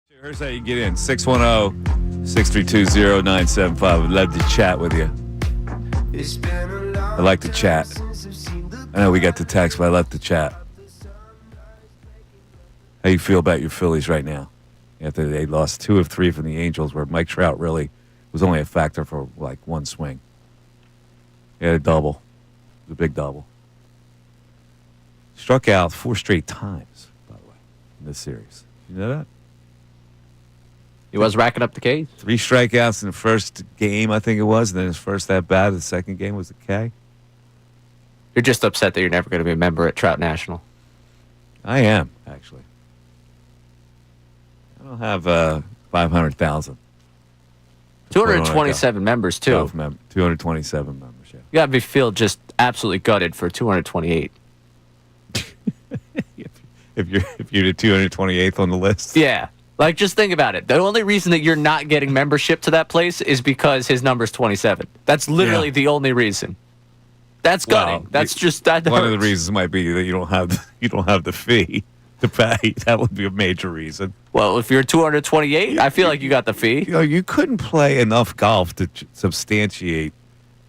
Here's how you get in. 610-632-0975. I'd love to chat with you. I like to chat. I know we got the text, but I love to chat. How you feel about your Phillies right now? After they lost 2 of 3 from the Angels, where Mike Trout really was only a factor for like one swing. He had a double. It was a big double. Struck out 4 straight times, by the way, in this series. You know that? He was racking up the Ks. 3 strikeouts in the first game, I think it was, and then his first at bat. The second game was a K. You're just upset that you're never going to be a member at Trout National. I am, actually. I don't have 500,000. 227 members, too. 227 members, yeah. You got to feel just absolutely gutted for 228. If you're the 228th on the list. Yeah. Like, just think about it. The only reason that you're not getting membership to that place is because his number's 27. That's literally the only reason. That's gutting. That's just that. One of the reasons might be that you don't have the fee to pay. That would be a major reason. Well, if you're 228, I feel like you got the fee. You know, you couldn't play enough golf to substantiate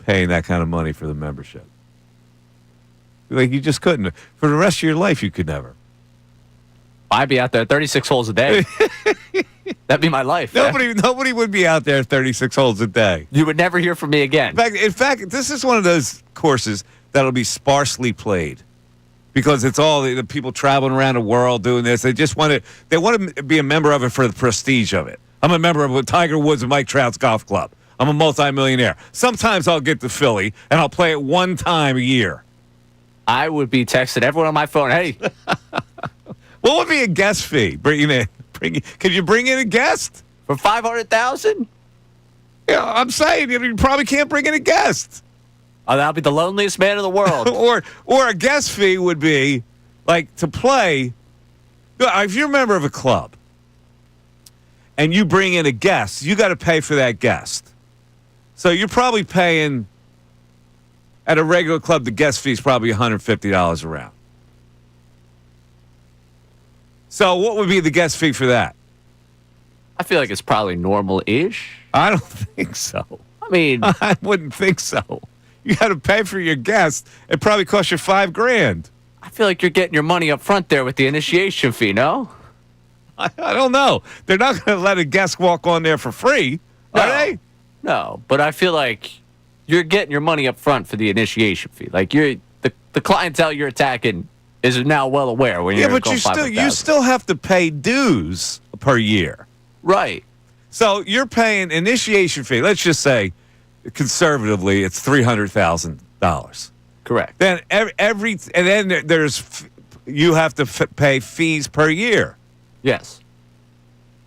paying that kind of money for the membership. Like, you just couldn't. For the rest of your life, you could never. I'd be out there 36 holes a day. That'd be my life. Nobody would be out there 36 holes a day. You would never hear from me again. In fact, this is one of those courses that'll be sparsely played because it's all the people traveling around the world doing this. They want to be a member of it for the prestige of it. I'm a member of Tiger Woods and Mike Trout's golf club. I'm a multimillionaire. Sometimes I'll get the Philly and I'll play it one time a year. I would be texting everyone on my phone, hey. What would be a guest fee? Could you bring in a guest for $500,000? Yeah, I'm saying you probably can't bring in a guest. Oh, that'll be the loneliest man in the world. or a guest fee would be like to play. If you're a member of a club and you bring in a guest, you got to pay for that guest. So you're probably paying at a regular club. The guest fee is probably $150 a round. So what would be the guest fee for that? I feel like it's probably normal-ish. I don't think so. I mean, I wouldn't think so. You got to pay for your guest. It probably costs you $5,000. I feel like you're getting your money up front there with the initiation fee, no? I don't know. They're not going to let a guest walk on there for free, are they? No, but I feel like you're getting your money up front for the initiation fee. Like the clientele you're attacking is now well aware when you're but you still have to pay dues per year. Right. So you're paying initiation fee. Let's just say, conservatively, it's $300,000. Correct. Then you have to pay fees per year. Yes.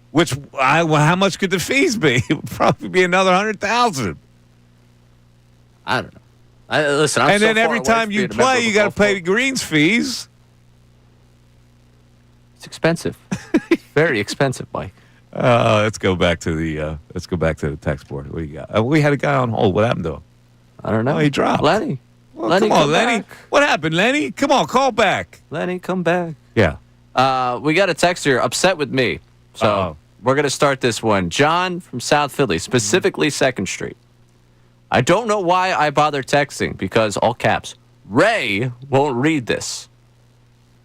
Which how much could the fees be? It would probably be another $100,000. I don't know. Listen, and then every time you play, you got to pay the greens fees. It's expensive. Very expensive, Mike. Let's go back to the text board. What do you got? We had a guy on hold. What happened to him? I don't know. Oh, he dropped. Lenny. Well, Lenny, come on, Lenny. Back. What happened, Lenny? Come on, call back. Lenny, come back. Yeah. We got a text here upset with me. So we're going to start this one. John from South Philly, specifically 2nd Street. I don't know why I bother texting because, all caps, Ray won't read this.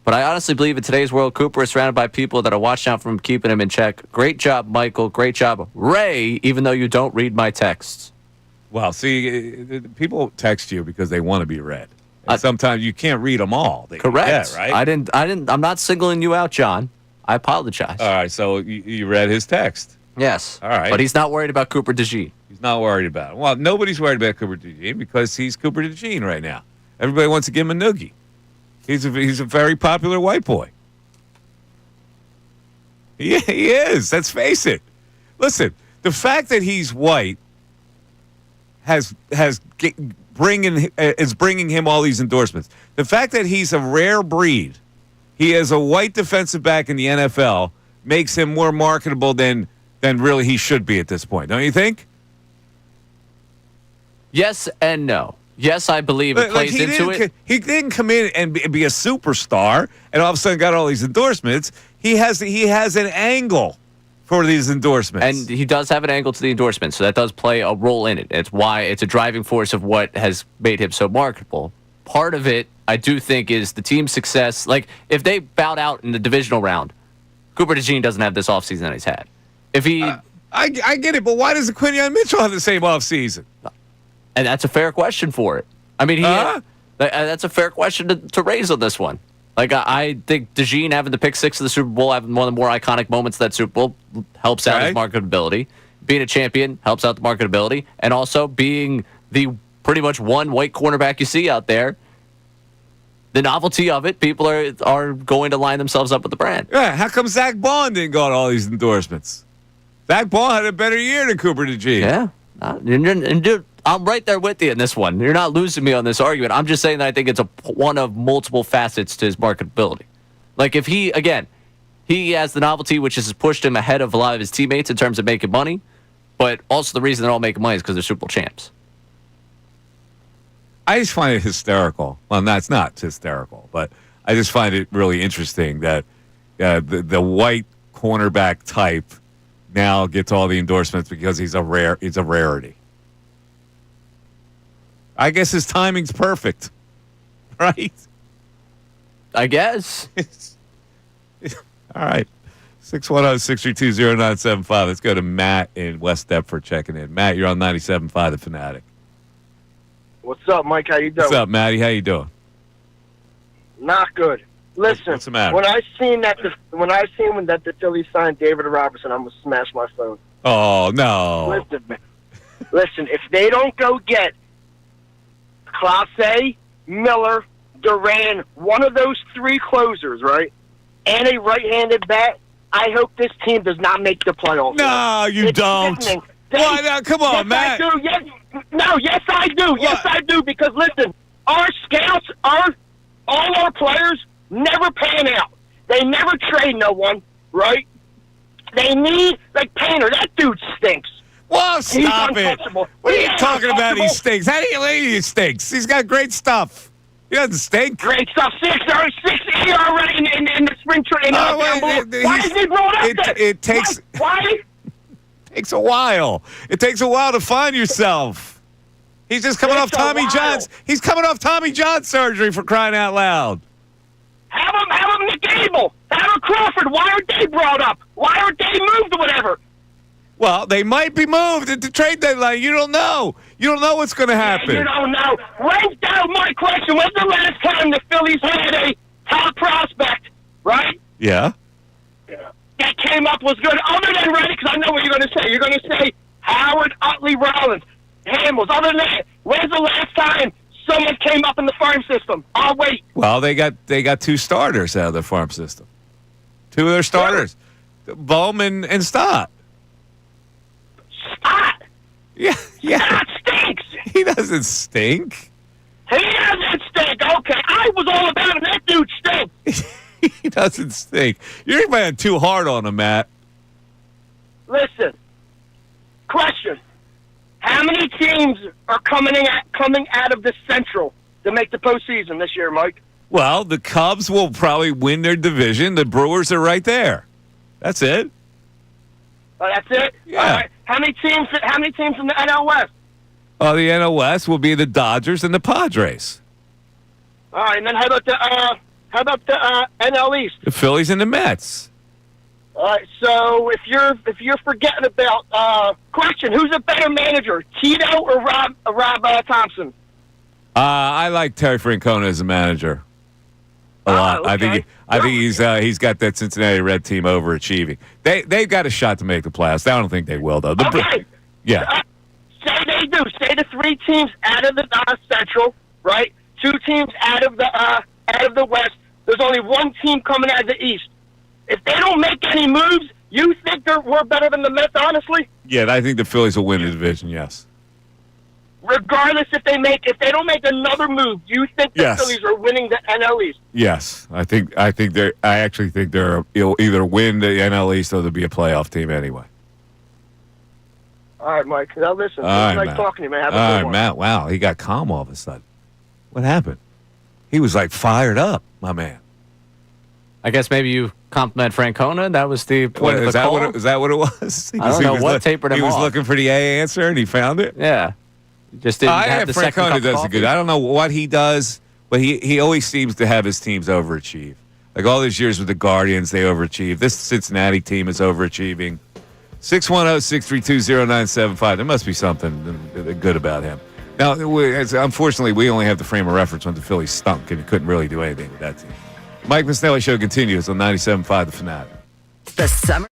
But I honestly believe in today's world, Cooper is surrounded by people that are watching out for him, keeping him in check. Great job, Michael. Great job, Ray, even though you don't read my texts. Well, see, people text you because they want to be read. And sometimes you can't read them all. Correct. Right? I'm not singling you out, John. I apologize. All right, so you read his text. Yes. All right. But he's not worried about Cooper DeJean. He's not worried about it. Well, nobody's worried about Cooper DeJean because he's Cooper DeJean right now. Everybody wants to give him a noogie. He's a very popular white boy. He is. Let's face it. Listen, the fact that he's white is bringing him all these endorsements. The fact that he's a rare breed, he is a white defensive back in the NFL, makes him more marketable than really he should be at this point. Don't you think? Yes and no. Yes, I believe it plays into it. He didn't come in and be a superstar and all of a sudden got all these endorsements. He has an angle for these endorsements. And he does have an angle to the endorsement, so that does play a role in it. It's why it's a driving force of what has made him so marketable. Part of it, I do think, is the team's success. Like, if they bowed out in the divisional round, Cooper DeJean doesn't have this offseason that he's had. If he... I get it, but why doesn't Quinion Mitchell have the same offseason? And that's a fair question for it. I mean, that's a fair question to raise on this one. Like, I think DeJean having the pick 6 of the Super Bowl, having one of the more iconic moments of that Super Bowl, helps out his marketability. Being a champion helps out the marketability. And also being the pretty much one white cornerback you see out there, the novelty of it, people are going to line themselves up with the brand. Yeah, how come Zach Bond didn't go on all these endorsements? Zach Bond had a better year than Cooper DeJean. Yeah. And dude, I'm right there with you in this one. You're not losing me on this argument. I'm just saying that I think it's one of multiple facets to his marketability. Like, if he has the novelty, which has pushed him ahead of a lot of his teammates in terms of making money, but also the reason they're all making money is because they're Super Bowl champs. I just find it hysterical. Well, that's not hysterical, but I just find it really interesting that the white cornerback type now gets all the endorsements because it's a rarity. I guess his timing's perfect, right? I guess. All right. 610-632-0975. Let's go to Matt in West Deptford checking in. Matt, you're on 97.5 The Fanatic. What's up, Mike? How you doing? What's up, Matty? How you doing? Not good. Listen, what's the matter? when I seen that the Phillies signed David Robertson, I'm gonna smash my phone. Oh no! Listen, man. Listen, if they don't go get Clase, Miller, Duran, one of those three closers, right, and a right-handed bat, I hope this team does not make the playoffs. No, you don't. Why not? Come on, yes, Matt. I do. Yes, no, yes, I do. What? Yes, I do. Because listen, our scouts, all our players never pan out. They never trade no one, right? They need, like, Painter. That dude stinks. Well, stop it. What are you talking about? He stinks. How do you think he stinks? He's got great stuff. He doesn't stink. Great stuff. 6 ERA in the spring training. Why is he brought up there? It takes... Why? Takes a while. It takes a while to find yourself. He's just coming off Tommy John's. He's coming off Tommy John surgery, for crying out loud. Have him Nick Gable. Have him Crawford. Why aren't they brought up? Why aren't they moved or whatever? Well, they might be moved at the trade deadline. You don't know. You don't know what's going to happen. You don't know. My question, when's the last time the Phillies had a top prospect, right? Yeah. That came up was good. Other than Reddick, because I know what you're going to say. You're going to say Howard, Utley, Rollins, Hamels. Other than that, when's the last time someone came up in the farm system? I'll wait. Well, they got 2 starters out of the farm system. 2 of their starters, Bohm and Stott. Stott? Yeah. Stott stinks. He doesn't stink. He doesn't stink. Okay, I was all about it. That dude stinks. He doesn't stink. You're being too hard on him, Matt. Listen. Question. How many teams are coming out of the Central to make the postseason this year, Mike? Well, the Cubs will probably win their division. The Brewers are right there. That's it. That's it? Yeah. All right. How many teams in the NL West? The NL West will be the Dodgers and the Padres. All right, and then how about the NL East? The Phillies and the Mets. All right, so if you're forgetting about question, who's a better manager, Tito or Rob Thompson? I like Terry Francona as a manager a lot. Okay. I think he's got that Cincinnati Red team overachieving. They've got a shot to make the playoffs. I don't think they will though. Okay. Yeah. Say they do. Say the 3 teams out of the Central, right? 2 teams out of the West. There's only 1 team coming out of the East. If they don't make any moves, you think we're better than the Mets, honestly? Yeah, I think the Phillies will win the division, yes. Regardless if they don't make another move, you think the Phillies are winning the NL East? Yes. I actually think they'll either win the NL East or they'll be a playoff team anyway. All right, Mike. Now listen. All it's right, nice talking to you, man. Have a all good right, one. Matt. Wow, he got calm all of a sudden. What happened? He was like fired up, my man. I guess maybe you compliment Francona. That was the point of the call. Is that what it was? I don't know what tapered him off. He was looking for the A answer, and he found it? Yeah. Just didn't have the second cup Francona of does coffee. it good. I don't know what he does, but he always seems to have his teams overachieve. Like all these years with the Guardians, they overachieve. This Cincinnati team is overachieving. 610-632-0975. There must be something good about him. Now, unfortunately, we only have the frame of reference when the Phillies stunk, and he couldn't really do anything with that team. Mike Missanelli Show continues on 97.5 The Fanatic. The summer.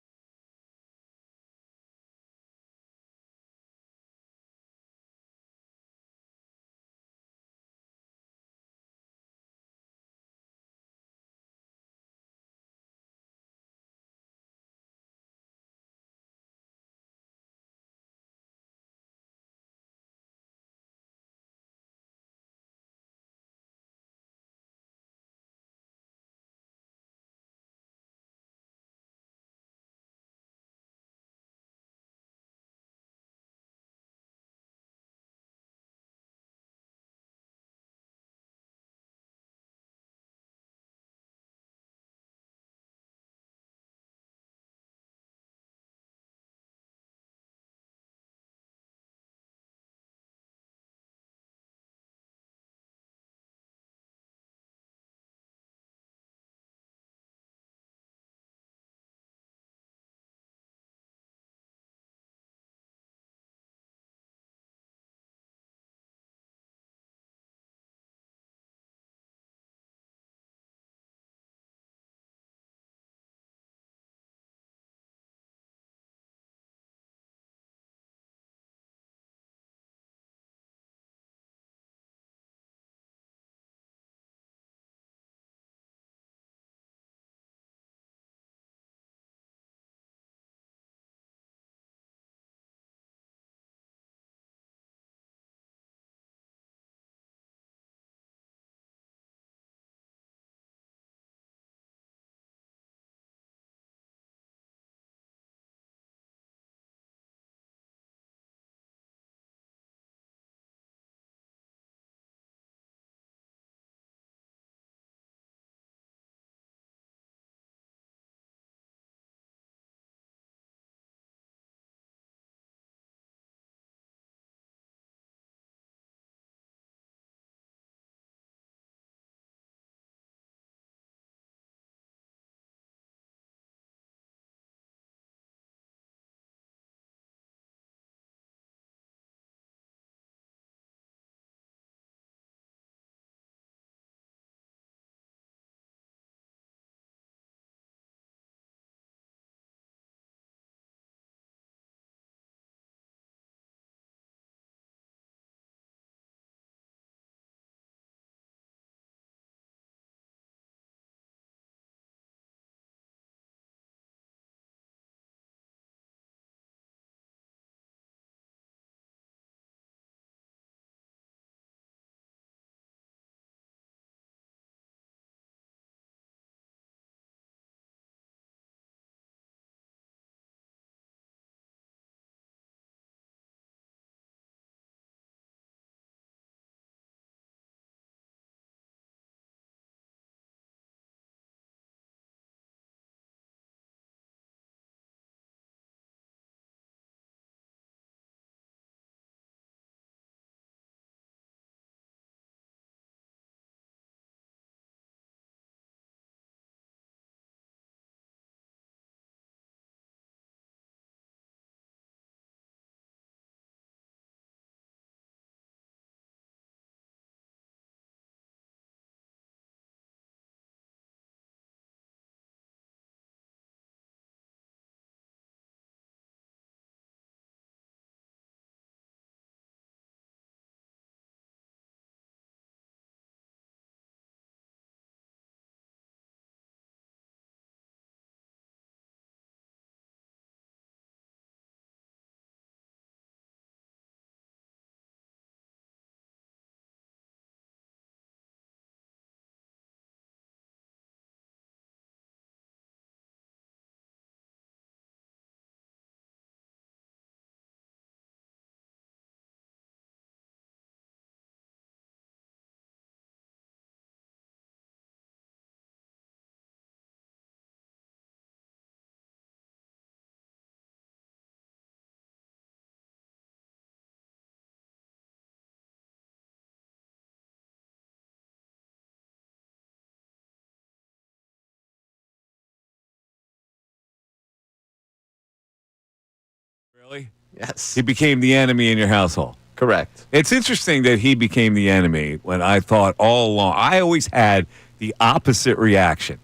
Really? Yes. He became the enemy in your household. Correct. It's interesting that he became the enemy when I thought all along, I always had the opposite reaction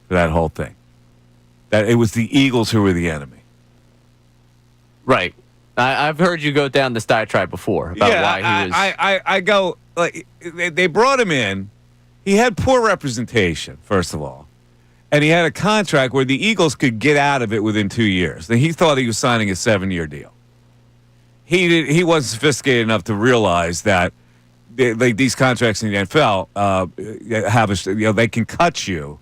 to that whole thing. That it was the Eagles who were the enemy. Right. I've heard you go down this diatribe before about why he was. I go, like, they brought him in. He had poor representation, first of all. And he had a contract where the Eagles could get out of it within 2 years. And he thought he was signing a 7-year deal. He wasn't sophisticated enough to realize that these contracts in the NFL they can cut you,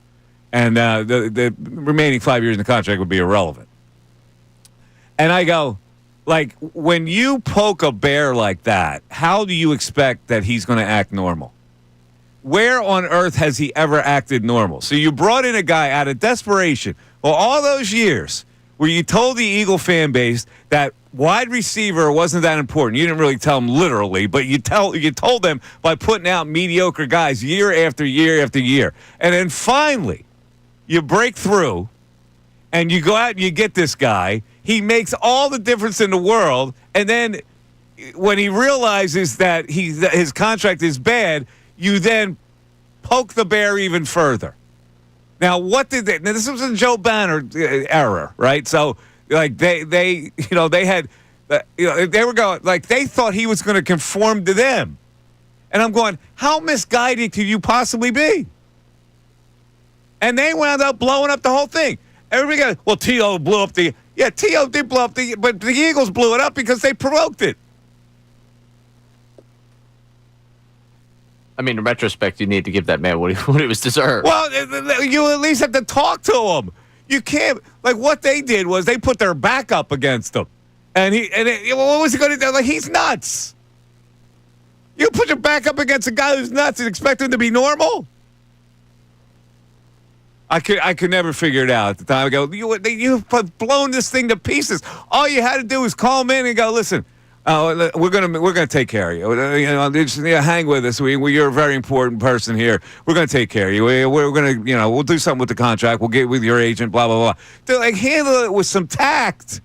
and the remaining 5 years in the contract would be irrelevant. And I go, like, when you poke a bear like that, how do you expect that he's going to act normal? Where on earth has he ever acted normal? So you brought in a guy out of desperation. Well, all those years where you told the Eagle fan base that wide receiver wasn't that important. You didn't really tell them literally, but you told them by putting out mediocre guys year after year after year. And then finally, you break through, and you go out and you get this guy. He makes all the difference in the world, and then when he realizes that his contract is bad, you then poke the bear even further. Now, what did they? Now, this was a Joe Banner error, right? So, like they had, they were going like they thought he was going to conform to them, and I'm going, how misguided could you possibly be? And they wound up blowing up the whole thing. Everybody got, well, T.O. blew up the. Yeah, T.O. did blow up but the Eagles blew it up because they provoked it. I mean, in retrospect, you need to give that man what he was deserved. Well, you at least have to talk to him. You can't, like, what they did was they put their back up against him. And what was he going to do? Like, he's nuts. You put your back up against a guy who's nuts and expect him to be normal? I could never figure it out at the time. I go, you've blown this thing to pieces. All you had to do was call him in and go, listen, we're gonna take care of you. Just, hang with us. You're a very important person here. We're gonna take care of you. We're gonna, we'll do something with the contract. We'll get with your agent. Blah blah blah. To like handle it with some tact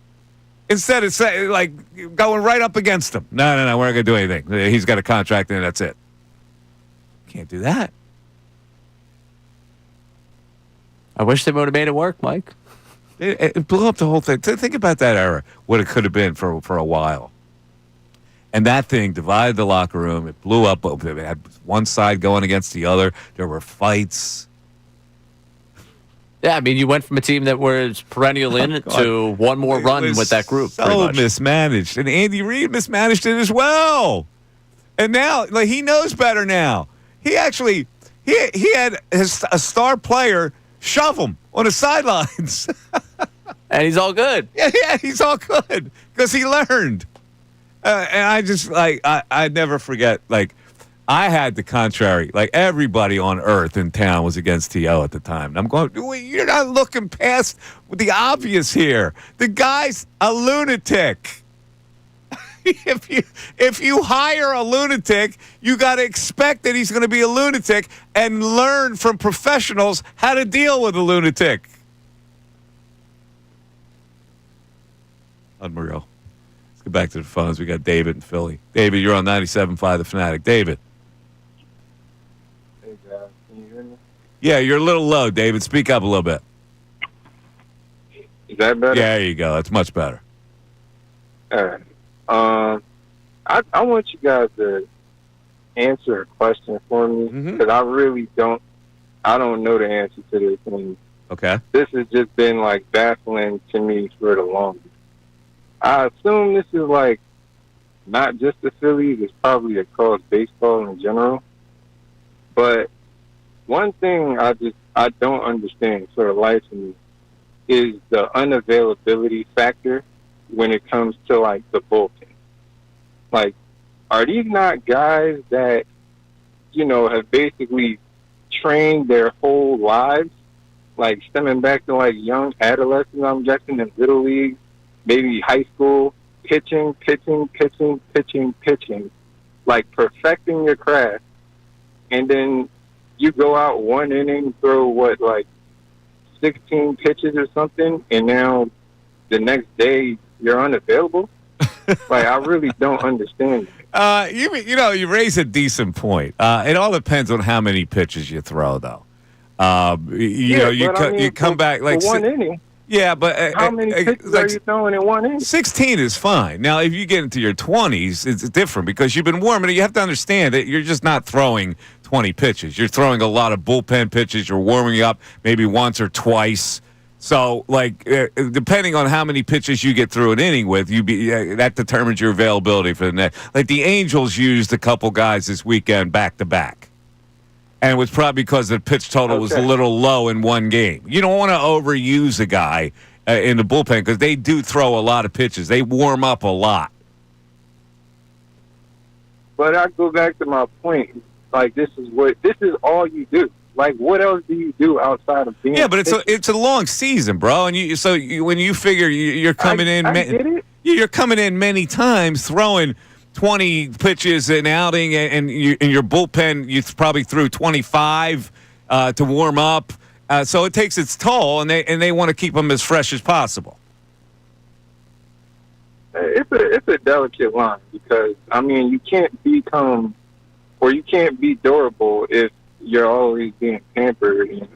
instead of going right up against him. No, we're not gonna do anything. He's got a contract and that's it. Can't do that. I wish they would have made it work, Mike. It blew up the whole thing. Think about that era, what it could have been for a while. And that thing divided the locker room. It blew up. It had one side going against the other. There were fights. Yeah, I mean, you went from a team that was perennial in to one more run with that group. So mismanaged. And Andy Reid mismanaged it as well. And now, he knows better now. He actually, he had a star player shove him on the sidelines. And he's all good. Yeah, he's all good because he learned. And I just, I never forget, I had the contrary. Everybody on earth in town was against T.O. at the time. And I'm going, you're not looking past the obvious here. The guy's a lunatic. If you hire a lunatic, you got to expect that he's going to be a lunatic and learn from professionals how to deal with a lunatic. Unreal. Let's get back to the phones. We got David in Philly. David, you're on 97.5 The Fanatic. David. Hey, guys. Can you hear me? Yeah, you're a little low, David. Speak up a little bit. Is that better? Yeah, there you go. That's much better. All right. I want you guys to answer a question for me because I really don't know the answer to this, and okay, this has just been baffling to me for the longest. I assume this is not just the Phillies; it's probably across baseball in general. But one thing I don't understand for the life of me is the unavailability factor when it comes to the bullpen. Are these not guys that, have basically trained their whole lives, stemming back to young adolescents, I'm guessing, in little league, maybe high school, pitching, perfecting your craft, and then you go out one inning, throw 16 pitches or something, and now the next day you're unavailable? Like, I really don't understand. You raise a decent point. It all depends on how many pitches you throw, though. You come back like for one inning. Yeah, but how many pitches are you throwing in one inning? 16 is fine. Now, if you get into your 20s, it's different because you've been warming. You have to understand that you're just not throwing 20 pitches. You're throwing a lot of bullpen pitches. You're warming up maybe once or twice. So, depending on how many pitches you get through an inning with, that determines your availability for the next. Like the Angels used a couple guys this weekend back to back. And it was probably because the pitch total was a little low in one game. You don't want to overuse a guy in the bullpen because they do throw a lot of pitches. They warm up a lot. But I go back to my point. Like, this is all you do. Like, what else do you do outside of being? Yeah, but it's a long season, bro. And when you figure you're coming you're coming in many times throwing 20 pitches an outing, and in your bullpen, you probably threw 25 to warm up. So it takes its toll, and they want to keep them as fresh as possible. It's a delicate line because, I mean, you can't be durable if you're always being pampered and,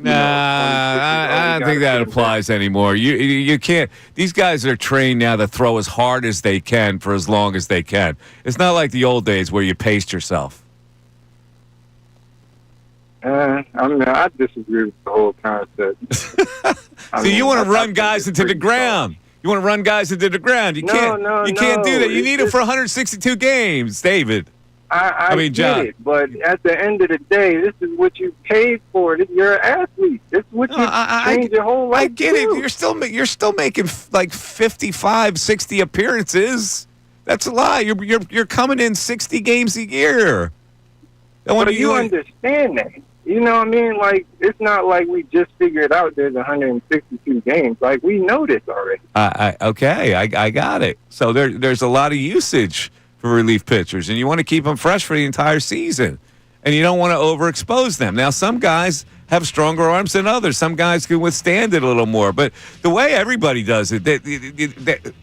I don't think that applies anymore. You can't. These guys are trained now to throw as hard as they can for as long as they can. It's not like the old days where you paced yourself. I disagree with the whole concept. You want to run guys into the ground. You want to run guys into the ground. You can't do that. You need it for 162 games, David. I mean, John. get it, but at the end of the day, this is what you paid for. You're an athlete. This is what you trained your whole life. I get it. You're still making like 55, 60 appearances. That's a lot. You're coming in 60 games a year. But you understand that. You know what I mean? Like, it's not like we just figured out there's 162 games. Like, we know this already. I got it. So there's a lot of usage for relief pitchers, and you want to keep them fresh for the entire season, and you don't want to overexpose them. Now, some guys have stronger arms than others. Some guys can withstand it a little more, but the way everybody does it,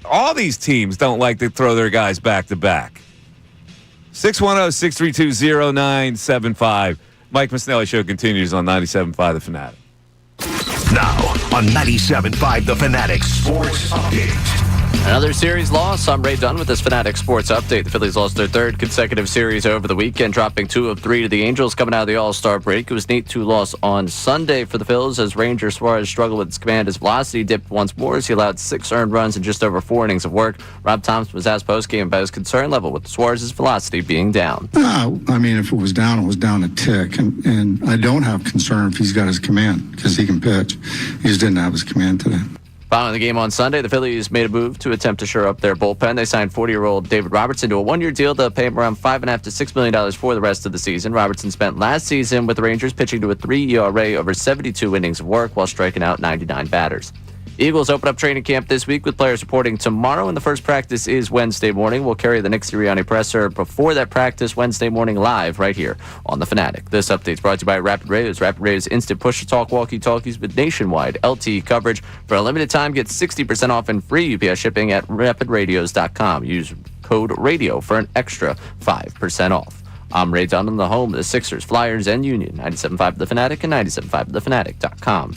all these teams don't like to throw their guys back to back. 610-632-0975. Mike Missanelli Show continues on 97.5 The Fanatic. Now on 97.5 The Fanatic Sports Update. Another series loss. I'm Ray Dunn with this Fanatic Sports Update. The Phillies lost their third consecutive series over the weekend, dropping 2 of 3 to the Angels coming out of the All-Star break. It was an 8-2 loss on Sunday for the Phillies as Ranger Suarez struggled with his command. His velocity dipped once more as he allowed 6 earned runs in just over 4 innings of work. Rob Thompson was asked post-game about his concern level with Suarez's velocity being down. I mean, if it was down a tick. And I don't have concern if he's got his command because he can pitch. He just didn't have his command today. Following the game on Sunday, the Phillies made a move to attempt to shore up their bullpen. They signed 40-year-old David Robertson to a 1-year deal to pay him around $5.5 to $6 million for the rest of the season. Robertson spent last season with the Rangers pitching to a 3 ERA over 72 innings of work while striking out 99 batters. Eagles open up training camp this week with players reporting tomorrow, and the first practice is Wednesday morning. We'll carry the Nick Sirianni presser before that practice Wednesday morning live right here on The Fanatic. This update is brought to you by Rapid Radios. Rapid Radios instant push-to-talk walkie-talkies with nationwide LTE coverage. For a limited time, get 60% off and free UPS shipping at rapidradios.com. Use code RADIO for an extra 5% off. I'm Ray Dunn, the home of the Sixers, Flyers, and Union. 97.5 The Fanatic and 97.5thefanatic.com.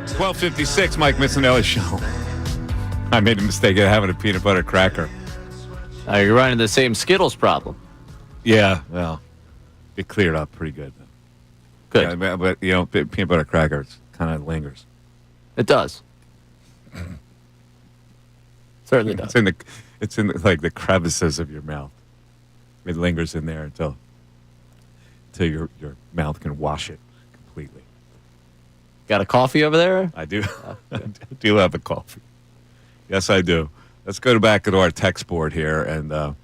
12:56, Mike Missanelli Show. I made a mistake of having a peanut butter cracker. You're running the same Skittles problem. Yeah, well, it cleared up pretty good. Good. Yeah, but, peanut butter crackers kind of lingers. It does. Certainly does. It's in the crevices of your mouth. It lingers in there until your mouth can wash it completely. Got a coffee over there? I do. I do have a coffee. Yes, I do. Let's go back to our text board here and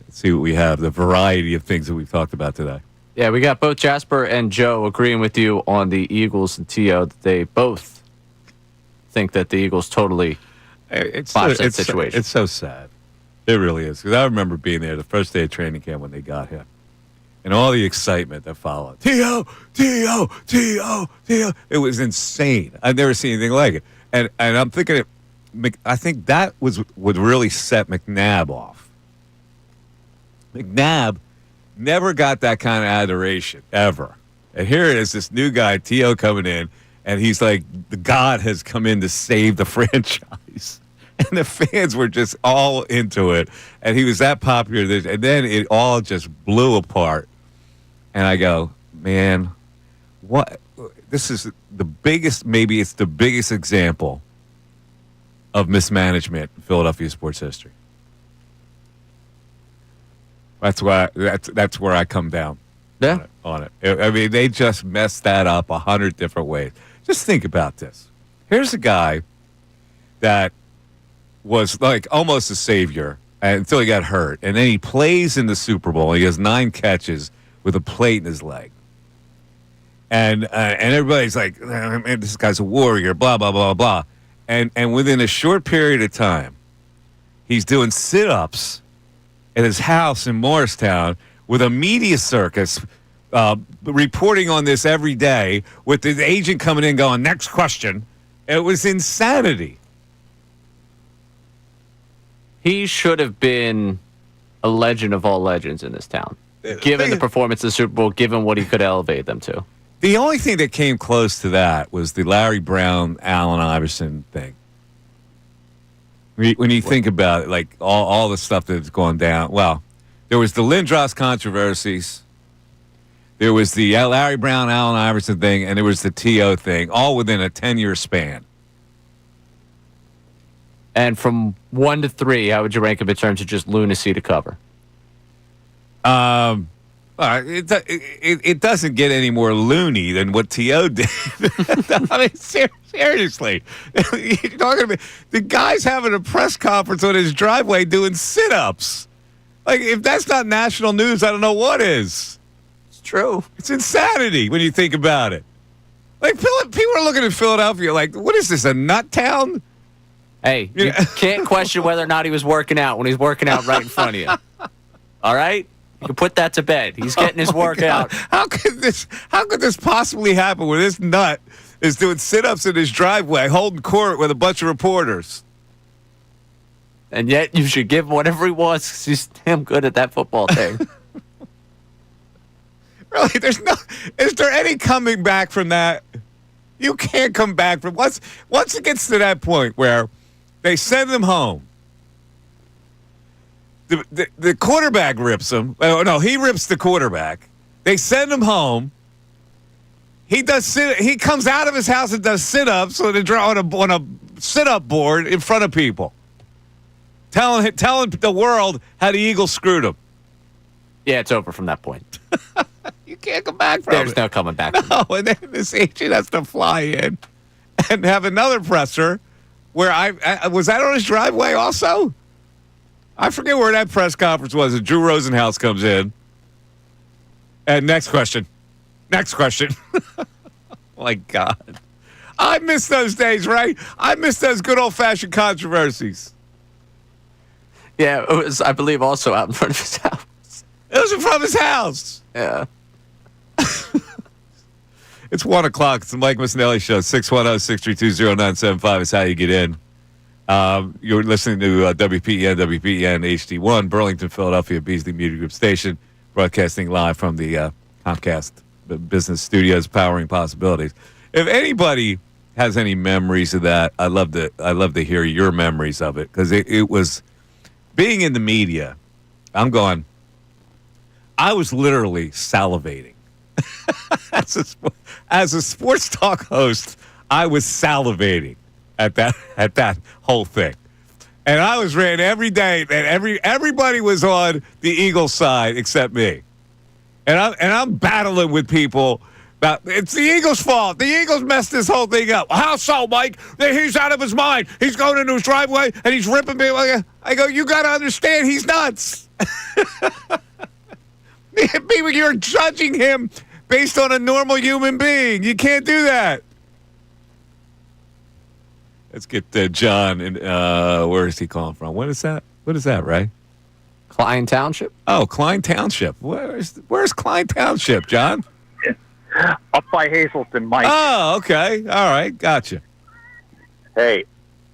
see what we have, the variety of things that we've talked about today. Yeah, we got both Jasper and Joe agreeing with you on the Eagles and T.O. that they both think that the Eagles totally botched that situation. It's so sad. It really is. Because I remember being there the first day of training camp when they got him. And all the excitement that followed. T.O., T.O., T.O., T.O. It was insane. I've never seen anything like it. And I'm thinking, I think that would really set McNabb off. McNabb never got that kind of adoration, ever. And here it is, this new guy, T.O., coming in, and he's like, the God has come in to save the franchise. And the fans were just all into it. And he was that popular. And then it all just blew apart. And I go, man, what? This is the biggest, maybe it's the biggest example of mismanagement in Philadelphia sports history. That's where I come down. Yeah. On it. I mean, they just messed that up 100 different ways. Just think about this. Here's a guy that was like almost a savior until he got hurt. And then he plays in the Super Bowl. He has 9 catches with a plate in his leg. And everybody's like, man, this guy's a warrior, blah, blah, blah, blah. And within a short period of time, he's doing sit-ups at his house in Morristown with a media circus reporting on this every day with the agent coming in going, next question. It was insanity. He should have been a legend of all legends in this town, given the performance of the Super Bowl, given what he could elevate them to. The only thing that came close to that was the Larry Brown, Allen Iverson thing. When you think about it, like all the stuff that's gone down. Well, there was the Lindros controversies. There was the Larry Brown, Allen Iverson thing, and there was the T.O. thing, all within a 10-year span. And from 1 to 3, how would you rank them in terms of just lunacy to cover? It doesn't get any more loony than what T.O. did. I mean, seriously. You're talking about the guy's having a press conference on his driveway doing sit-ups. Like, if that's not national news, I don't know what is. It's true. It's insanity when you think about it. Like, people are looking at Philadelphia like, what is this, a nut town? Hey, you can't question whether or not he was working out when he's working out right in front of you. All right? You can put that to bed. He's getting his workout. How could this possibly happen where this nut is doing sit-ups in his driveway, holding court with a bunch of reporters? And yet you should give him whatever he wants because he's damn good at that football thing. Really, is there any coming back from that? You can't come back from once it gets to that point where they send him home. The quarterback rips him. Oh, no, he rips the quarterback. They send him home. He comes out of his house and does sit-ups on a sit-up board in front of people, telling the world how the Eagles screwed him. Yeah, it's over from that point. You can't come back from There's it. no coming back. No, and then this agent has to fly in and have another presser where I was that on his driveway also? I forget where that press conference was. And Drew Rosenhaus comes in. And next question. My God. I miss those days, right? I miss those good old-fashioned controversies. Yeah, it was, I believe, also out in front of his house. It was in front of his house. Yeah. It's 1 o'clock. It's the Mike Missanelli Show. 610-632-0975 is how you get in. You're listening to WPEN HD1, Burlington, Philadelphia, Beasley Media Group Station, broadcasting live from the Comcast Business Studios, powering possibilities. If anybody has any memories of that, I'd love to hear your memories of it, because it was being in the media. I was literally salivating. As a sports talk host, I was salivating at that whole thing. And I was ran every day, and everybody was on the Eagles side except me. And I'm battling with people about, it's the Eagles' fault. The Eagles messed this whole thing up. How so, Mike? He's out of his mind. He's going into his driveway and he's ripping people. I go, you got to understand, he's nuts. People, you're judging him based on a normal human being. You can't do that. Let's get John. And where is he calling from? What is that? What is that, Ray? Klein Township. Oh, Klein Township. Where's Klein Township, John? Up by Hazleton, Mike. Oh, okay. All right. Gotcha. Hey,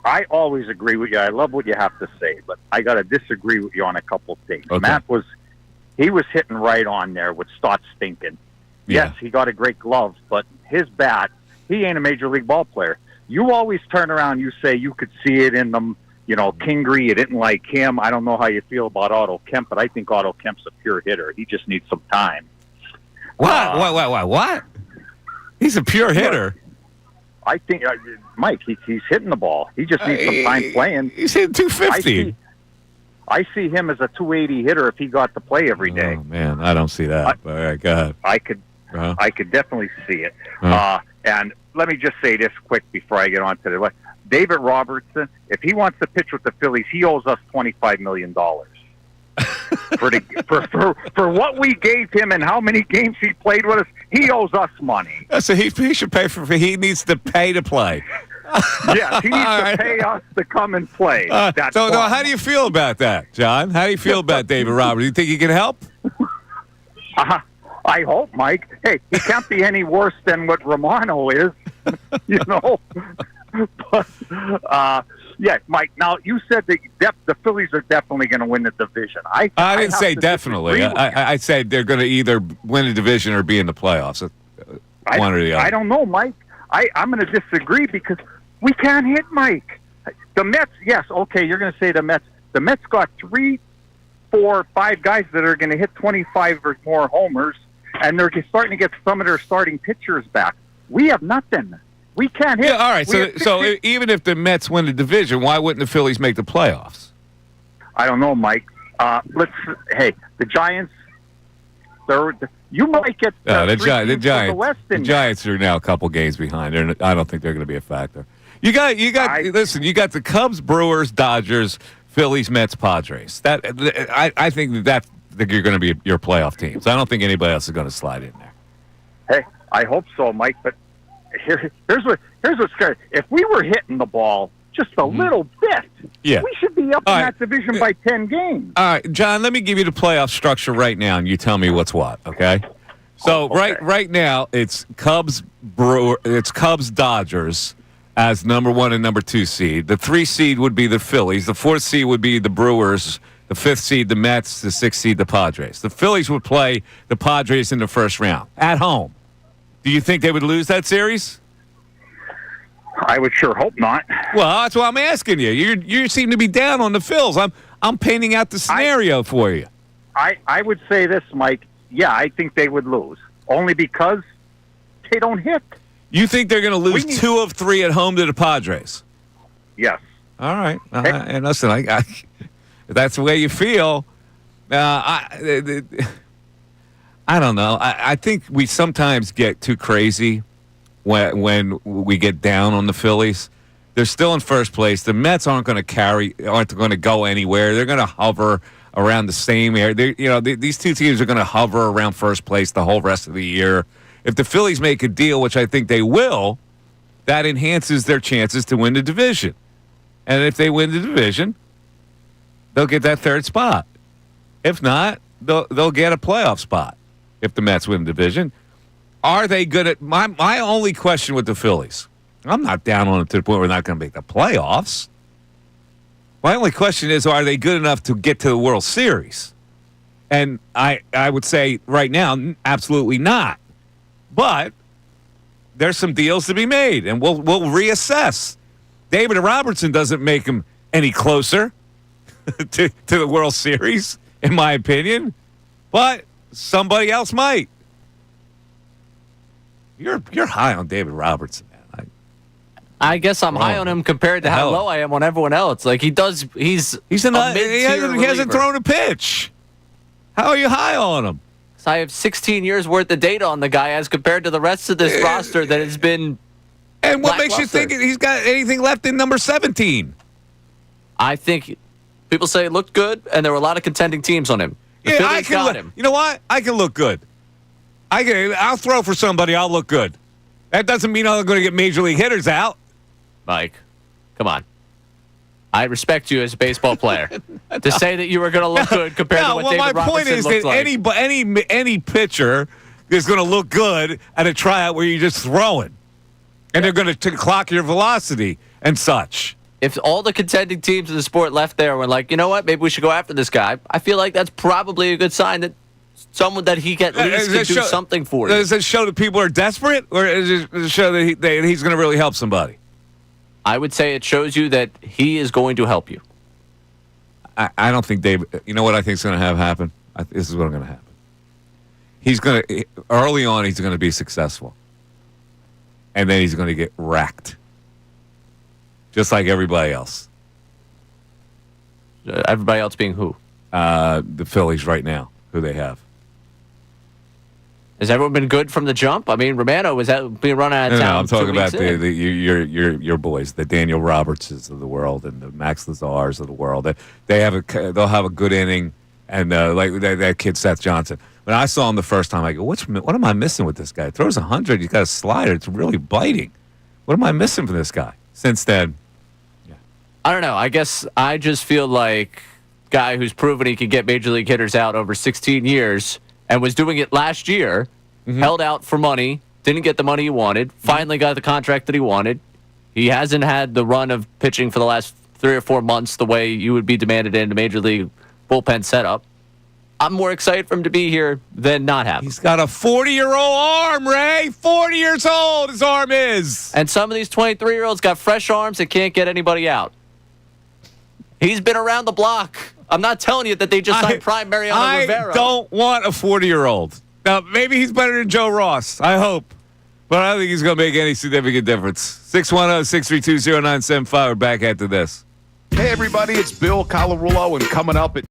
I always agree with you. I love what you have to say, but I got to disagree with you on a couple things. Okay. Matt was hitting right on there with Start Stinking. Yeah. Yes, he got a great glove, but his bat, he ain't a major league ball player. You always turn around, you say you could see it in them. You know, Kingery, you didn't like him. I don't know how you feel about Otto Kemp, but I think Otto Kemp's a pure hitter. He just needs some time. What? He's a pure hitter. I think, Mike, he's hitting the ball. He just needs some time playing. He's hitting 250. I see him as a 280 hitter if he got to play every day. Oh, man, I don't see that. All right, go ahead. I could definitely see it. And let me just say this quick before I get on to the list. David Robertson, if he wants to pitch with the Phillies, he owes us $25 million. For what we gave him and how many games he played with us, he owes us money. So he should pay he needs to pay to play. Yes, he needs to pay us to come and play. So how do you feel about that, John? How do you feel about David Robertson? Do you think he can help? I hope, Mike. Hey, he can't be any worse than what Romano is, you know. But, yeah, Mike, now you said that the Phillies are definitely going to win the division. I didn't say definitely. I said they're going to either win the division or be in the playoffs. One or the other. I don't know, Mike. I'm going to disagree because we can't hit Mike. The Mets, yes, okay, you're going to say the Mets. The Mets got 3, 4, 5 guys that are going to hit 25 or more homers, and they're starting to get some of their starting pitchers back. We have nothing. We can't hit. Yeah, all right. So even if the Mets win the division, why wouldn't the Phillies make the playoffs? I don't know, Mike. The Giants. You might get the Giants are now a couple games behind. I don't think they're going to be a factor. You got the Cubs, Brewers, Dodgers, Phillies, Mets, Padres. I think you're going to be your playoff teams. I don't think anybody else is going to slide in there. Hey, I hope so, Mike. But here's what's scary. If we were hitting the ball just a little bit, we should be up in that division by 10 games. All right, John, let me give you the playoff structure right now, and you tell me what's what, okay? So right now, it's Cubs, Dodgers as number 1 and number 2 seed. The 3 seed would be the Phillies. The 4th seed would be the Brewers. The 5th seed, the Mets. The 6th seed, the Padres. The Phillies would play the Padres in the first round at home. Do you think they would lose that series? I would sure hope not. Well, that's why I'm asking you. You seem to be down on the Phils. I'm painting out the scenario for you. I would say this, Mike. Yeah, I think they would lose. Only because they don't hit. You think they're going to lose 2 of 3 at home to the Padres? Yes. All right. And listen, if that's the way you feel, I don't know. I think we sometimes get too crazy when we get down on the Phillies. They're still in first place. The Mets aren't going to go anywhere. They're going to hover around the same area. These two teams are going to hover around first place the whole rest of the year. If the Phillies make a deal, which I think they will, that enhances their chances to win the division. And if they win the division, they'll get that 3rd spot. If not, they'll get a playoff spot if the Mets win the division. Are they good at my only question with the Phillies? I'm not down on it to the point where they're not going to make the playoffs. My only question is, are they good enough to get to the World Series? And I would say right now, absolutely not. But there's some deals to be made, and we'll reassess. David Robertson doesn't make him any closer to the World Series, in my opinion, but somebody else might. You're high on David Robertson, man. I guess I'm high on him compared to how low I am on everyone else. Like he hasn't thrown a pitch. How are you high on him? So I have 16 years worth of data on the guy as compared to the rest of this roster that has been. And what makes you think he's got anything left in number 17? I think people say it looked good, and there were a lot of contending teams on him. The Phillies got him. You know what? I can look good. I'll throw for somebody. I'll look good. That doesn't mean I'm going to get major league hitters out. Mike, come on. I respect you as a baseball player. To say that you were going to look good compared to what David Robertson point is that like. any pitcher is going to look good at a tryout where you're just throwing, and they're going to clock your velocity and such. If all the contending teams in the sport left there were like, you know what, maybe we should go after this guy, I feel like that's probably a good sign that someone that he at least can do something for you. Does it show that people are desperate, or does it show that he's going to really help somebody? I would say it shows you that he is going to help you. I don't think David. You know what I think is going to happen? This is what's going to happen. He's going to early on. He's going to be successful, and then he's going to get wrecked, just like everybody else. Everybody else being who? The Phillies right now, who they have. Has everyone been good from the jump? I mean, Romano was being run out of town. No, I'm talking about your boys, the Daniel Robertsons of the world and the Max Lazars of the world. They'll have a good inning, and like that kid Seth Johnson. When I saw him the first time, I go, what am I missing with this guy? He throws 100. He's got a slider. It's really biting. What am I missing from this guy? Since then, I don't know. I guess I just feel like guy who's proven he can get major league hitters out over 16 years. And was doing it last year, held out for money, didn't get the money he wanted, finally got the contract that he wanted. He hasn't had the run of pitching for the last 3 or 4 months the way you would be demanded in a major league bullpen setup. I'm more excited for him to be here than not have him. He's got a 40-year-old arm, Ray. 40 years old his arm is. And some of these 23-year-olds got fresh arms that can't get anybody out. He's been around the block. I'm not telling you that they just signed Prime Mariano Rivera. I don't want a 40-year-old. Now, maybe he's better than Joe Ross. I hope. But I don't think he's going to make any significant difference. 610-632-0975. We're back after this. Hey, everybody. It's Bill Colarulo, and coming up at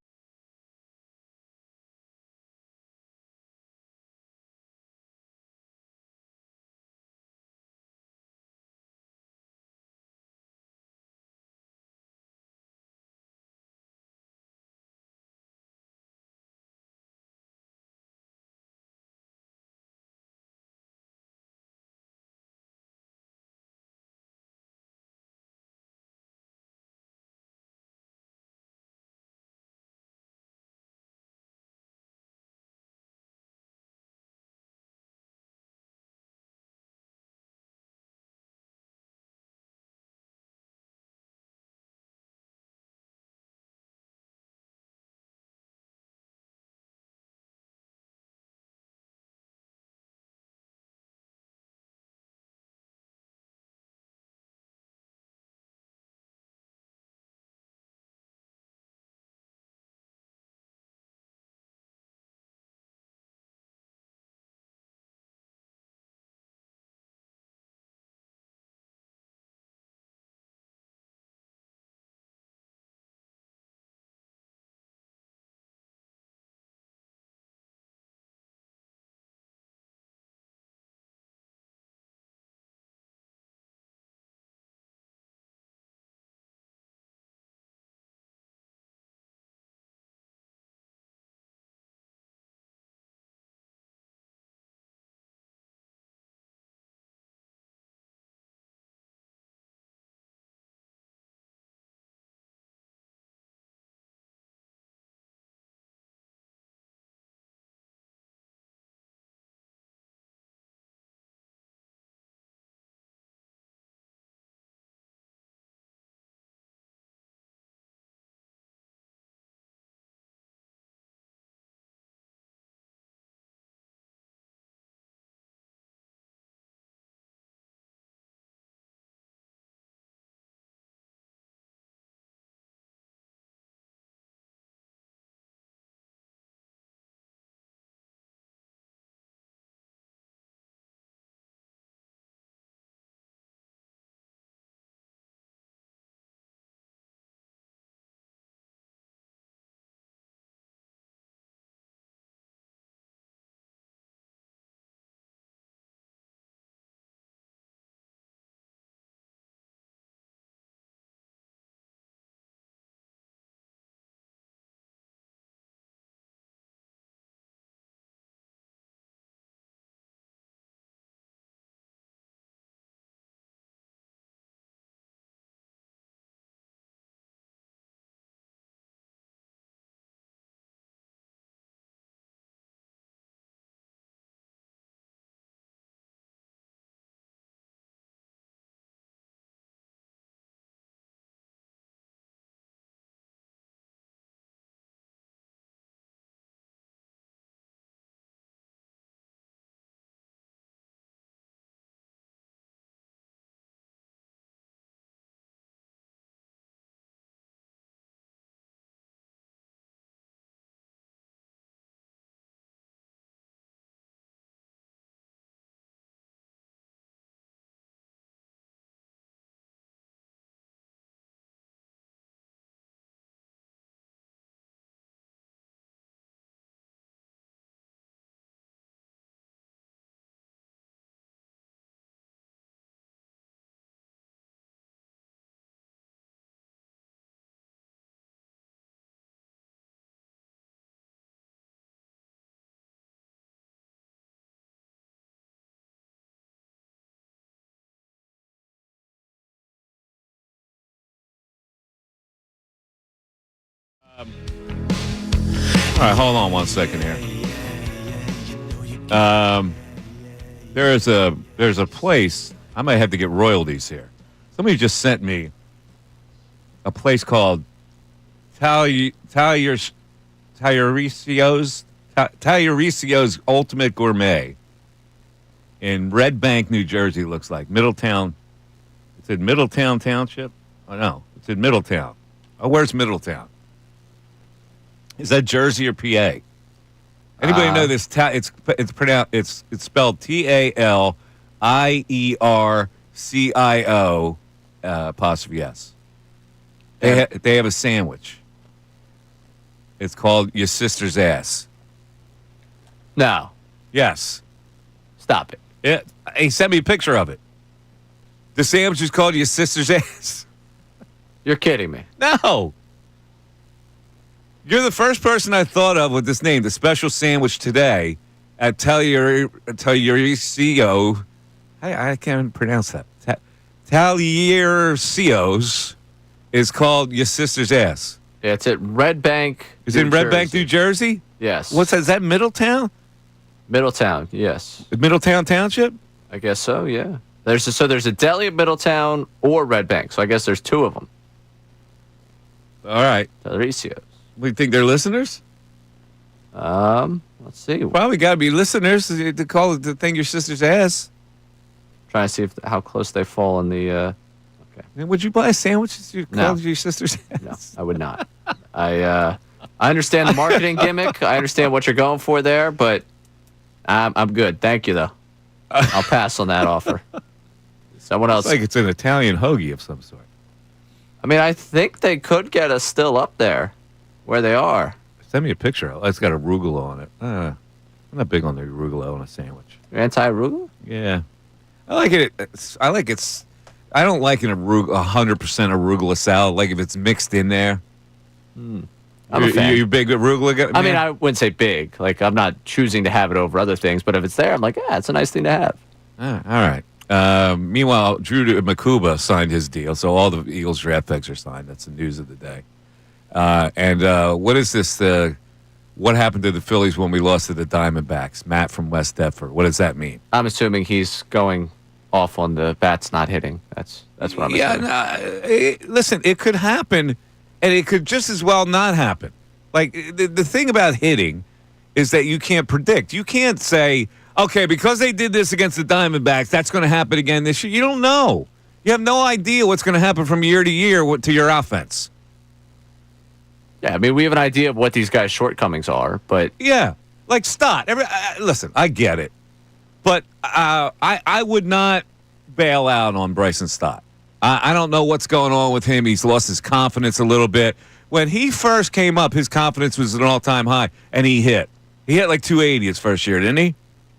All right, hold on one second here. There's a place. I might have to get royalties here. Somebody just sent me a place called Taliericio's Ultimate Gourmet in Red Bank, New Jersey. Looks like Middletown. It's in Middletown Township. Oh no, it's in Middletown. Oh, where's Middletown? Is that Jersey or PA? Anybody know this? It's pronounced. It's spelled Taliercio apostrophe S. They have a sandwich. It's called Your Sister's Ass. No. Yes. Stop it. He sent me a picture of it. The sandwich is called Your Sister's Ass. You're kidding me. No. You're the first person I thought of with this name, the special sandwich today at Taliercio. I can't even pronounce that. Taliercio's is called Your Sister's Ass. Yeah, it's at Red Bank. Is it in Red Bank, New Jersey? Yes. What's that? Is that Middletown? Middletown, yes. Middletown Township? I guess so, yeah. There's a deli at Middletown or Red Bank, so I guess there's two of them. All right. Taliercio's. We think they're listeners? Let's see. Probably got to be listeners to call it the thing Your Sister's Ass. Trying to see how close they fall in the. Okay. And would you buy a sandwich called Your Sister's Ass? No, I would not. I understand the marketing gimmick. I understand what you're going for there, but I'm good. Thank you, though. I'll pass on that offer. Someone else. It's like it's an Italian hoagie of some sort. I mean, I think they could get us still up there where they are. Send me a picture. It's got arugula on it. I'm not big on the arugula on a sandwich. You're anti-arugula? Yeah. I like it. I don't like an 100% arugula salad. Like if it's mixed in there. I'm a fan. You big arugula guy? I mean, I wouldn't say big. Like, I'm not choosing to have it over other things, but if it's there, I'm like, yeah, it's a nice thing to have. All right. Meanwhile, Drew Makuba signed his deal, so all the Eagles draft picks are signed. That's the news of the day. And what is this? What happened to the Phillies when we lost to the Diamondbacks? Matt from West Deptford. What does that mean? I'm assuming he's going off on the bats not hitting. That's what I'm assuming. Listen, it could happen, and it could just as well not happen. Like, the thing about hitting is that you can't predict. You can't say, okay, because they did this against the Diamondbacks, that's going to happen again this year. You don't know. You have no idea what's going to happen from year to year to your offense. Yeah, I mean, we have an idea of what these guys' shortcomings are, but... Yeah, like Stott. Listen, I get it. But I would not bail out on Bryson Stott. I don't know what's going on with him. He's lost his confidence a little bit. When he first came up, his confidence was at an all-time high, and he hit. He hit like 280 his first year, didn't he?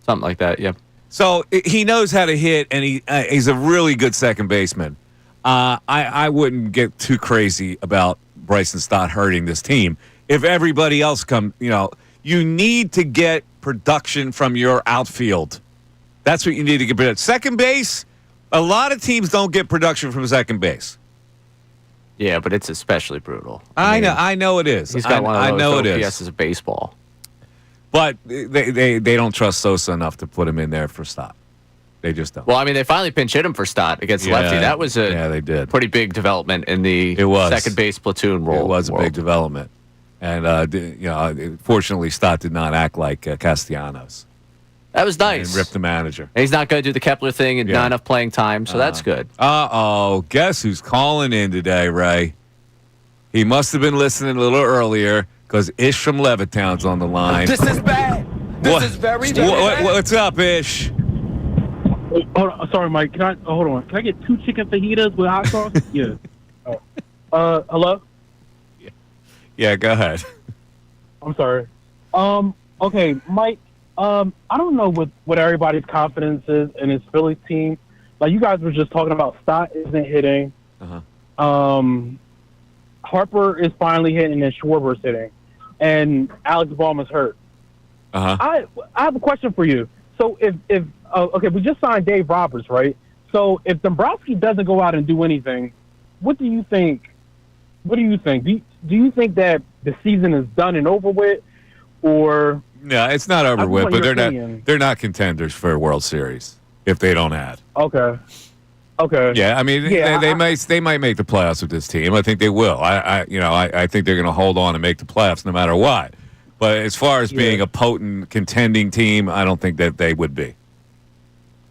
Something like that, yeah. So he knows how to hit, and he's a really good second baseman. I wouldn't get too crazy about Bryson Stott hurting this team. If everybody else you need to get production from your outfield. That's what you need to get production. Second base, a lot of teams don't get production from second base. Yeah, but it's especially brutal. I know it is. He's got one of those OPS as a baseball. But they don't trust Sosa enough to put him in there for Stott. They just don't. Well, I mean, they finally pinch hit him for Stott against lefty. That was they did. Pretty big development in the second base platoon role. It was a big development. And, fortunately, Stott did not act like Castellanos. That was nice. And ripped the manager. And he's not going to do the Kepler thing and not enough playing time, so that's good. Uh-oh. Guess who's calling in today, Ray? He must have been listening a little earlier because Ish from Levittown's on the line. This is bad. This is very bad. What's up, Ish? Hold on. Sorry, Mike. Hold on. Can I get 2 chicken fajitas with hot sauce? Yeah. Hello? Yeah, go ahead. I'm sorry. Okay, Mike. I don't know what everybody's confidence is in his Phillies team. Like, you guys were just talking about Stott isn't hitting. Harper is finally hitting and Schwarber's hitting. And Alex Bohm is hurt. I have a question for you. So if we just signed Dave Roberts, right? So if Dombrowski doesn't go out and do anything, what do you think What do you think? Do you think that the season is done and over with, or? No, it's not over with, but opinion. they're not contenders for a World Series if they don't add. Okay. Yeah, I mean, they might make the playoffs with this team. I think they will. I think they're going to hold on and make the playoffs no matter what. But as far as being a potent contending team, I don't think that they would be.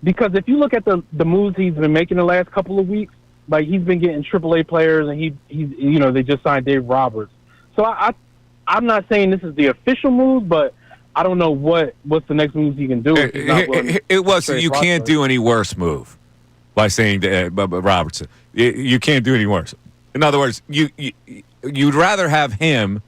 Because if you look at the moves he's been making the last couple of weeks, like he's been getting AAA players, and they just signed Dave Roberts. So I'm not saying this is the official move, but I don't know what's the next moves he can do. It wasn't. You can't do any worse move by saying Robertson. You can't do any worse. In other words, you'd rather have him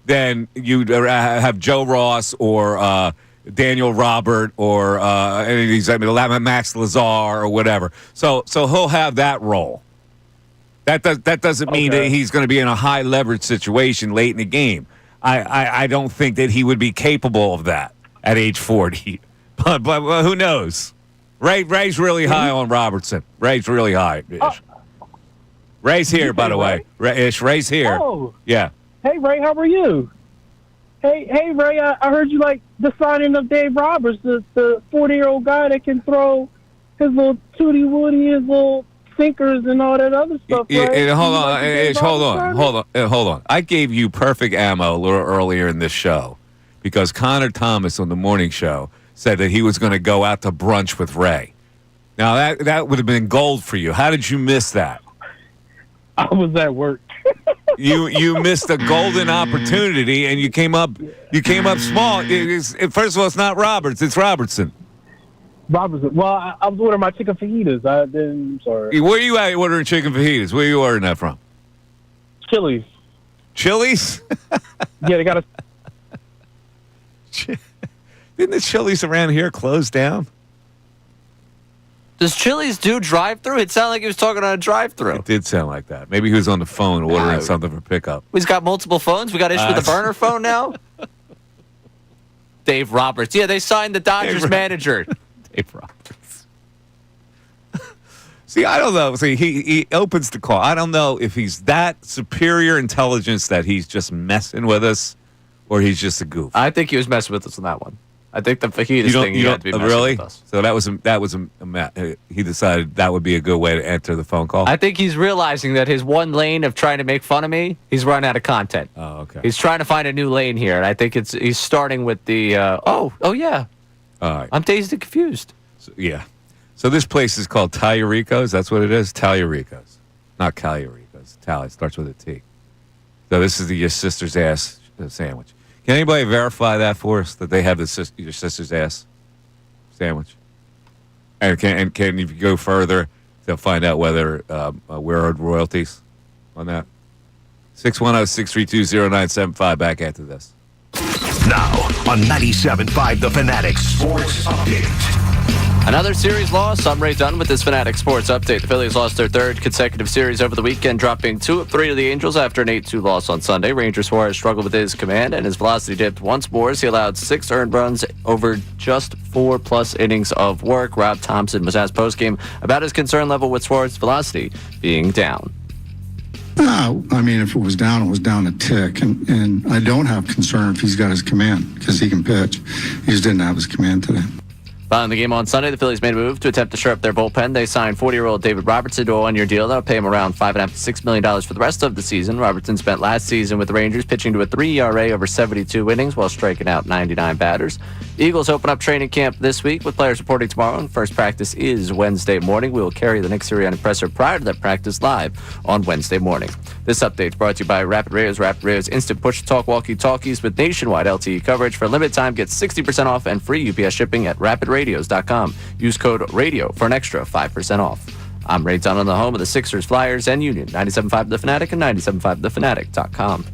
than you'd have Joe Ross or Daniel Robert or any of these. I mean, Max Lazar or whatever. So he'll have that role. That doesn't mean that he's going to be in a high leverage situation late in the game. I don't think that he would be capable of that at age 40. But who knows? Ray's really high on Robertson. Ray's really high. Ray's here, by the way. Ray's here. Oh. Yeah. Hey, Ray, how are you? Hey, Ray, I heard you like the signing of Dave Roberts, the 40-year-old guy that can throw his little Tootie Woody, his little sinkers and all that other stuff, right? Hold on. I gave you perfect ammo a little earlier in this show because Connor Thomas on the morning show said that he was going to go out to brunch with Ray. Now, that would have been gold for you. How did you miss that? I was at work. You missed a golden opportunity, and you came up small. First of all, it's not Roberts, it's Robertson. Robertson. Well, I was ordering my chicken fajitas. I'm sorry. Where are you at ordering chicken fajitas? Where are you ordering that from? Chili's. Chili's? Yeah, they got a. Didn't the Chili's around here close down? Does Chili's do drive-through? It sounded like he was talking on a drive-through. It did sound like that. Maybe he was on the phone ordering something for pickup. He's got multiple phones. We got issue with the burner phone now. Dave Roberts. Yeah, they signed the Dodgers manager. Dave Roberts. See, I don't know. See, he opens the call. I don't know if he's that superior intelligence that he's just messing with us, or he's just a goof. I think he was messing with us on that one. I think the fajitas thing he had to be messing with us. So that was he decided that would be a good way to enter the phone call. I think he's realizing that his one lane of trying to make fun of me, he's run out of content. Oh, okay. He's trying to find a new lane here, and I think he's starting with the oh yeah. All right. I'm dazed and confused. So, yeah. So this place is called Tallurico's. That's what it is. Tallurico's, not Calurico's. Tally starts with a T. So this is your sister's ass sandwich. Can anybody verify that for us, that they have your sister's ass sandwich? And can you go further to find out whether we're owed royalties on that? 610-632-0975, back after this. Now on 97.5 The Fanatic Sports Update. Another series loss. I'm Ray Dunn with this Fanatic Sports Update. The Phillies lost their third consecutive series over the weekend, dropping 2 of 3 to the Angels after an 8-2 loss on Sunday. Ranger Suarez struggled with his command, and his velocity dipped once more as he allowed 6 earned runs over just 4+ innings of work. Rob Thompson was asked postgame about his concern level with Suarez's velocity being down. I mean, if it was down a tick. And I don't have concern if he's got his command because he can pitch. He just didn't have his command today. Following the game on Sunday, the Phillies made a move to attempt to shore up their bullpen. They signed 40-year-old David Robertson to a 1-year deal that'll pay him around $5.5 to $6 million for the rest of the season. Robertson spent last season with the Rangers pitching to a 3 ERA over 72 innings while striking out 99 batters. The Eagles open up training camp this week with players reporting tomorrow, and first practice is Wednesday morning. We will carry the Nick Sirianni presser prior to that practice live on Wednesday morning. This update is brought to you by Rapid Radios. Rapid Radios instant push-to-talk walkie-talkies with nationwide LTE coverage. For a limited time, get 60% off and free UPS shipping at rapidradios.com. Use code RADIO for an extra 5% off. I'm Ray Dunn on the home of the Sixers, Flyers, and Union. 97.5 The Fanatic and 97.5thefanatic.com.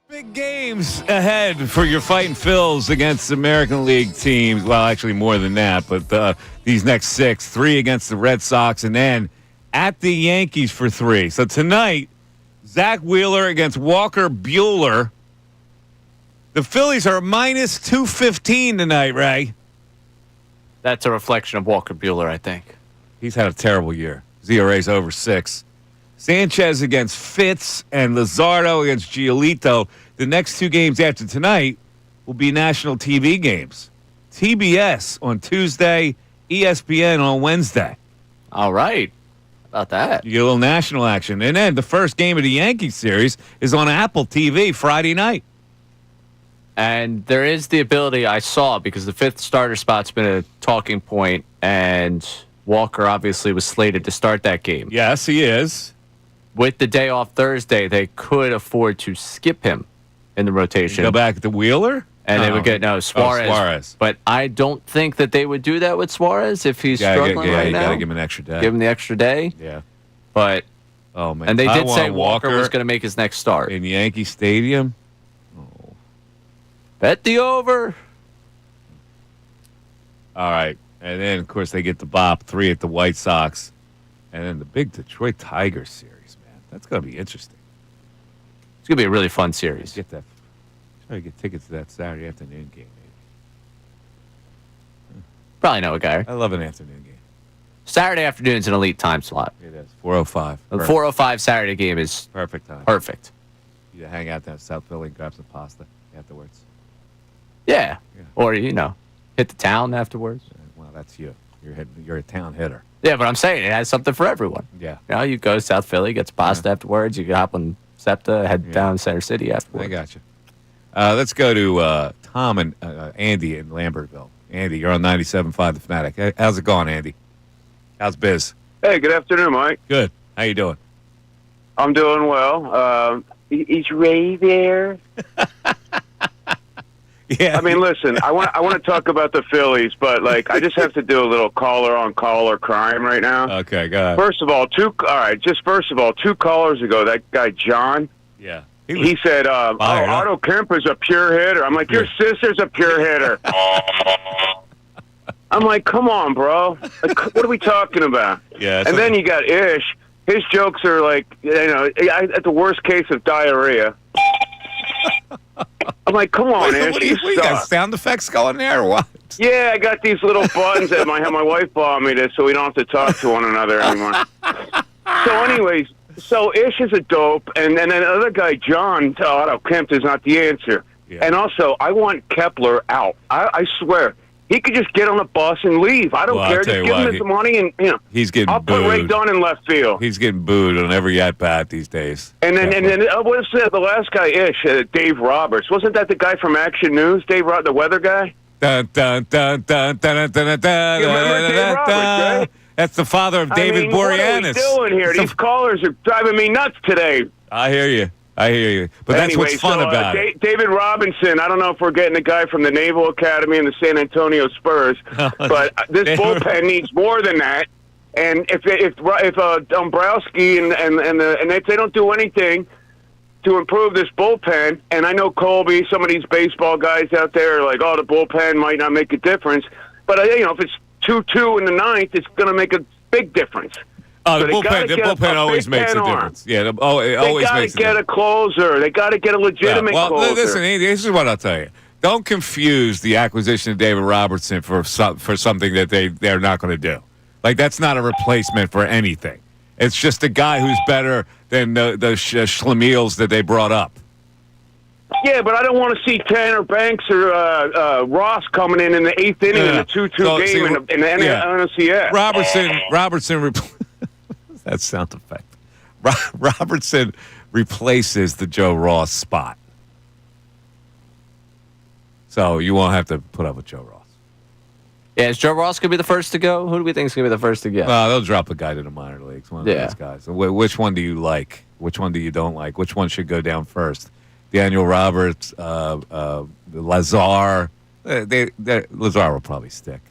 Big games ahead for your fighting Phils against American League teams. Well, actually more than that, but these next 6, 3 against the Red Sox, and then at the Yankees for 3. So tonight, Zach Wheeler against Walker Buehler. The Phillies are minus 215 tonight, Ray. That's a reflection of Walker Buehler, I think. He's had a terrible year. ZRA's over 6. Sanchez against Fitz and Luzardo against Giolito. The next 2 games after tonight will be national TV games. TBS on Tuesday, ESPN on Wednesday. All right. How about that? You get a little national action. And then the first game of the Yankees series is on Apple TV Friday night. And there is the ability I saw, because the 5th starter spot's been a talking point, and Walker obviously was slated to start that game. Yes, he is. With the day off Thursday, they could afford to skip him in the rotation. Go back to Wheeler? And they would get, Suarez. Suarez. But I don't think that they would do that with Suarez if he's struggling right now. You got to give him an extra day. Give him the extra day. Yeah. But, oh man, and they did say Walker was going to make his next start. In Yankee Stadium? Bet the over. All right. And then, of course, they get the bop, 3 at the White Sox. And then the big Detroit Tigers series, man. That's going to be interesting. It's going to be a really fun series. Try to get tickets to that Saturday afternoon game, maybe. Probably know a guy. I love an afternoon game. Saturday afternoon's an elite time slot. It is. 4:05. The 4:05 Saturday game is perfect time. Perfect. You hang out down South Philly and grab some pasta afterwards. Yeah. Or, hit the town afterwards. Well, that's you. You're a town hitter. Yeah, but I'm saying it has something for everyone. Yeah. You go to South Philly, get some pasta afterwards. You can hop on SEPTA, head down to Center City afterwards. I got you. Let's go to Tom and Andy in Lambertville. Andy, you're on 97.5 The Fanatic. Hey, how's it going, Andy? How's biz? Hey, good afternoon, Mike. Good. How you doing? I'm doing well. Is Ray there? Yeah. I mean, listen, I want to talk about the Phillies, but I just have to do a little caller crime right now. Okay, go ahead. First of all, 2 callers ago, that guy John. Yeah. He said, Otto Kemp is a pure hitter. I'm like, your sister's a pure hitter. I'm like, come on, bro. What are we talking about? Yeah. And then you got Ish. His jokes are at the worst case of diarrhea. I'm like, come on, Ish. What you got sound effects going there or what? Yeah, I got these little buttons that my wife bought me so we don't have to talk to one another anymore. So anyways, Ish is a dope, and then another guy, John, Otto Kemp is not the answer. Yeah. And also, I want Kepler out. I swear. He could just get on the bus and leave. I don't care. Just give him his money, and he's getting I'll put Ray Dunn in left field. He's getting booed on every at bat these days. And then what's the last guy? Ish, Dave Roberts. Wasn't that the guy from Action News? The weather guy. Dun dun dun dun dun dun dun. You remember Dave Roberts, right? That's the father of David Boreanaz. What are we doing here? These callers are driving me nuts today. I hear you. But that's anyway, what's fun about it. David Robinson, I don't know if we're getting a guy from the Naval Academy and the San Antonio Spurs, but this bullpen needs more than that. And if Dombrowski and if they don't do anything to improve this bullpen, and I know Colby, some of these baseball guys out there are like, the bullpen might not make a difference. But, if it's 2-2 in the ninth, it's going to make a big difference. The bullpen always makes a difference. Yeah, it always makes a difference. They got to get a closer. They got to get a legitimate closer. Listen, Andy, this is what I'll tell you. Don't confuse the acquisition of David Robertson for something that they're not going to do. That's not a replacement for anything. It's just a guy who's better than the Schlemiels that they brought up. Yeah, but I don't want to see Tanner Banks or Ross coming in the 8th inning in the 2-2 game in the NFC. Robertson that sound effect. Robertson replaces the Joe Ross spot. So you won't have to put up with Joe Ross. Yeah, is Joe Ross going to be the first to go? Who do we think is going to be the first to get? They'll drop a guy to the minor leagues, one of those guys. Which one do you like? Which one do you don't like? Which one should go down first? Daniel Roberts, Lazar. Lazar will probably stick.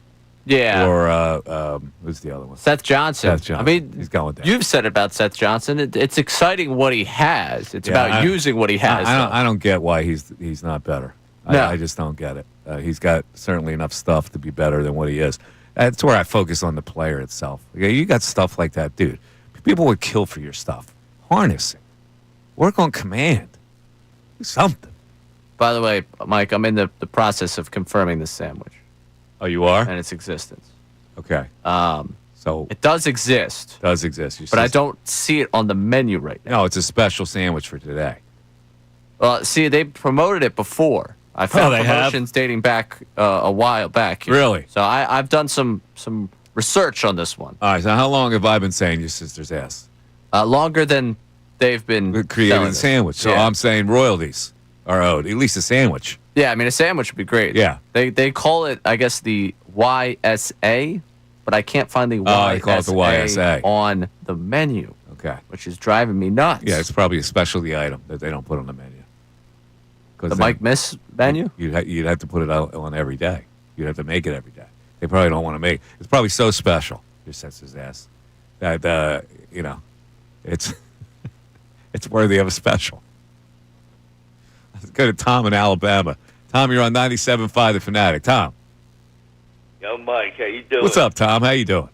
Yeah. Or who's the other one? Seth Johnson. Seth Johnson. I mean, he's going there. You've said about Seth Johnson. It's exciting what he has. It's about using what he has. I don't get why he's not better. No. I just don't get it. He's got certainly enough stuff to be better than what he is. That's where I focus on the player itself. You got stuff like that, dude. People would kill for your stuff. Harness it. Work on command. Do something. By the way, Mike, I'm in the process of confirming this sandwich. Oh, you are? And its existence. Okay. So it does exist. Does exist. But I don't see it on the menu right now. No, it's a special sandwich for today. Well, see, they promoted it before. I found promotions dating back a while back. Really? So I've done some research on this one. All right, so how long have I been saying your sister's ass? Longer than they've been creating the sandwich. So I'm saying royalties are owed, at least a sandwich. Yeah, I mean, a sandwich would be great. Yeah. They call it, I guess, the YSA, but I can't find the YSA, they call it the YSA on the menu. Okay. Which is driving me nuts. Yeah, it's probably a specialty item that they don't put on the menu. The Mike Miss menu? You'd have to put it out on every day. You'd have to make it every day. They probably don't want to make it. It's probably so special, your sister's ass, that, it's it's worthy of a special. Let's go to Tom in Alabama. Tom, you're on 97.5 The Fanatic. Tom. Yo, Mike, how you doing? What's up, Tom? How you doing?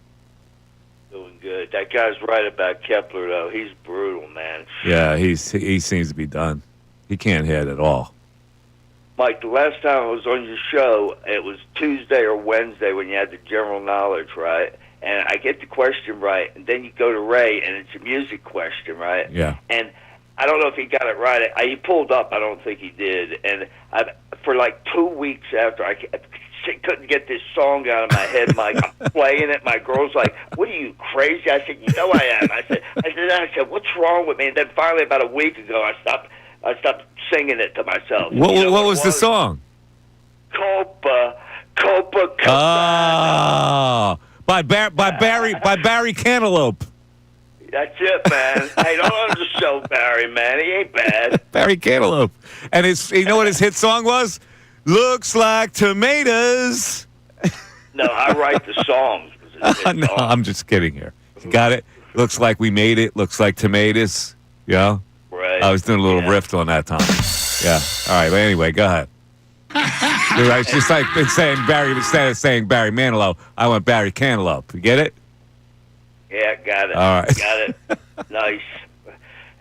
Doing good. That guy's right about Kepler, though. He's brutal, man. Yeah, he seems to be done. He can't hit at all. Mike, the last time I was on your show, it was Tuesday or Wednesday when you had the general knowledge, right? And I get the question right, and then you go to Ray, and it's a music question, right? Yeah. And I don't know if he got it right. He pulled up. I don't think he did. And for like 2 weeks after, I couldn't get this song out of my head, Mike. I'm playing it. My girl's like, "What are you, crazy?" I said, "You know I am." I said, "What's wrong with me?" And then finally, about a week ago, I stopped singing it to myself. What was the song? Copa. Oh, by Barry Cantaloupe. That's it, man. Hey, don't undersell Barry, man. He ain't bad. Barry Cantaloupe. And you know what his hit song was? Looks like tomatoes. No, I write the songs. No, I'm just kidding here. You got it? Looks like we made it. Looks like tomatoes. Yeah? Right. I was doing a little riff on that, Tom. Yeah. All right. But anyway, go ahead. It's just like saying Barry, instead of saying Barry Manilow, I went Barry Cantaloupe. You get it? Yeah, got it. All right. Got it. Nice.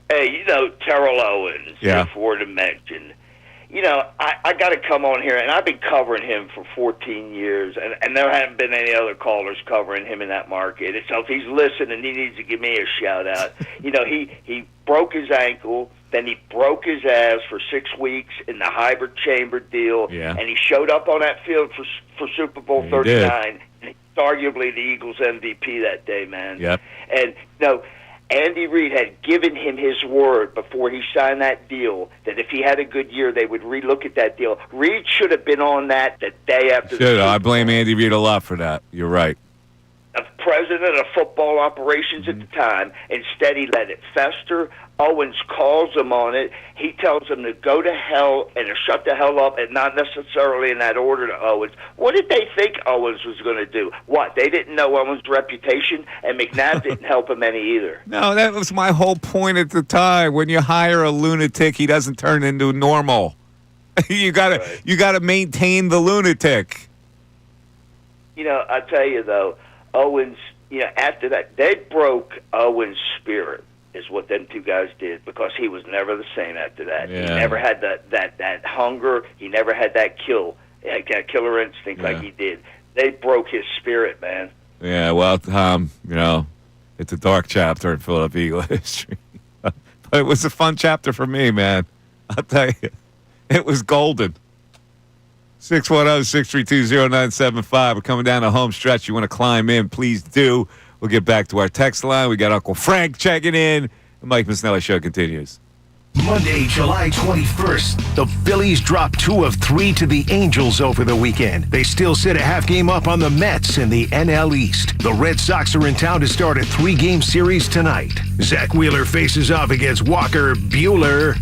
Hey, Terrell Owens, yeah. Four Dimension. I got to come on here, and I've been covering him for 14 years, and there haven't been any other callers covering him in that market. So if he's listening, he needs to give me a shout-out. He broke his ankle, then he broke his ass for 6 weeks in the hybrid chamber deal, and he showed up on that field for Super Bowl 39. He's arguably the Eagles MVP that day, man. Yep. And, Andy Reid had given him his word before he signed that deal that if he had a good year, they would relook at that deal. Reid should have been on that the day after. I blame Andy Reid a lot for that. You're right. President of football operations at the time. Instead, he let it fester. Owens calls him on it. He tells him to go to hell and to shut the hell up, and not necessarily in that order to Owens. What did they think Owens was going to do? What? They didn't know Owens' reputation, and McNabb didn't help him any either. No, that was my whole point at the time. When you hire a lunatic, he doesn't turn into normal. You gotta maintain the lunatic. I tell you though, Owens, after that, they broke Owens' spirit, is what them two guys did, because he was never the same after that. Yeah. He never had that hunger. He never had that killer instinct like he did. They broke his spirit, man. Yeah, well, Tom, it's a dark chapter in Philadelphia Eagle history. But it was a fun chapter for me, man. I'll tell you. It was golden. 610-632-0975. We're coming down the home stretch. You want to climb in, please do. We'll get back to our text line. We got Uncle Frank checking in. The Mike Missanelli Show continues. Monday, July 21st, the Phillies dropped 2 of 3 to the Angels over the weekend. They still sit a half game up on the Mets in the NL East. The Red Sox are in town to start a 3-game series tonight. Zach Wheeler faces off against Walker Buehler.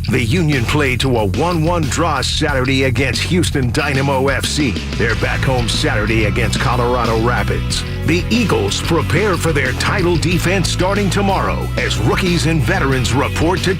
The Union played to a 1-1 draw Saturday against Houston Dynamo FC. They're back home Saturday against Colorado Rapids. The Eagles prepare for their title defense starting tomorrow as rookies and veterans report to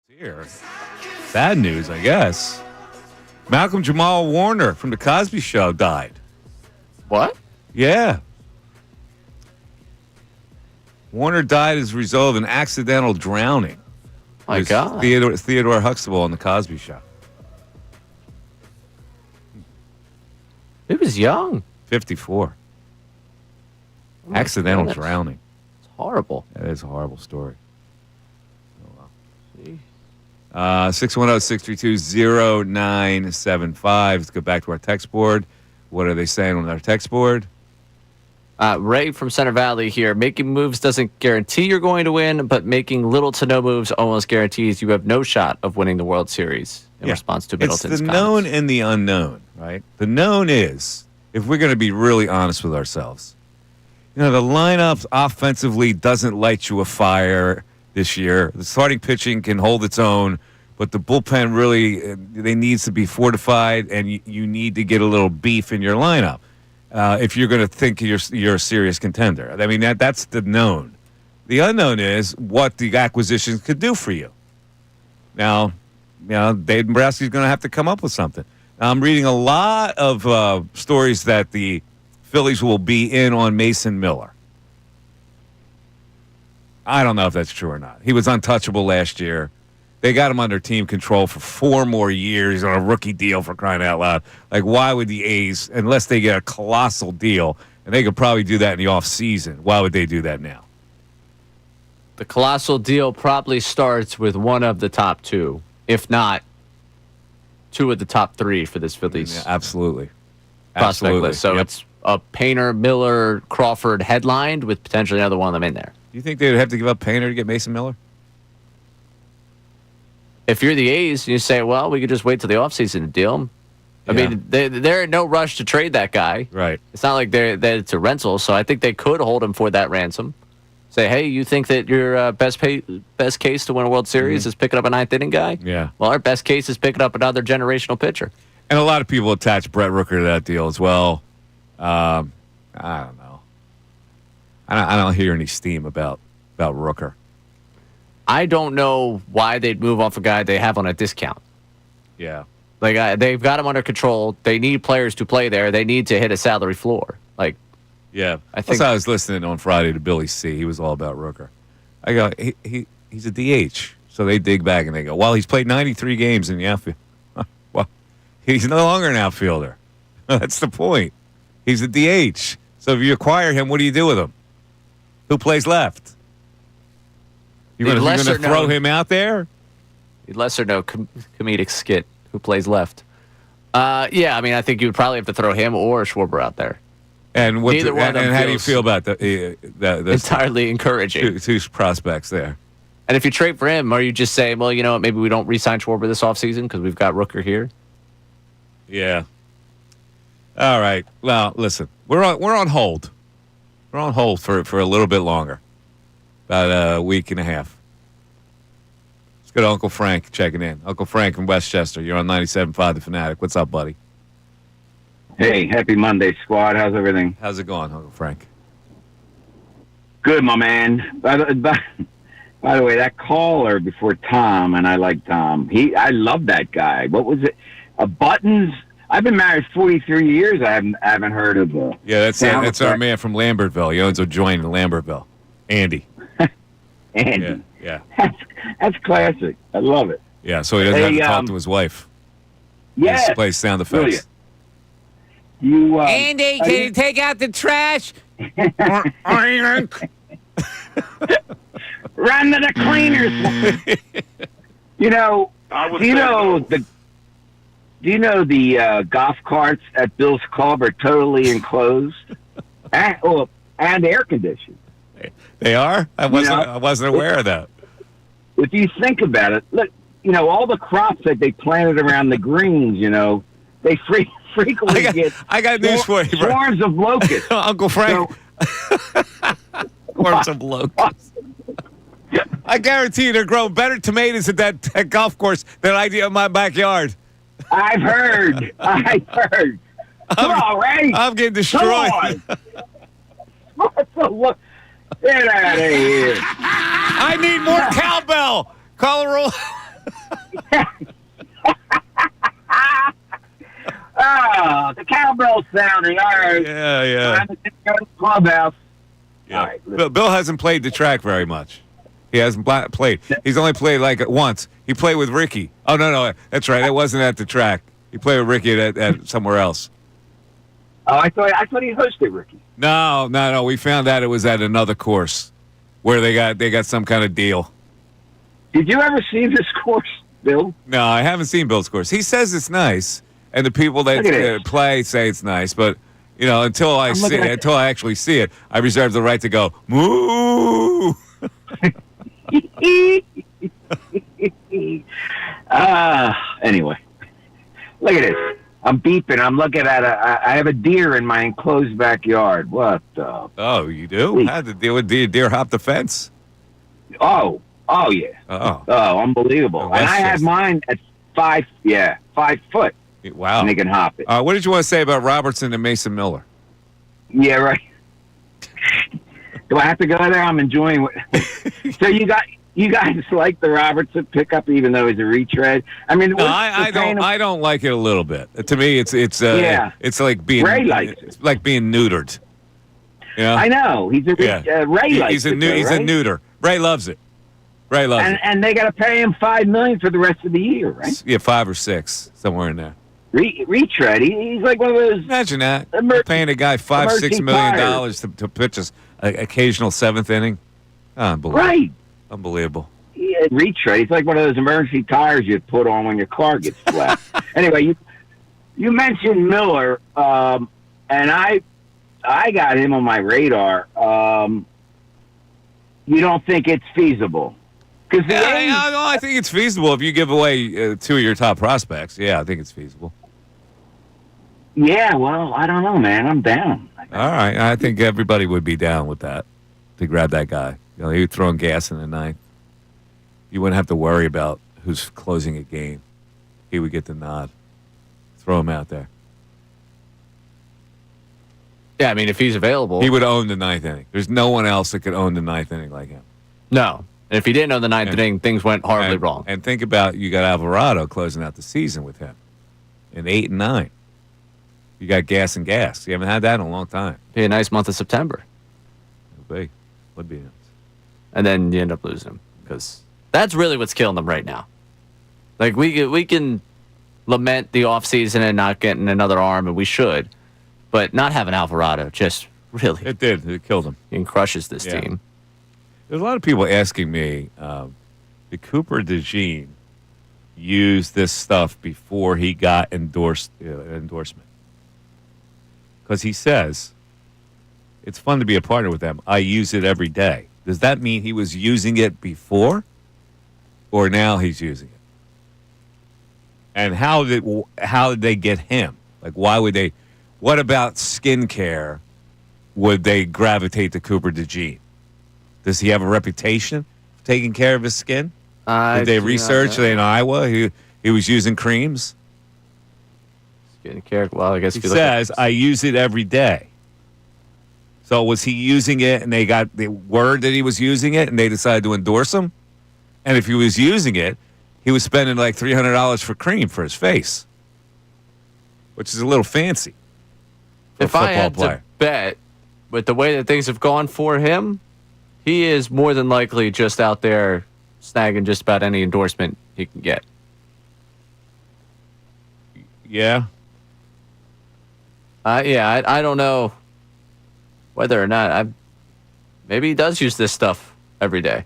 here. Bad news, I guess. Malcolm Jamal Warner from The Cosby Show died. What? Yeah. Warner died as a result of an accidental drowning. My God. Theodore Huxtable on The Cosby Show. He was young. 54. Accidental drowning. It's horrible. That is a horrible story. 610-632-0975. Let's go back to our text board. What are they saying on our text board? Ray from Center Valley here. Making moves doesn't guarantee you're going to win, but making little to no moves almost guarantees you have no shot of winning the World Series in response to Middleton's It's the comments. known and the unknown, right? The known is, if we're going to be really honest with ourselves, the lineup offensively doesn't light you a fire this year. The starting pitching can hold its own, but the bullpen really they needs to be fortified, and you need to get a little beef in your lineup if you're going to think you're a serious contender. I mean, that's the known. The unknown is what the acquisitions could do for you. Now, Dave Dombrowski's going to have to come up with something. I'm reading a lot of stories that the Phillies will be in on Mason Miller. I don't know if that's true or not. He was untouchable last year. They got him under team control for 4 more years on a rookie deal, for crying out loud. Like, why would the A's, unless they get a colossal deal, and they could probably do that in the offseason, why would they do that now? The colossal deal probably starts with one of the top 2, if not 2 of the top 3 for this Phillies. Yeah, absolutely. Prospect list. So it's a Painter, Miller, Crawford headlined with potentially another one of them in there. Do you think they would have to give up Painter to get Mason Miller? If you're the A's, you say, well, we could just wait till the offseason to deal him. I mean, they're in no rush to trade that guy. Right. It's not like that it's a rental, so I think they could hold him for that ransom. Say, hey, you think that your best case to win a World Series is picking up a 9th inning guy? Yeah. Well, our best case is picking up another generational pitcher. And a lot of people attach Brett Rooker to that deal as well. I don't know. I don't hear any steam about Rooker. I don't know why they'd move off a guy they have on a discount. Yeah. Like, they've got him under control. They need players to play there. They need to hit a salary floor. Like, yeah. I think I was listening on Friday to Billy C. He was all about Rooker. I go, he's a DH. So they dig back and they go, well, he's played 93 games in the outfield. Well, he's no longer an outfielder. That's the point. He's a DH. So if you acquire him, what do you do with him? Who plays left? You're going to throw him out there? Lesser known comedic skit who plays left. Yeah, I mean, I think you would probably have to throw him or Schwarber out there. And Neither one of them how do you feel about the entirely encouraging two prospects there? And if you trade for him, are you just saying, well, you know what, maybe we don't re-sign Schwarber this offseason because we've got Rooker here? Yeah. All right. Well, listen, we're on hold. We're on hold for a little bit longer, about a week and a half. Let's go to Uncle Frank checking in. Uncle Frank from Westchester. You're on 97.5 The Fanatic. What's up, buddy? Hey, happy Monday, squad. How's everything? How's it going, Uncle Frank? Good, my man. By the way, that caller before Tom, and I like Tom. I love that guy. What was it? Buttons. I've been married 43 years. I haven't heard of. Yeah, that's our man from Lambertville. He owns a joint in Lambertville. Andy. Andy. Yeah. That's classic. I love it. Yeah, so he doesn't have to talk to his wife. Yeah. He plays sound effects. Andy, can you take out the trash? Run to the cleaners. Do you know the golf carts at Bill's Club are totally enclosed and air conditioned? They are? I wasn't aware of that. If you think about it, look, all the crops that they planted around the greens, they frequently get. I got news for you, bro. Swarms of locusts. Uncle Frank. Swarms of locusts. I guarantee you they're growing better tomatoes at that golf course than I do in my backyard. I've heard. Come on, Ray. I'm getting destroyed. Get out of here. I need more cowbell. Colorado. The cowbell sounding. All right. Yeah. Clubhouse. Yeah. All right, Bill hasn't played the track very much. He hasn't played. He's only played like once. He played with Ricky. Oh, no. That's right. It wasn't at the track. He played with Ricky at somewhere else. Oh, I thought he hosted Ricky. No. We found out it was at another course where they got some kind of deal. Did you ever see this course, Bill? No, I haven't seen Bill's course. He says it's nice, and the people that play say it's nice, but until I actually see it, I reserve the right to go moo. Anyway, look at this. I'm beeping. I'm looking at I have a deer in my enclosed backyard. What the? Oh, you do? Had to deal with deer hop the fence? Oh yeah. Oh, unbelievable. Oh, and that's I had just- mine at 5 foot. wow. And they can hop it. What did you want to say about Robertson and Mason Miller? Yeah, right. Do I have to go there? I'm enjoying it. So you guys like the Robertson pickup, even though he's a retread? I mean, No, I don't. I don't like it a little bit. To me, it's like being Ray likes it's like being neutered. Yeah, I know he's a Ray likes he's a it, though, he's right? a neuter. Ray loves it. Ray loves it. And they got to pay him $5 million for the rest of the year, right? Yeah, 5 or 6, somewhere in there. Retread. He's like one of those. Imagine that. You're paying a guy $5-6 million to pitch us an occasional 7th inning. Unbelievable. Right. Unbelievable. Yeah, retread. He's like one of those emergency tires you put on when your car gets flat. Anyway, you mentioned Miller, and I got him on my radar. You don't think it's feasible? Because I think it's feasible if you give away 2 of your top prospects. Yeah, I think it's feasible. Yeah, well, I don't know, man. I'm down. All right, I think everybody would be down with that to grab that guy. You know, he would throw gas in the ninth. You wouldn't have to worry about who's closing a game. He would get the nod. Throw him out there. Yeah, I mean, if he's available. He would own the 9th inning. There's no one else that could own the 9th inning like him. No. And if he didn't own the 9th inning, things went horribly wrong. And think about, you got Alvarado closing out the season with him in 8 and 9. You got gas and gas. You haven't had that in a long time. Be a nice month of September. Would be nice. And then you end up losing him because that's really what's killing them right now. Like, we can lament the offseason and not getting another arm, and we should, but not having Alvarado just really. It did. It killed him. And crushes this team. There's a lot of people asking me, did Cooper DeJean use this stuff before he got endorsement? Because he says, it's fun to be a partner with them. I use it every day. Does that mean he was using it before? Or now he's using it? And how did they get him? Like, why would they? What about skincare would they gravitate to Cooper DeJean? Does he have a reputation for taking care of his skin? Did they research in Iowa? He was using creams. Skincare. Well, I guess he says I use it every day. So was he using it, and they got the word that he was using it, and they decided to endorse him? And if he was using it, he was spending like $300 for cream for his face, which is a little fancy for if a I football had player. to bet, with the way that things have gone for him, he is more than likely just out there snagging just about any endorsement he can get. Yeah. I don't know whether or not. Maybe he does use this stuff every day.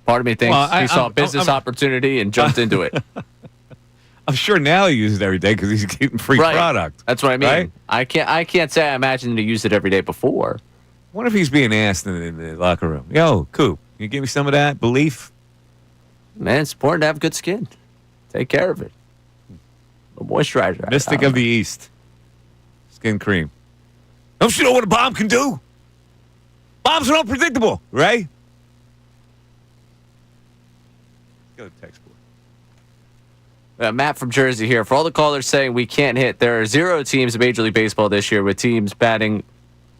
Part of me thinks he saw a business opportunity and jumped into it. I'm sure now he uses it every day because he's getting free product. That's what I mean. Right? I can't say I imagine that he used it every day before. What if he's being asked in the locker room? Yo, Coop, can you give me some of that belief? Man, it's important to have good skin. Take care of it. A moisturizer. Mystic of the East. Skin cream. Don't you know what a bomb can do? Bombs are unpredictable, right? Go to text board. Matt from Jersey here. For all the callers saying we can't hit, there are 0 teams in Major League Baseball this year with teams batting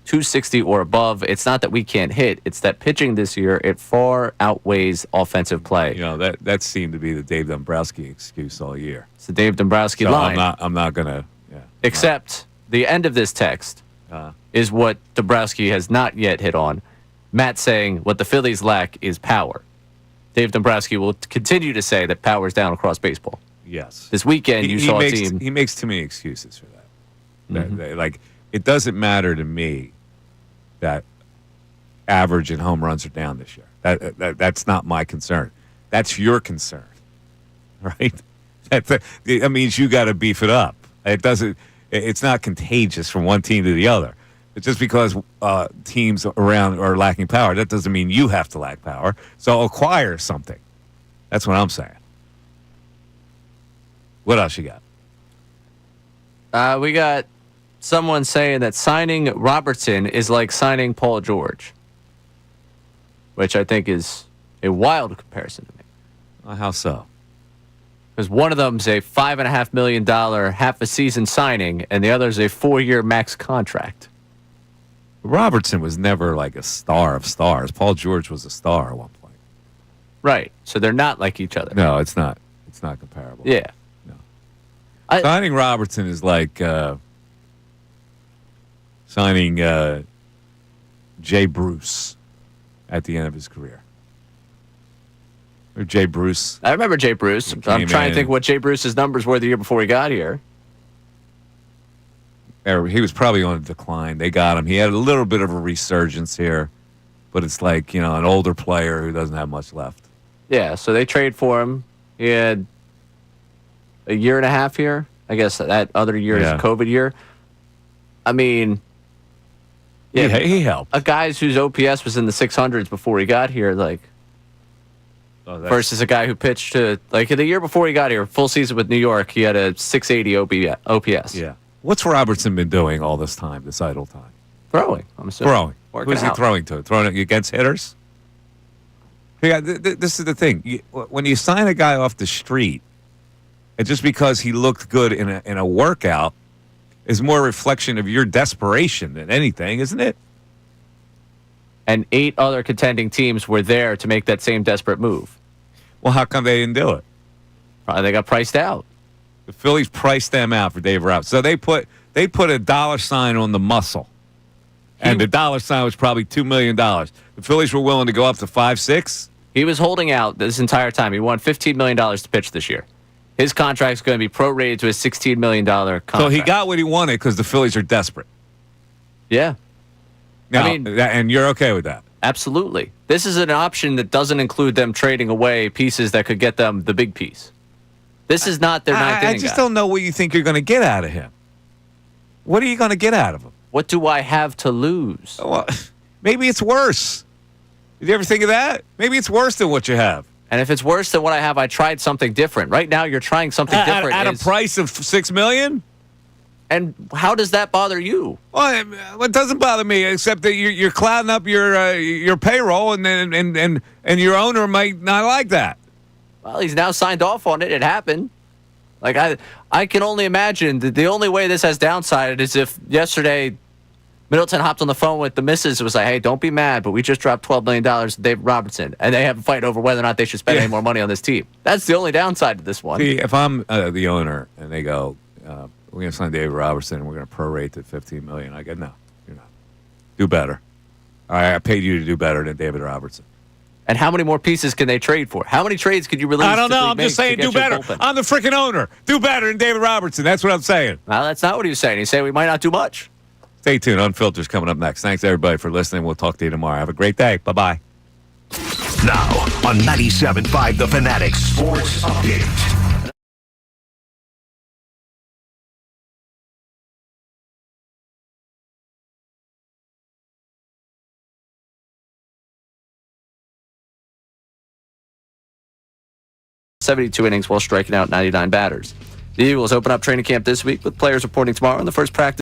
260 or above. It's not that we can't hit. It's that pitching this year, it far outweighs offensive play. You know, that seemed to be the Dave Dombrowski excuse all year. It's the Dave Dombrowski line. I'm not going to. Yeah, Except the end of this text is what Dombrowski has not yet hit on. Matt saying what the Phillies lack is power. Dave Dombrowski will continue to say that power's down across baseball. Yes. This weekend you saw a team. He makes too many excuses for that. Like, it doesn't matter to me that average and home runs are down this year. That's not my concern. That's your concern, right? That means you got to beef it up. It's not contagious from one team to the other. It's just because teams around are lacking power. That doesn't mean you have to lack power. So acquire something. That's what I'm saying. What else you got? We got someone saying that signing Robertson is like signing Paul George, which I think is a wild comparison to me. How so? Because one of them's a $5.5 million half-a-season signing, and the other's a 4-year max contract. Robertson was never like a star of stars. Paul George was a star at one point. Right. So they're not like each other. No, it's not. It's not comparable. Yeah. No. Signing Robertson is like signing Jay Bruce at the end of his career. Or Jay Bruce. I remember Jay Bruce. I'm trying to think what Jay Bruce's numbers were the year before he got here. He was probably on a decline. They got him. He had a little bit of a resurgence here, but it's like, an older player who doesn't have much left. Yeah, so they trade for him. He had a year and a half here. I guess that other year is a COVID year. I mean, yeah, he helped. A guy whose OPS was in the 600s before he got here, versus a guy who pitched to, the year before he got here, full season with New York, he had a 680 OPS. Yeah. What's Robertson been doing all this time, this idle time? Throwing, I'm assuming. Throwing. Who's he throwing to? Throwing it against hitters? Yeah, this is the thing. When you sign a guy off the street, and just because he looked good in a workout is more a reflection of your desperation than anything, isn't it? And 8 other contending teams were there to make that same desperate move. Well, how come they didn't do it? Probably they got priced out. The Phillies priced them out for Dave Robertson. So they put a dollar sign on the muscle. And the dollar sign was probably $2 million. The Phillies were willing to go up to 5-6. He was holding out this entire time. He won $15 million to pitch this year. His contract's going to be prorated to a $16 million contract. So he got what he wanted because the Phillies are desperate. Yeah. Now, and you're okay with that? Absolutely. This is an option that doesn't include them trading away pieces that could get them the big piece. This is not their ninth inning I just don't know what you think you're going to get out of him. What are you going to get out of him? What do I have to lose? Well, maybe it's worse. Did you ever think of that? Maybe it's worse than what you have. And if it's worse than what I have, I tried something different. Right now, you're trying something different. At a price of $6 million? And how does that bother you? Well, it doesn't bother me, except that you're clouding up your payroll, and your owner might not like that. Well, he's now signed off on it. It happened. I can only imagine that the only way this has downside is if yesterday Middleton hopped on the phone with the missus and was like, hey, don't be mad, but we just dropped $12 million to Dave Robertson, and they have a fight over whether or not they should spend any more money on this team. That's the only downside to this one. See, if I'm the owner and they go, we're going to sign David Robertson and we're going to prorate to $15 million, I go, no, you're not. Do better. All right, I paid you to do better than David Robertson. And how many more pieces can they trade for? How many trades could you release? I don't know. I'm just saying do better. I'm the freaking owner. Do better than David Robertson. That's what I'm saying. Well, that's not what he was saying. He's saying we might not do much. Stay tuned. Unfiltered's coming up next. Thanks, everybody, for listening. We'll talk to you tomorrow. Have a great day. Bye-bye. Now, on 97.5 The Fanatic Sports Update. .72 innings while striking out 99 batters. The Eagles open up training camp this week with players reporting tomorrow in the first practice.